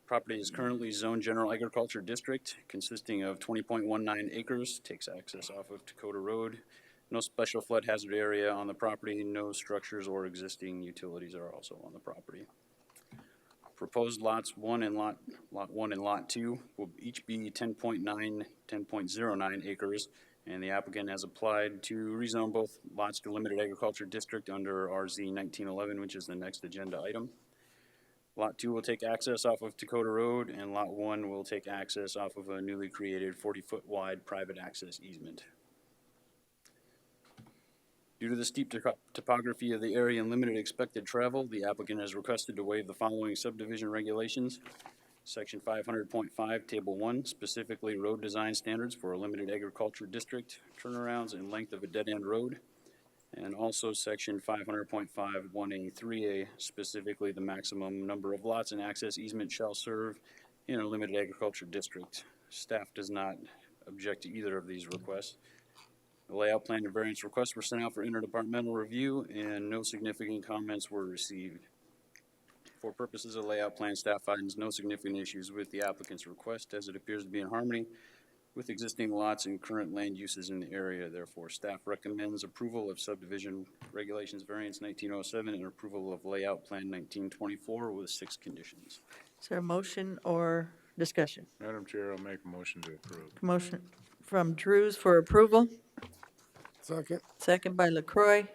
Speaker 19: Property is currently zoned general agriculture district consisting of 20.19 acres, takes access off of Dakota Road. No special flood hazard area on the property, no structures or existing utilities are also on the property. Proposed lots 1 and lot 1 and lot 2 will each be 10.09 acres, and the applicant has applied to rezone both lots to limited agriculture district under RZ 1911, which is the next agenda item. Lot 2 will take access off of Dakota Road, and Lot 1 will take access off of a newly created 40-foot wide private access easement. Due to the steep topography of the area and limited expected travel, the applicant has requested to waive the following subdivision regulations. Section 500.5, Table 1, specifically road design standards for a limited agriculture district, turnarounds and length of a dead-end road. And also Section 500.5, 1A, 3A, specifically the maximum number of lots and access easement shall serve in a limited agriculture district. Staff does not object to either of these requests. The layout plan and variance requests were sent out for interdepartmental review, and no significant comments were received. For purposes of layout plan, staff finds no significant issues with the applicant's request, as it appears to be in harmony with existing lots and current land uses in the area. Therefore, staff recommends approval of subdivision regulations variance 1907 and approval of layout plan 1924 with 6 conditions.
Speaker 1: Is there a motion or discussion?
Speaker 3: Madam Chair, I'll make a motion to approve.
Speaker 1: Motion from Drews for approval.
Speaker 9: Second.
Speaker 1: Second by LaCroy.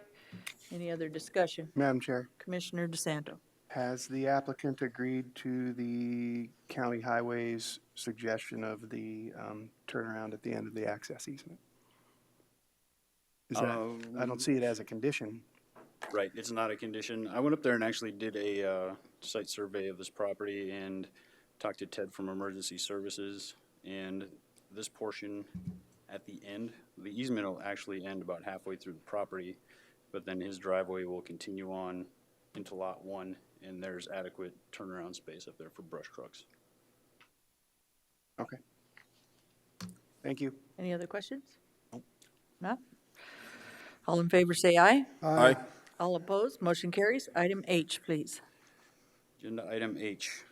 Speaker 1: Any other discussion?
Speaker 7: Madam Chair,
Speaker 1: Commissioner DeSanto.
Speaker 7: has the applicant agreed to the county highways suggestion of the turnaround at the end of the access easement? Is that, I don't see it as a condition.
Speaker 19: Right, it's not a condition. I went up there and actually did a site survey of this property and talked to Ted from Emergency Services, and this portion at the end, the easement will actually end about halfway through the property, but then his driveway will continue on into lot 1, and there's adequate turnaround space up there for brush trucks.
Speaker 7: Okay. Thank you.
Speaker 1: Any other questions? Not? All in favor, say aye.
Speaker 4: Aye.
Speaker 1: All opposed, motion carries. Item H, please.
Speaker 19: Agenda item H,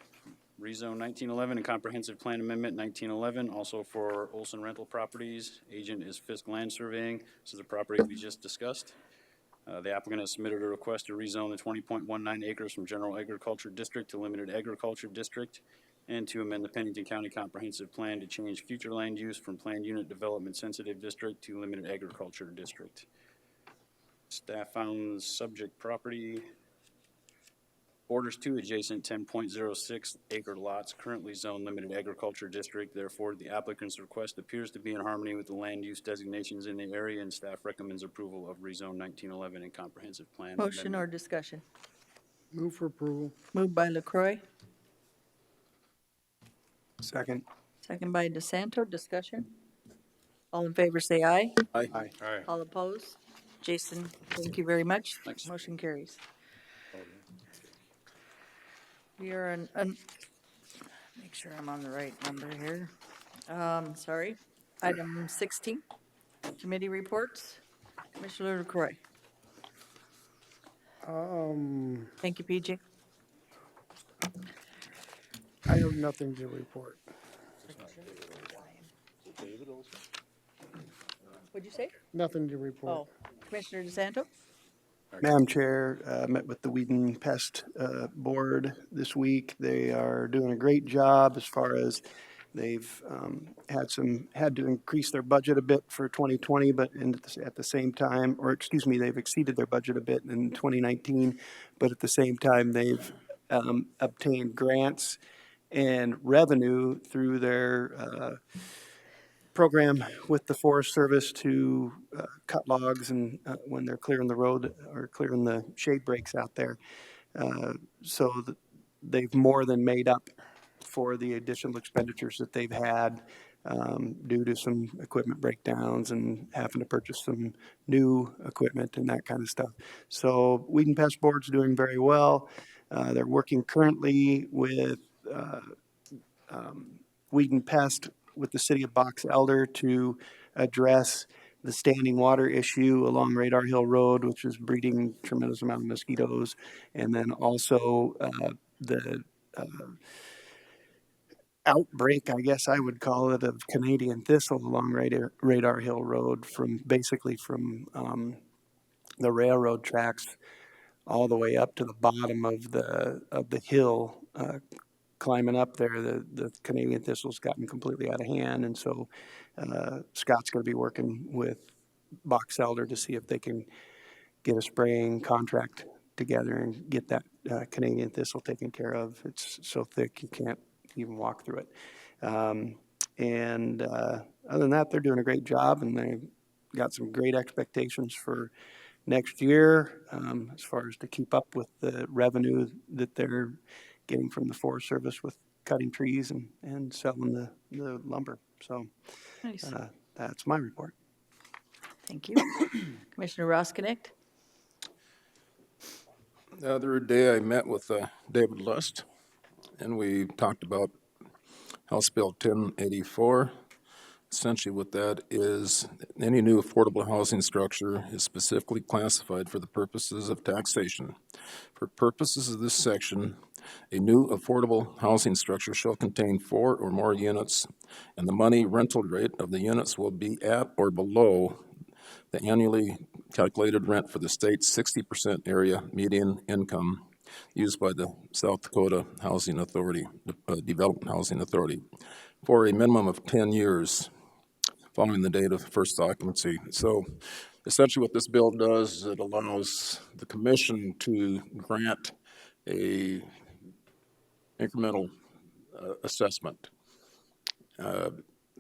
Speaker 19: rezone 1911 and comprehensive plan amendment 1911, also for Olson Rental Properties. Agent is Fisk Land Surveying. This is the property we just discussed. The applicant has submitted a request to rezone the 20.19 acres from general agriculture district to limited agriculture district, and to amend the Pennington County Comprehensive Plan to change future land use from planned unit development sensitive district to limited agriculture district. Staff found subject property borders 2 adjacent 10.06 acre lots currently zoned limited agriculture district. Therefore, the applicant's request appears to be in harmony with the land use designations in the area, and staff recommends approval of rezone 1911 and comprehensive plan.
Speaker 1: Motion or discussion?
Speaker 9: Move for approval.
Speaker 1: Moved by LaCroy,
Speaker 7: Second.
Speaker 1: second by DeSanto. Discussion? All in favor, say aye.
Speaker 7: Aye.
Speaker 3: Aye.
Speaker 1: All opposed? Jason, thank you very much.
Speaker 19: Thanks.
Speaker 1: Motion carries. We are make sure I'm on the right number here. Sorry. Item 16, committee reports. Commissioner LaCroy. Thank you, PJ.
Speaker 9: I have nothing to report.
Speaker 1: What'd you say?
Speaker 9: Nothing to report.
Speaker 1: Oh, Commissioner DeSanto?
Speaker 7: Madam Chair, met with the Weed and Pest Board this week. They are doing a great job as far as they've had to increase their budget a bit for 2020, but at the same time, or excuse me, they've exceeded their budget a bit in 2019, but at the same time, they've obtained grants and revenue through their program with the Forest Service to cut logs and when they're clearing the road or clearing the shade breaks out there. So they've more than made up for the additional expenditures that they've had due to some equipment breakdowns and having to purchase some new equipment and that kind of stuff. So Weed and Pest Board's doing very well. They're working currently with Weed and Pest with the city of Box Elder to address the standing water issue along Radar Hill Road, which is breeding tremendous amount of mosquitoes, and then also the outbreak, I guess I would call it, of Canadian thistle along Radar Hill Road from the railroad tracks all the way up to the bottom of the hill. Climbing up there, the Canadian thistle's gotten completely out of hand, and so Scott's going to be working with Box Elder to see if they can get a spraying contract together and get that Canadian thistle taken care of. It's so thick you can't even walk through it. Other than that, they're doing a great job, and they've got some great expectations for next year as far as to keep up with the revenue that they're getting from the Forest Service with cutting trees and selling the lumber. So
Speaker 1: Nice.
Speaker 7: That's my report.
Speaker 1: Thank you. Commissioner Roskinick?
Speaker 4: The other day, I met with David Lust, and we talked about House Bill 1084. Essentially what that is, any new affordable housing structure is specifically classified for the purposes of taxation. For purposes of this section, a new affordable housing structure shall contain 4 or more units, and the money rental rate of the units will be at or below the annually calculated rent for the state's 60% area median income used by the South Dakota Housing Authority, Development Housing Authority, for a minimum of 10 years following the date of first occupancy. So essentially what this bill does is it allows the commission to grant a incremental assessment.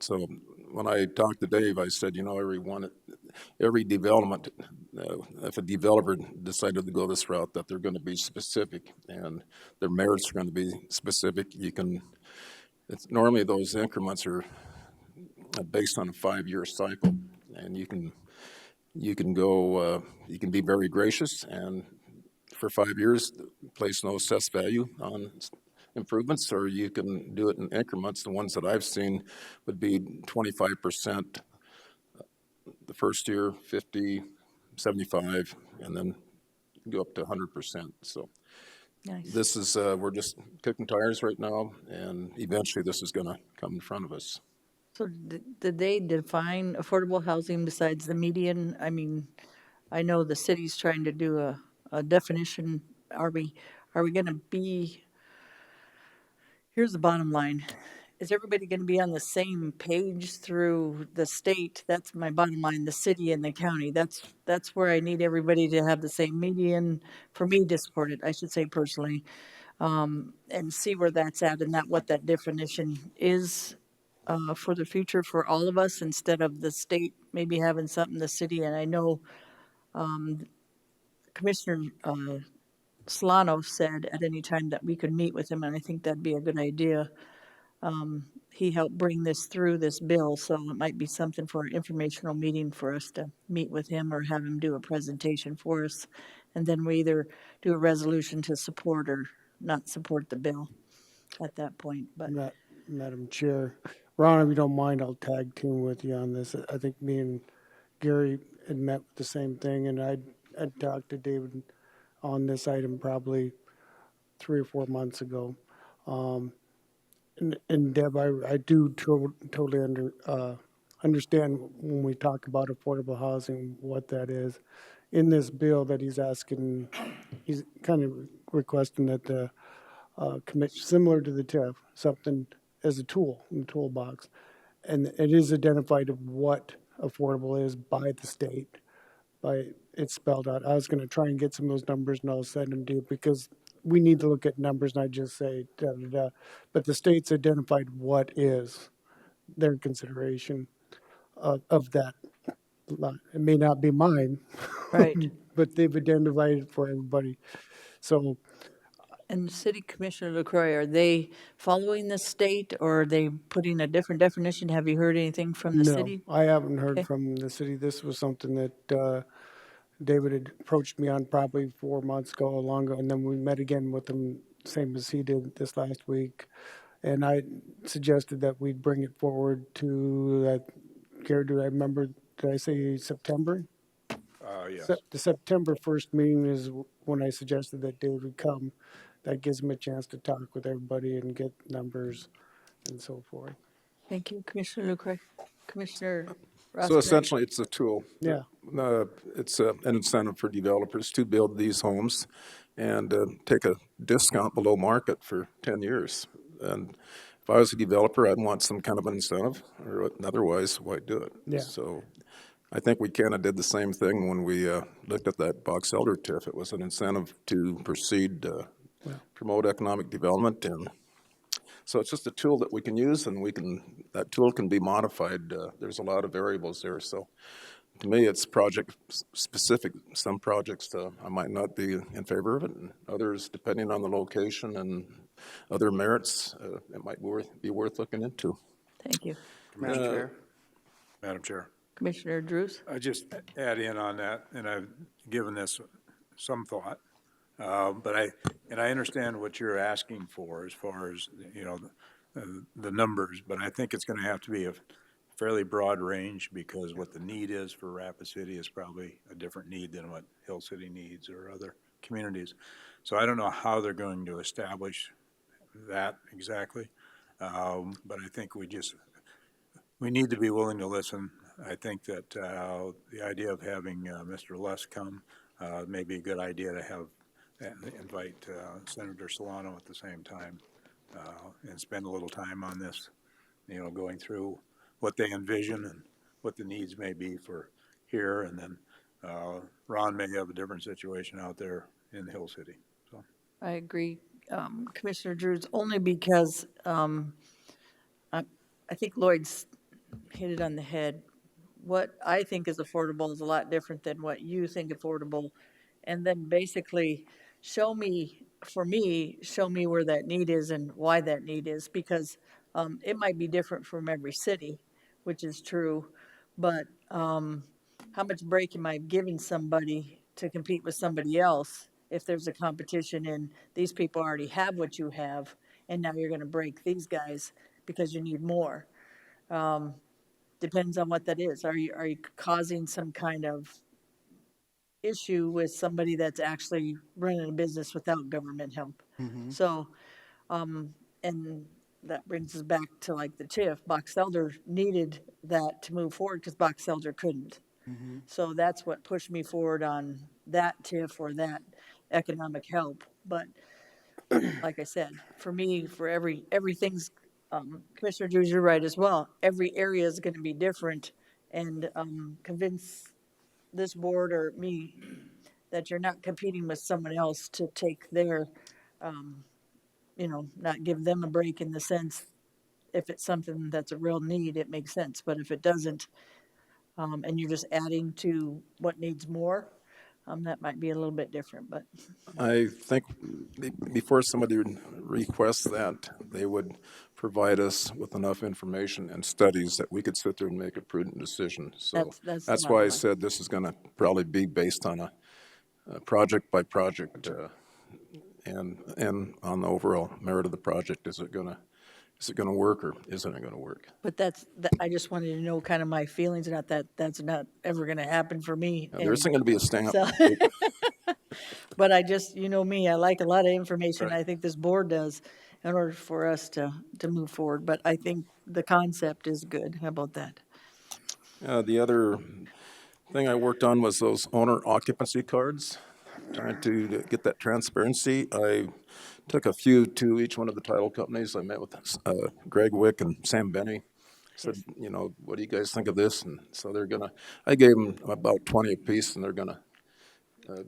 Speaker 4: So when I talked to Dave, I said, every development, if a developer decided to go this route, that they're going to be specific and their merits are going to be specific. Normally those increments are based on a 5-year cycle, and you can be very gracious and for 5 years place no assessed value on improvements, or you can do it in increments. The ones that I've seen would be 25% the first year, 50, 75, and then go up to 100%. So
Speaker 1: Nice.
Speaker 4: this is, we're just kicking tires right now, and eventually this is going to come in front of us.
Speaker 1: So did they define affordable housing besides the median? I mean, I know the city's trying to do a definition. Are we going to be, here's the bottom line. Is everybody going to be on the same page through the state? That's my bottom line, the city and the county. That's where I need everybody to have the same median for me to support it, I should say personally, and see where that's at and what that definition is for the future for all of us instead of the state maybe having something, the city. And I know Commissioner Solano said at any time that we could meet with him, and I think that'd be a good idea. He helped bring this through this bill, so it might be something for an informational meeting for us to meet with him or have him do a presentation for us. And then we either do a resolution to support or not support the bill at that point, but.
Speaker 9: Madam Chair, Ron, if you don't mind, I'll tag team with you on this. I think me and Gary had met with the same thing, and I'd talked to David on this item probably 3 or 4 months ago. And Deb, I do totally understand when we talk about affordable housing, what that is. In this bill that he's asking, he's kind of requesting that the commission, similar to the TIF, something as a tool in the toolbox. And it is identified of what affordable is by the state. It's spelled out. I was going to try and get some of those numbers and I'll send them to you because we need to look at numbers, not just say da da da. But the state's identified what is their consideration of that. It may not be mine,
Speaker 1: Right.
Speaker 9: but they've identified it for everybody. So.
Speaker 1: And City Commissioner LaCroix, are they following the state or are they putting a different definition? Have you heard anything from the city?
Speaker 9: No, I haven't heard
Speaker 1: Okay.
Speaker 9: from the city. This was something that David had approached me on probably 4 months ago, longer, and then we met again with him, same as he did this last week. And I suggested that we bring it forward to that. Gary, do I remember? Did I say September?
Speaker 3: Yes.
Speaker 9: The September 1st meeting is when I suggested that David would come. That gives him a chance to talk with everybody and get numbers and so forth.
Speaker 1: Thank you, Commissioner LaCroix. Commissioner Ross.
Speaker 4: So essentially, it's a tool.
Speaker 9: Yeah.
Speaker 4: It's an incentive for developers to build these homes and take a discount below market for 10 years. And if I was a developer, I'd want some kind of incentive, or otherwise, why do it?
Speaker 9: Yeah.
Speaker 4: So I think we kind of did the same thing when we looked at that Box Elder TIF. It was an incentive to proceed, promote economic development, and so it's just a tool that we can use, and that tool can be modified. There's a lot of variables there. So to me, it's project specific. Some projects I might not be in favor of it, and others, depending on the location and other merits, it might be worth looking into.
Speaker 1: Thank you.
Speaker 3: Madam Chair.
Speaker 1: Commissioner Drews.
Speaker 3: I just add in on that, and I've given this some thought. But I understand what you're asking for as far as, the numbers, but I think it's going to have to be a fairly broad range because what the need is for Rapid City is probably a different need than what Hill City needs or other communities. So I don't know how they're going to establish that exactly. But I think we need to be willing to listen. I think that the idea of having Mr. Luss come may be a good idea to have invite Senator Solano at the same time and spend a little time on this, going through what they envision and what the needs may be for here. And then Ron may have a different situation out there in Hill City. So
Speaker 1: I agree, Commissioner Drews, only because I think Lloyd's hit it on the head. What I think is affordable is a lot different than what you think affordable. And then basically show me where that need is and why that need is, because it might be different from every city, which is true. But how much break am I giving somebody to compete with somebody else if there's a competition and these people already have what you have and now you're going to break these guys because you need more? Depends on what that is. Are you causing some kind of issue with somebody that's actually running a business without government help? So, and that brings us back to like the TIF. Box Elder needed that to move forward because Box Elder couldn't. So that's what pushed me forward on that TIF or that economic help. But like I said, for me, for everything's, Commissioner Drews, you're right as well. Every area is going to be different, and convince this board or me that you're not competing with someone else to take their, not give them a break in the sense, if it's something that's a real need, it makes sense. But if it doesn't, and you're just adding to what needs more, that might be a little bit different. But
Speaker 4: I think before somebody requests that, they would provide us with enough information and studies that we could sit there and make a prudent decision. So that's why I said this is going to probably be based on a project by project and on the overall merit of the project. Is it gonna work or isn't it gonna work?
Speaker 1: But I just wanted to know kind of my feelings, not that that's not ever gonna happen for me.
Speaker 4: There isn't gonna be a stamp.
Speaker 1: So, but I just, you know me, I like a lot of information. I think this board does in order for us to move forward. But I think the concept is good. How about that?
Speaker 4: The other thing I worked on was those owner occupancy cards, trying to get that transparency. I took a few to each one of the title companies. I met with Greg Wick and Sam Benny. Said, you know, what do you guys think of this? And so I gave them about 20 apiece, and they're gonna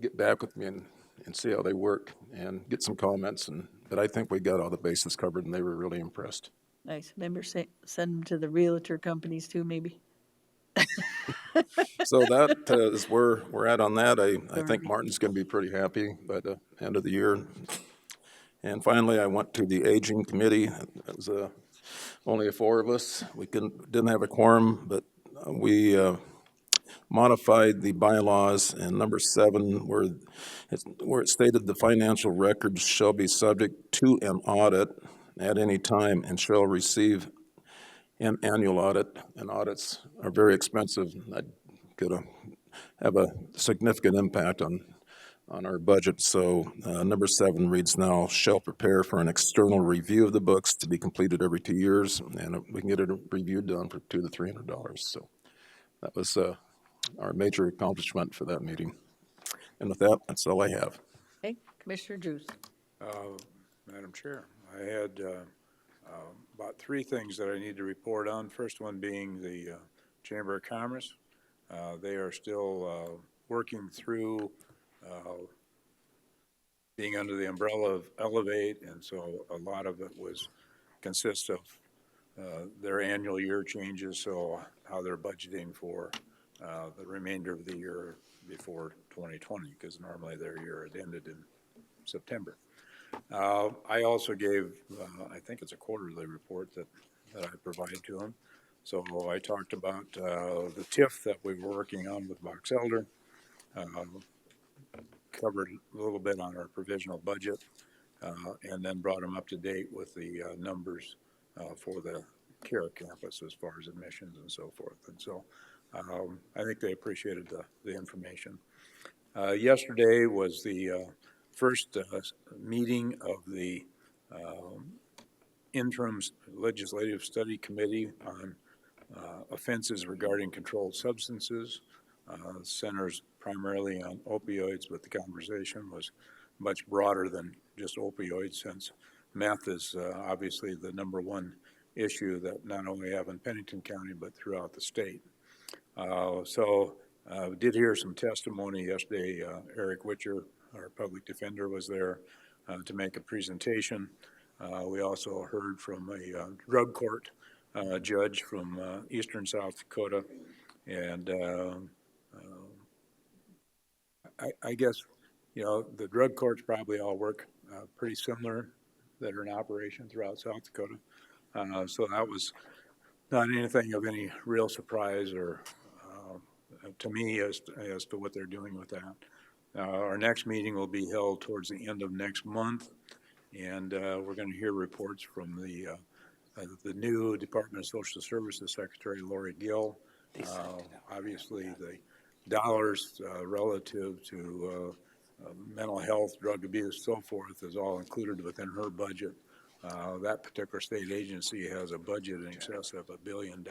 Speaker 4: get back with me and see how they work and get some comments. But I think we got all the bases covered, and they were really impressed.
Speaker 1: Nice. Remember, send them to the realtor companies too, maybe.
Speaker 4: So that is where we're at on that. I think Martin's going to be pretty happy by the end of the year. And finally, I went to the aging committee. It was only 4 of us. We didn't have a quorum, but we modified the bylaws in number 7 where it stated the financial records shall be subject to an audit at any time and shall receive an annual audit, and audits are very expensive. That could have a significant impact on our budget. So number 7 reads now, shall prepare for an external review of the books to be completed every 2 years, and we can get a review done for $200 to $300. So that was our major accomplishment for that meeting. And with that, that's all I have.
Speaker 1: Okay, Commissioner Drews.
Speaker 3: Madam Chair, I had about 3 things that I need to report on. First one being the Chamber of Commerce. They are still working through being under the umbrella of Elevate, and so a lot of it consists of their annual year changes, so how they're budgeting for the remainder of the year before 2020, because normally their year had ended in September. I also gave, I think it's a quarterly report that I provide to them. So I talked about the TIF that we were working on with Box Elder, covered a little bit on our provisional budget, and then brought them up to date with the numbers for the CARE campus as far as admissions and so forth. And so I think they appreciated the information. Yesterday was the first meeting of the interim legislative study committee on offenses regarding controlled substances. Centers primarily on opioids, but the conversation was much broader than just opioids, since meth is obviously the #1 issue that not only have in Pennington County, but throughout the state. We did hear some testimony yesterday. Eric Witcher, our public defender, was there to make a presentation. We also heard from a drug court judge from eastern South Dakota, and I guess, you know, the drug courts probably all work pretty similar that are in operation throughout South Dakota. So that was not anything of any real surprise or to me as to what they're doing with that. Our next meeting will be held towards the end of next month, and we're going to hear reports from the new Department of Social Services Secretary, Lori Gill. Obviously, the dollars relative to mental health, drug abuse, so forth, is all included within her budget. That particular state agency has a budget in excess of $1 billion.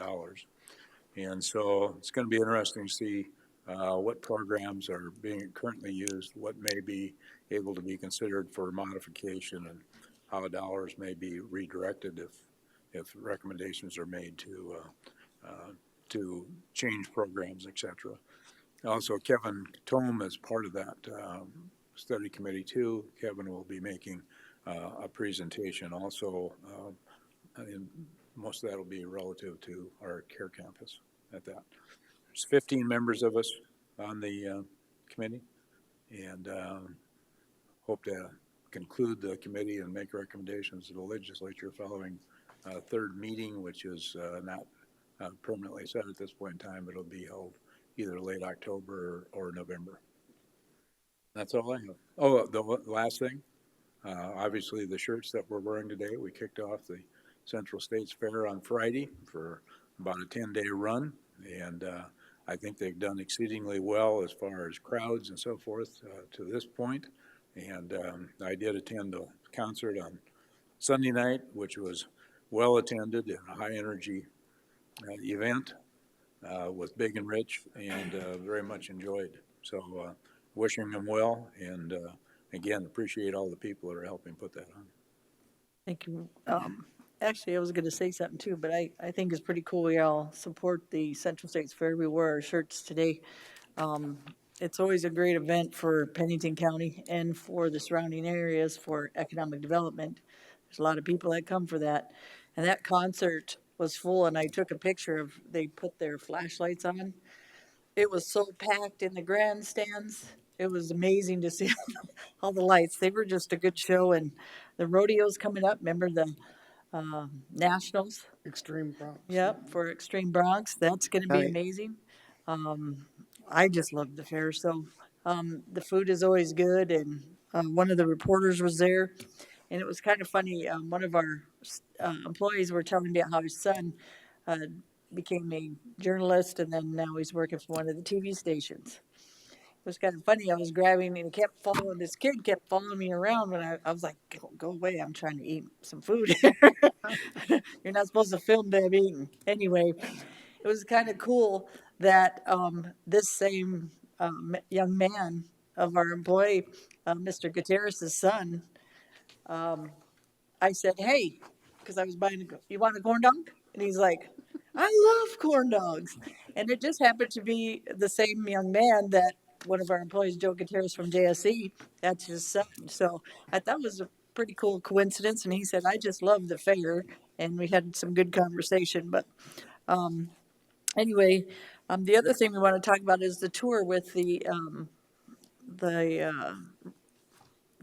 Speaker 3: And so it's going to be interesting to see what programs are being currently used, what may be able to be considered for modification, and how dollars may be redirected if recommendations are made to change programs, et cetera. Also, Kevin Tome is part of that study committee too. Kevin will be making a presentation also, and most of that will be relative to our CARE campus at that. There's 15 members of us on the committee, and hope to conclude the committee and make recommendations to the legislature following third meeting, which is not permanently set at this point in time. It'll be held either late October or November. That's all I have. Oh, the last thing, Obviously, the shirts that we're wearing today, we kicked off the Central States Fair on Friday for about a 10-day run, and I think they've done exceedingly well as far as crowds and so forth to this point. And I did attend a concert on Sunday night, which was well attended and a high energy event with Big and Rich, and very much enjoyed. So wishing them well, and again, appreciate all the people that are helping put that on.
Speaker 1: Thank you. Actually, I was going to say something too, but I think it's pretty cool we all support the Central States Fair. We wore our shirts today. It's always a great event for Pennington County and for the surrounding areas for economic development. There's a lot of people that come for that. And that concert was full, and I took a picture of, they put their flashlights on. It was so packed in the grandstands. It was amazing to see all the lights. They were just a good show, and the rodeo's coming up. Remember the Nationals?
Speaker 9: Extreme Bronx.
Speaker 1: Yep, for Extreme Bronx. That's going to be
Speaker 8: Right.
Speaker 1: amazing. I just love the fair. So the food is always good, and one of the reporters was there, and it was kind of funny. One of our employees were telling me about how his son became a journalist, and then now he's working for one of the TV stations. It was kind of funny. I was grabbing, and he kept following. This kid kept following me around, when I was like, "Go away! I'm trying to eat some food here. You're not supposed to film them eating." Anyway, it was kind of cool that this same young man of our employee, Mr. Gutierrez's son, I said, "Hey," because I was buying, "You want a corn dog?" And he's like, "I love corn dogs." And it just happened to be the same young man that one of our employees, Joe Gutierrez from JSE, that's his son. So I thought it was a pretty cool coincidence. And he said, "I just love the fair." And we had some good conversation. But anyway, the other thing we want to talk about is the tour with the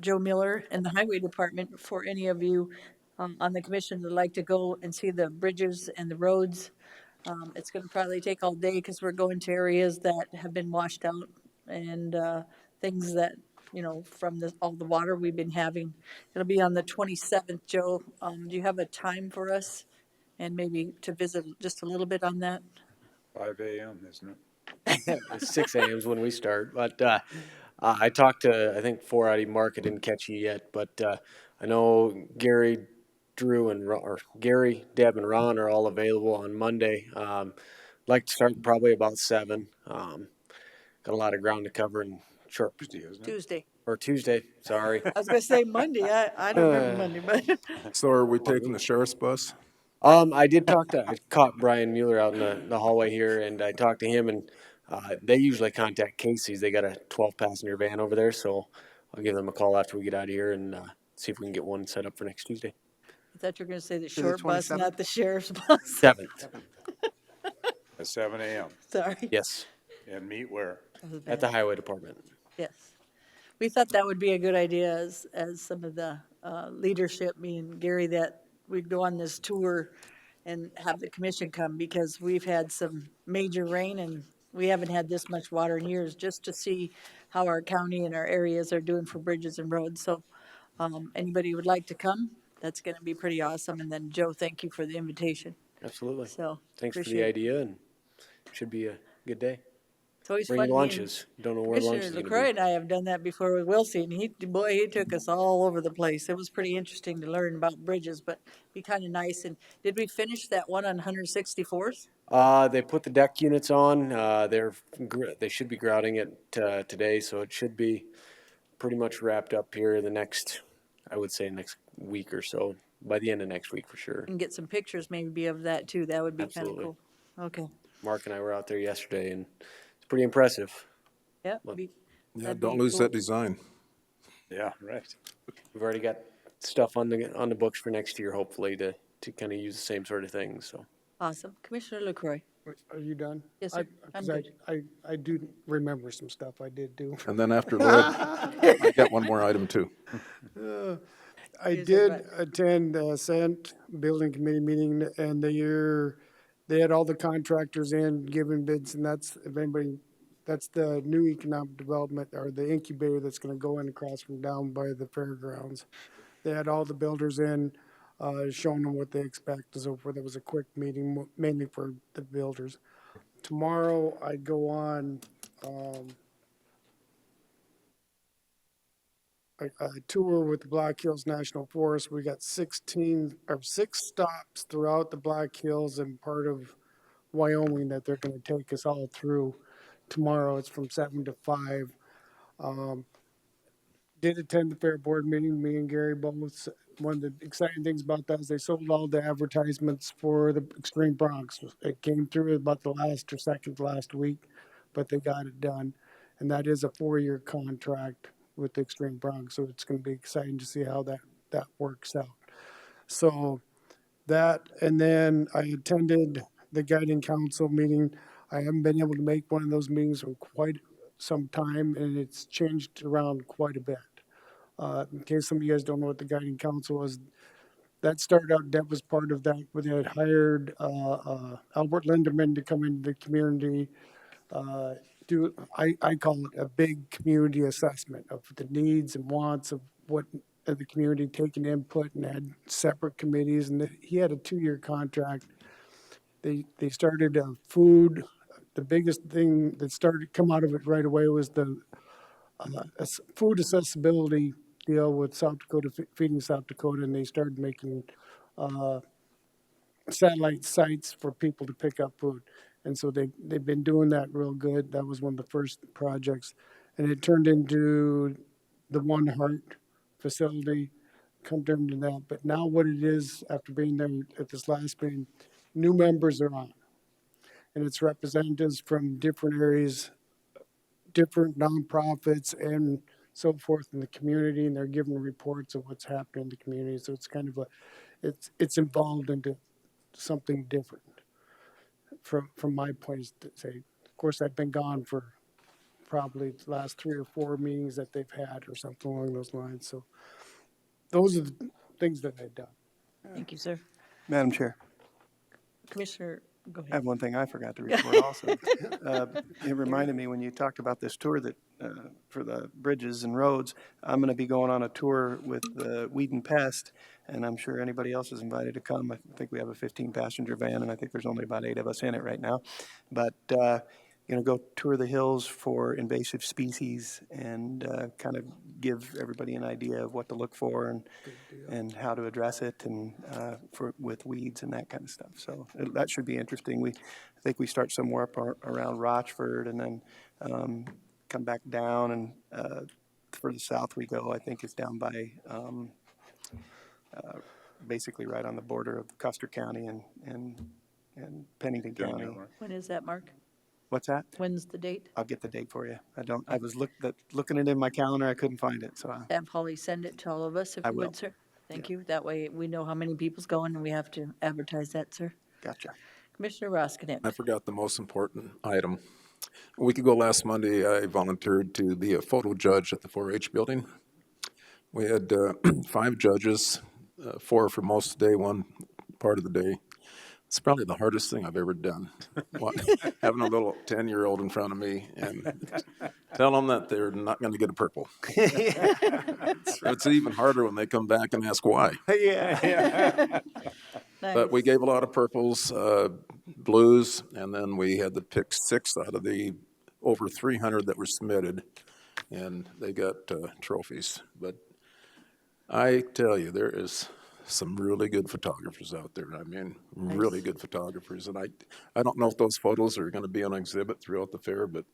Speaker 1: Joe Miller and the Highway Department. For any of you on the commission that like to go and see the bridges and the roads, it's going to probably take all day because we're going to areas that have been washed out, and things that, from all the water we've been having. It'll be on the 27th. Joe, do you have a time for us, and maybe to visit just a little bit on that?
Speaker 3: 5 a.m., isn't it?
Speaker 13: It's 6 a.m. is when we start. But I talked to, I think, 4 Mark. I didn't catch you yet, but I know Gary, Drew, and Gary, Deb, and Ron are all available on Monday. Like to start probably about 7. Got a lot of ground to cover in short.
Speaker 3: Tuesday, isn't it?
Speaker 1: Tuesday.
Speaker 13: Or Tuesday, sorry.
Speaker 1: I was going to say Monday. I don't remember Monday, but
Speaker 4: So are we taking the sheriff's bus?
Speaker 13: I caught Brian Mueller out in the hallway here, and I talked to him, and they usually contact Casey's. They got a 12-passenger van over there, so I'll give them a call after we get out of here and see if we can get one set up for next Tuesday.
Speaker 1: I thought you were going to say the
Speaker 7: the
Speaker 1: short bus,
Speaker 7: 27th?
Speaker 1: not the sheriff's bus.
Speaker 13: 7th.
Speaker 3: At 7 a.m.
Speaker 1: Sorry.
Speaker 13: Yes.
Speaker 3: And meet where?
Speaker 13: At the Highway Department.
Speaker 1: Yes. We thought that would be a good idea as some of the leadership, me and Gary, that we'd go on this tour and have the commission come, because we've had some major rain and we haven't had this much water in years, just to see how our county and our areas are doing for bridges and roads. So anybody who would like to come, that's going to be pretty awesome. And then Joe, thank you for the invitation.
Speaker 13: Absolutely.
Speaker 1: So
Speaker 13: thanks for the
Speaker 1: appreciate it.
Speaker 13: idea, and should be a good day.
Speaker 1: It's always
Speaker 13: Bring
Speaker 1: fun.
Speaker 13: your lunches. Don't know where lunch
Speaker 1: Commissioner
Speaker 13: is going to
Speaker 1: LaCroix
Speaker 13: be.
Speaker 1: and I have done that before with Wilsie, and he took us all over the place. It was pretty interesting to learn about bridges, but be kind of nice. And did we finish that one on 164th?
Speaker 13: They put the deck units on. They should be grouting it today, so it should be pretty much wrapped up here the next, I would say, next week or so. By the end of next week for sure.
Speaker 1: And get some pictures maybe of that too. That would be kind of
Speaker 13: Absolutely.
Speaker 1: cool. Okay.
Speaker 13: Mark and I were out there yesterday, and it's pretty impressive.
Speaker 1: Yep.
Speaker 4: Yeah, don't lose that design.
Speaker 3: Yeah, right.
Speaker 13: We've already got stuff on the books for next year, hopefully, to kind of use the same sort of things. So
Speaker 1: Awesome. Commissioner LaCroix.
Speaker 9: Are you done?
Speaker 1: Yes, sir. I'm
Speaker 9: 'Cause
Speaker 1: good.
Speaker 9: I do remember some stuff I did do.
Speaker 4: And then after Lloyd, I got one more item too.
Speaker 9: I
Speaker 1: Use it,
Speaker 9: did
Speaker 1: but-
Speaker 9: attend a Senate Building Committee meeting, and they had all the contractors in giving bids, and that's, if anybody That's the new economic development, or the incubator that's gonna go in across from down by the fairgrounds. They had all the builders in, showing them what they expect and so forth. It was a quick meeting, mainly for the builders. Tomorrow, I go on, a tour with the Black Hills National Forest. We got 6 stops throughout the Black Hills and part of Wyoming that they're gonna take us all through. Tomorrow, it's from 7 to 5. Did attend the fair board meeting, me and Gary both. One of the exciting things about that is they sold all the advertisements for the Extreme Bronx. It came through about the last or second last week, but they got it done. And that is a 4-year contract with the Extreme Bronx, so it's gonna be exciting to see how that works out. So that, and then I attended the guiding council meeting. I haven't been able to make one of those meetings in quite some time, and it's changed around quite a bit. In case some of you guys don't know what the guiding council was, that started out, Deb was part of that, where they had hired Albert Linderman to come into the community, I call it a big community assessment of the needs and wants of what of the community, taking input, and had separate committees, and he had a 2-year contract. They started food. The biggest thing that started come out of it right away was the food accessibility deal with South Dakota, Feeding South Dakota, and they started making satellite sites for people to pick up food. And so they've been doing that real good. That was one of the first projects. And it turned into the One Heart facility, turned into that. But now what it is, after being there at this last meeting, new members are on. And it's representatives from different areas, different nonprofits and so forth in the community, and they're giving reports of what's happening in the community. So it's kind of it's involved into something different from my point to say. Of course, I've been gone for probably the last 3 or 4 meetings that they've had or something along those lines. So those are the things that they've done.
Speaker 1: Thank you, sir.
Speaker 7: Madam Chair,
Speaker 1: Commissioner, go
Speaker 7: I
Speaker 1: ahead.
Speaker 7: have one thing I forgot to report also. It reminded me when you talked about this tour that, for the bridges and roads, I'm gonna be going on a tour with Weed and Pest, and I'm sure anybody else is invited to come. I think we have a 15-passenger van, and I think there's only about 8 of us in it right now. But, go tour the hills for invasive species and kind of give everybody an idea of what to look for and how to address it and with weeds and that kind of stuff. So that should be interesting. I think we start somewhere up around Rochford and then come back down, and further south we go, I think is down by basically right on the border of Custer County and Pennington County.
Speaker 1: When is that, Mark?
Speaker 7: What's that?
Speaker 1: When's the date?
Speaker 7: I'll get the date for you. I was looking it in my calendar. I couldn't find it, so
Speaker 1: Have Holly send it to all of us if
Speaker 7: I
Speaker 1: you
Speaker 7: will.
Speaker 1: would, sir. Thank you. That way we know how many people's going and we have to advertise that, sir.
Speaker 7: Gotcha.
Speaker 1: Commissioner Roskinick.
Speaker 4: I forgot the most important item. A week ago last Monday, I volunteered to be a photo judge at the 4-H building. We had 5 judges, 4 for most of the day, 1 part of the day. It's probably the hardest thing I've ever done. Having a little 10-year-old in front of me and tell them that they're not going to get a purple. It's even harder when they come back and ask why.
Speaker 7: Yeah.
Speaker 1: Nice.
Speaker 4: But we gave a lot of purples, blues, and then we had to pick 6 out of the over 300 that were submitted, and they got trophies. But I tell you, there is some really good photographers out there. I mean, really good photographers. And I don't know if those photos are going to be on exhibit throughout the fair, but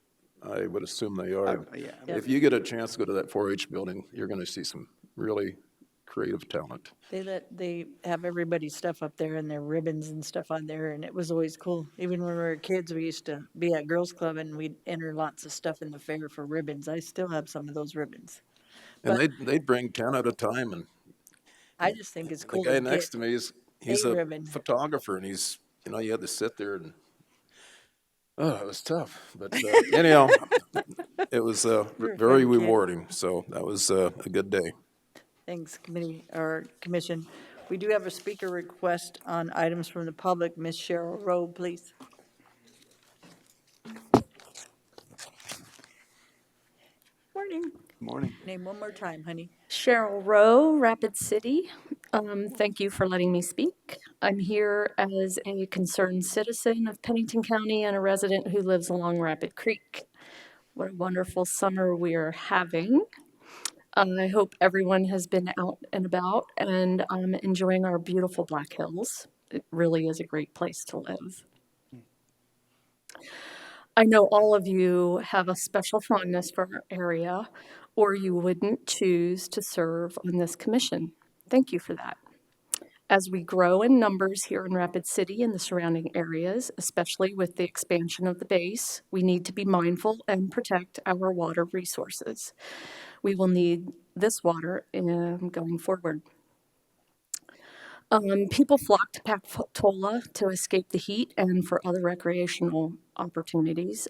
Speaker 4: I would assume they are.
Speaker 7: Yeah.
Speaker 4: If you get a chance to go to that 4-H building, you're going to see some really creative talent.
Speaker 1: They have everybody's stuff up there and their ribbons and stuff on there, and it was always cool. Even when we were kids, we used to be at Girls Club and we'd enter lots of stuff in the fair for ribbons. I still have some of those ribbons.
Speaker 4: And they'd bring 10 at a time, and
Speaker 1: I just think it's cool.
Speaker 4: the guy
Speaker 1: to
Speaker 4: next
Speaker 1: get
Speaker 4: to me he's a
Speaker 1: ribbon.
Speaker 4: photographer, and you had to sit there and it was tough. But anyhow, it was very rewarding. So that was a good day.
Speaker 1: Thanks, committee or commission. We do have a speaker request on items from the public. Ms. Cheryl Rowe, please.
Speaker 4: Morning.
Speaker 1: Name one more time, honey.
Speaker 20: Cheryl Rowe, Rapid City. Thank you for letting me speak. I'm here as a concerned citizen of Pennington County and a resident who lives along Rapid Creek. What a wonderful summer we're having. I hope everyone has been out and about and enjoying our beautiful Black Hills. It really is a great place to live. I know all of you have a special fondness for our area, or you wouldn't choose to serve on this commission. Thank you for that. As we grow in numbers here in Rapid City and the surrounding areas, especially with the expansion of the base, we need to be mindful and protect our water resources. We will need this water going forward. People flock to Pactola to escape the heat and for other recreational opportunities.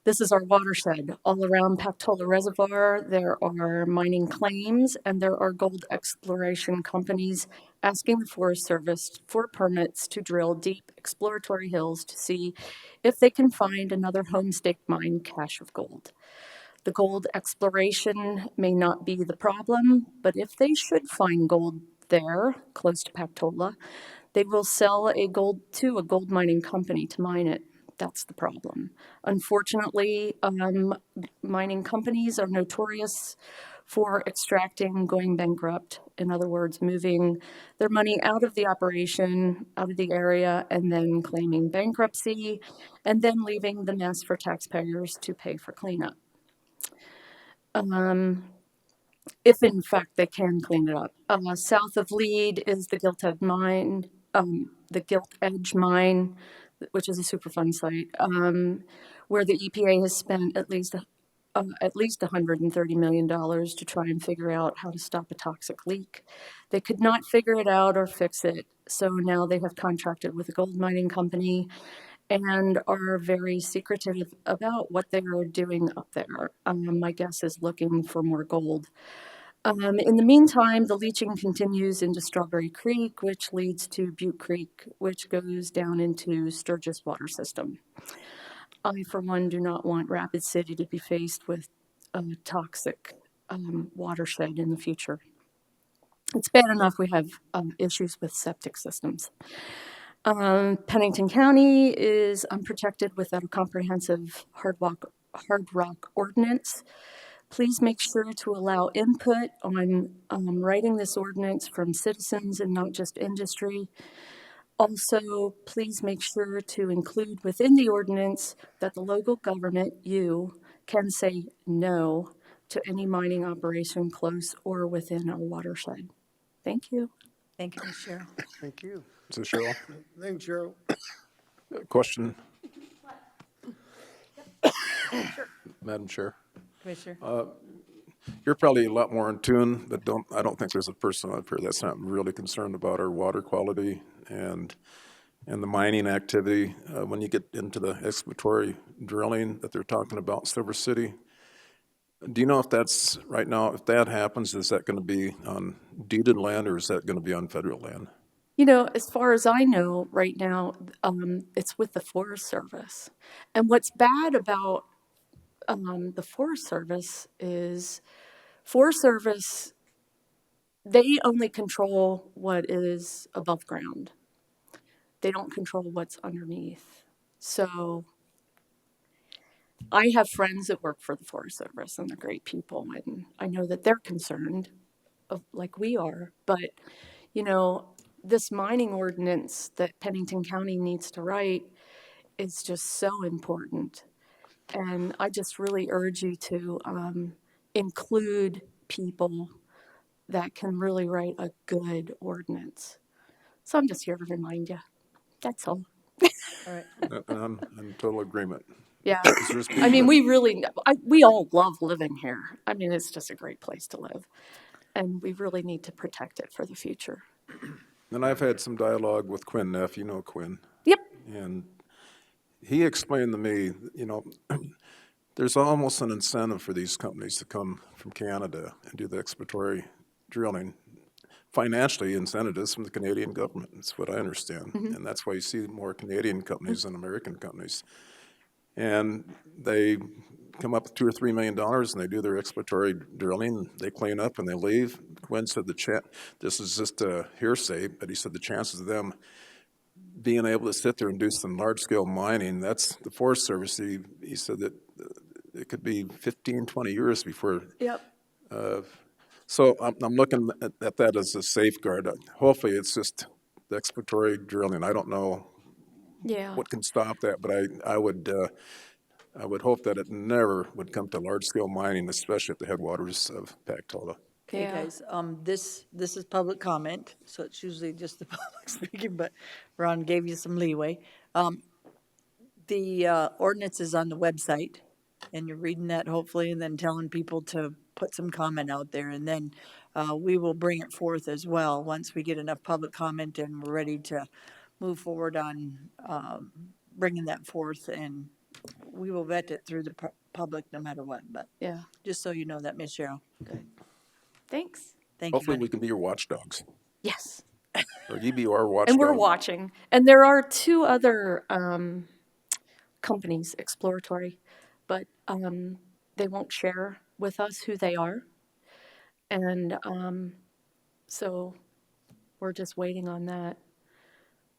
Speaker 20: This is our watershed. All around Pactola Reservoir, there are mining claims and there are gold exploration companies asking the Forest Service for permits to drill deep exploratory hills to see if they can find another homestake mine cache of gold. The gold exploration may not be the problem, but if they should find gold there, close to Pactola, they will sell to a gold mining company to mine it. That's the problem. Unfortunately, mining companies are notorious for extracting, going bankrupt. In other words, moving their money out of the operation, out of the area, and then claiming bankruptcy, and then leaving the mess for taxpayers to pay for cleanup. If in fact they can clean it up. South of Lead is the Gilt Edge mine, which is a Superfund site, where the EPA has spent at least $130 million to try and figure out how to stop a toxic leak. They could not figure it out or fix it, so now they have contracted with a gold mining company and are very secretive about what they are doing up there. My guess is looking for more gold. In the meantime, the leaching continues into Strawberry Creek, which leads to Butte Creek, which goes down into Sturgis water system. I, for one, do not want Rapid City to be faced with a toxic watershed in the future. It's bad enough we have issues with septic systems. Pennington County is unprotected without a comprehensive hard rock ordinance. Please make sure to allow input on writing this ordinance from citizens and not just industry. Also, please make sure to include within the ordinance that the local government, you, can say no to any mining operation close or within our watershed. Thank you.
Speaker 1: Thank you, Ms. Cheryl.
Speaker 7: Thank you.
Speaker 4: So Cheryl,
Speaker 9: Thanks, Cheryl.
Speaker 4: question,
Speaker 1: Sure.
Speaker 4: Madam Chair.
Speaker 1: Commissioner.
Speaker 4: You're probably a lot more in tune, but I don't think there's a person up here that's not really concerned about our water quality and the mining activity. When you get into the exploratory drilling that they're talking about in Silver City, do you know if that's, right now, if that happens, is that going to be on deeded land or is that going to be on federal land?
Speaker 20: You know, as far as I know right now, it's with the Forest Service. And what's bad about the Forest Service is Forest Service, they only control what is above ground. They don't control what's underneath. So I have friends that work for the Forest Service and they're great people. And I know that they're concerned, like we are. But, you know, this mining ordinance that Pennington County needs to write is just so important. And I just really urge you to include people that can really write a good ordinance. So I'm just here to remind you. That's all.
Speaker 1: All right.
Speaker 4: I'm in total agreement.
Speaker 20: Yeah. I mean, we all love living here. I mean, it's just a great place to live. And we really need to protect it for the future.
Speaker 4: And I've had some dialogue with Quinn Neff, you know Quinn.
Speaker 20: Yep.
Speaker 4: And he explained to me, you know, there's almost an incentive for these companies to come from Canada and do the exploratory drilling. Financially incentives from the Canadian government, that's what I understand.
Speaker 20: Mm-hmm.
Speaker 4: And that's why you see more Canadian companies than American companies. And they come up with $2 or $3 million and they do their exploratory drilling, they clean up and they leave. Quinn said this is just a hearsay, but he said the chances of them being able to sit there and do some large-scale mining, that's the Forest Service. He said that it could be 15, 20 years before.
Speaker 20: Yep.
Speaker 4: So I'm looking at that as a safeguard. Hopefully, it's just the exploratory drilling. I don't know
Speaker 20: Yeah.
Speaker 4: what can stop that, but I would hope that it never would come to large-scale mining, especially at the headwaters of Pactola.
Speaker 1: Okay,
Speaker 20: Yeah.
Speaker 1: guys, this is public comment, so it's usually just the public speaking, but Ron gave you some leeway. The ordinance is on the website, and you're reading that hopefully, and then telling people to put some comment out there, and then we will bring it forth as well, once we get enough public comment and we're ready to move forward on bringing that forth, and we will vet it through the public no matter what, but
Speaker 20: Yeah.
Speaker 1: just so you know that, Miss Cheryl.
Speaker 20: Thanks.
Speaker 1: Thank you,
Speaker 4: Hopefully,
Speaker 1: honey.
Speaker 4: we can be your watchdogs,
Speaker 20: Yes.
Speaker 4: or you be our watchdog.
Speaker 20: And we're watching. And there are two other companies, exploratory, but they won't share with us who they are. And so we're just waiting on that.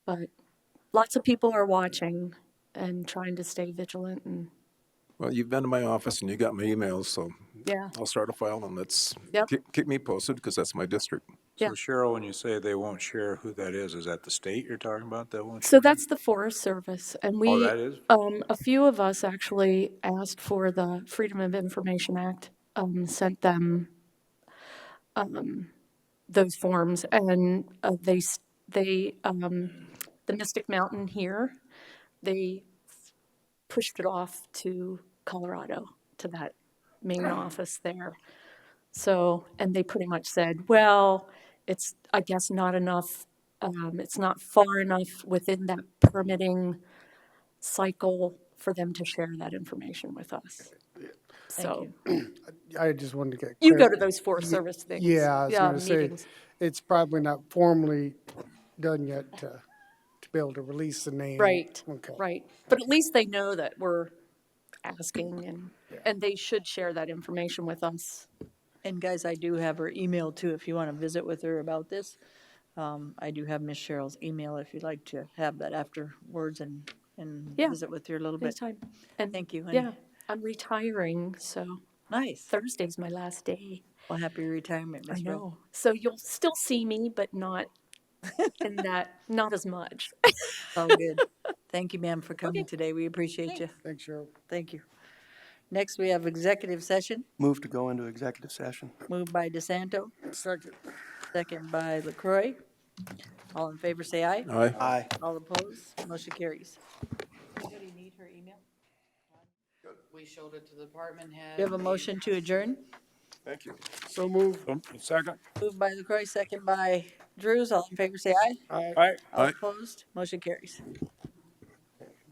Speaker 20: But lots of people are watching and trying to stay vigilant. And
Speaker 4: Well, you've been to my office and you got my emails, so
Speaker 20: yeah.
Speaker 4: I'll start a file and let's
Speaker 20: Yep.
Speaker 4: keep me posted because that's my district.
Speaker 3: So
Speaker 20: Yeah.
Speaker 3: Cheryl, when you say they won't share who that is that the state you're talking about that won't?
Speaker 20: So that's the Forest Service, and we,
Speaker 3: that is?
Speaker 20: a few of us actually asked for the Freedom of Information Act, sent them those forms, and the Mystic Mountain here, they pushed it off to Colorado, to that main office there. So, and they pretty much said, well, it's, I guess, not enough, it's not far enough within that permitting cycle for them to share that information with us. So,
Speaker 9: I just wanted to get.
Speaker 20: you go
Speaker 9: clar-
Speaker 20: to those Forest Service things.
Speaker 9: Yeah, I was gonna say,
Speaker 20: meetings.
Speaker 9: it's probably not formally done yet to be able to release the name.
Speaker 20: Right,
Speaker 9: Okay.
Speaker 20: right. But at least they know that we're asking, and they should share that information with us.
Speaker 1: And guys, I do have her email too, if you want to visit with her about this. I do have Miss Cheryl's email if you'd like to have that afterwards and
Speaker 20: Yeah.
Speaker 1: visit with her a little bit.
Speaker 20: Anytime. And
Speaker 1: Thank you, honey.
Speaker 20: yeah, I'm retiring, so
Speaker 1: Nice.
Speaker 20: Thursday's my last day.
Speaker 1: Well, happy retirement,
Speaker 20: I
Speaker 1: Miss Ro.
Speaker 20: know. So you'll still see me, but not in that, not as much.
Speaker 1: All good. Thank you, ma'am, for coming today. We appreciate you.
Speaker 9: Thanks, Cheryl.
Speaker 1: Thank you. Next, we have executive session,
Speaker 7: Move to go into executive session.
Speaker 1: moved by DeSanto,
Speaker 9: Second.
Speaker 1: second by LaCroy. All in favor, say aye.
Speaker 4: Aye.
Speaker 7: Aye.
Speaker 1: All opposed, motion carries. Anybody need her email?
Speaker 2: We showed it to the department head.
Speaker 1: Do you have a motion to adjourn?
Speaker 4: Thank you.
Speaker 9: So move.
Speaker 3: Second.
Speaker 1: Moved by LaCroy, second by Drews. All in favor, say aye.
Speaker 9: Aye.
Speaker 3: Aye.
Speaker 1: All
Speaker 4: Aye.
Speaker 1: opposed, motion carries.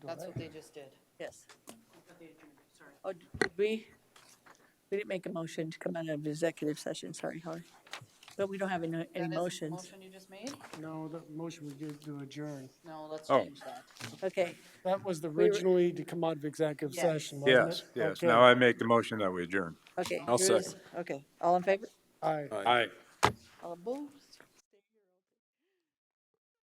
Speaker 2: That's what they just did.
Speaker 1: Yes. Oh, did we didn't make a motion to come out of executive session, sorry, Holly. But we don't have any
Speaker 2: That isn't the
Speaker 1: motions.
Speaker 2: motion you just made?
Speaker 9: No, the motion we did to adjourn.
Speaker 2: No, let's
Speaker 3: Oh.
Speaker 2: change that.
Speaker 1: Okay,
Speaker 9: That was
Speaker 1: were-
Speaker 9: originally to come out of executive
Speaker 1: Yes.
Speaker 9: session, wasn't it?
Speaker 3: Yes, yes.
Speaker 9: Okay.
Speaker 3: Now I make the motion that we adjourn.
Speaker 1: okay.
Speaker 4: I'll
Speaker 1: Drews,
Speaker 4: second.
Speaker 1: Okay, all in favor?
Speaker 9: Aye.
Speaker 3: Aye.
Speaker 1: All opposed?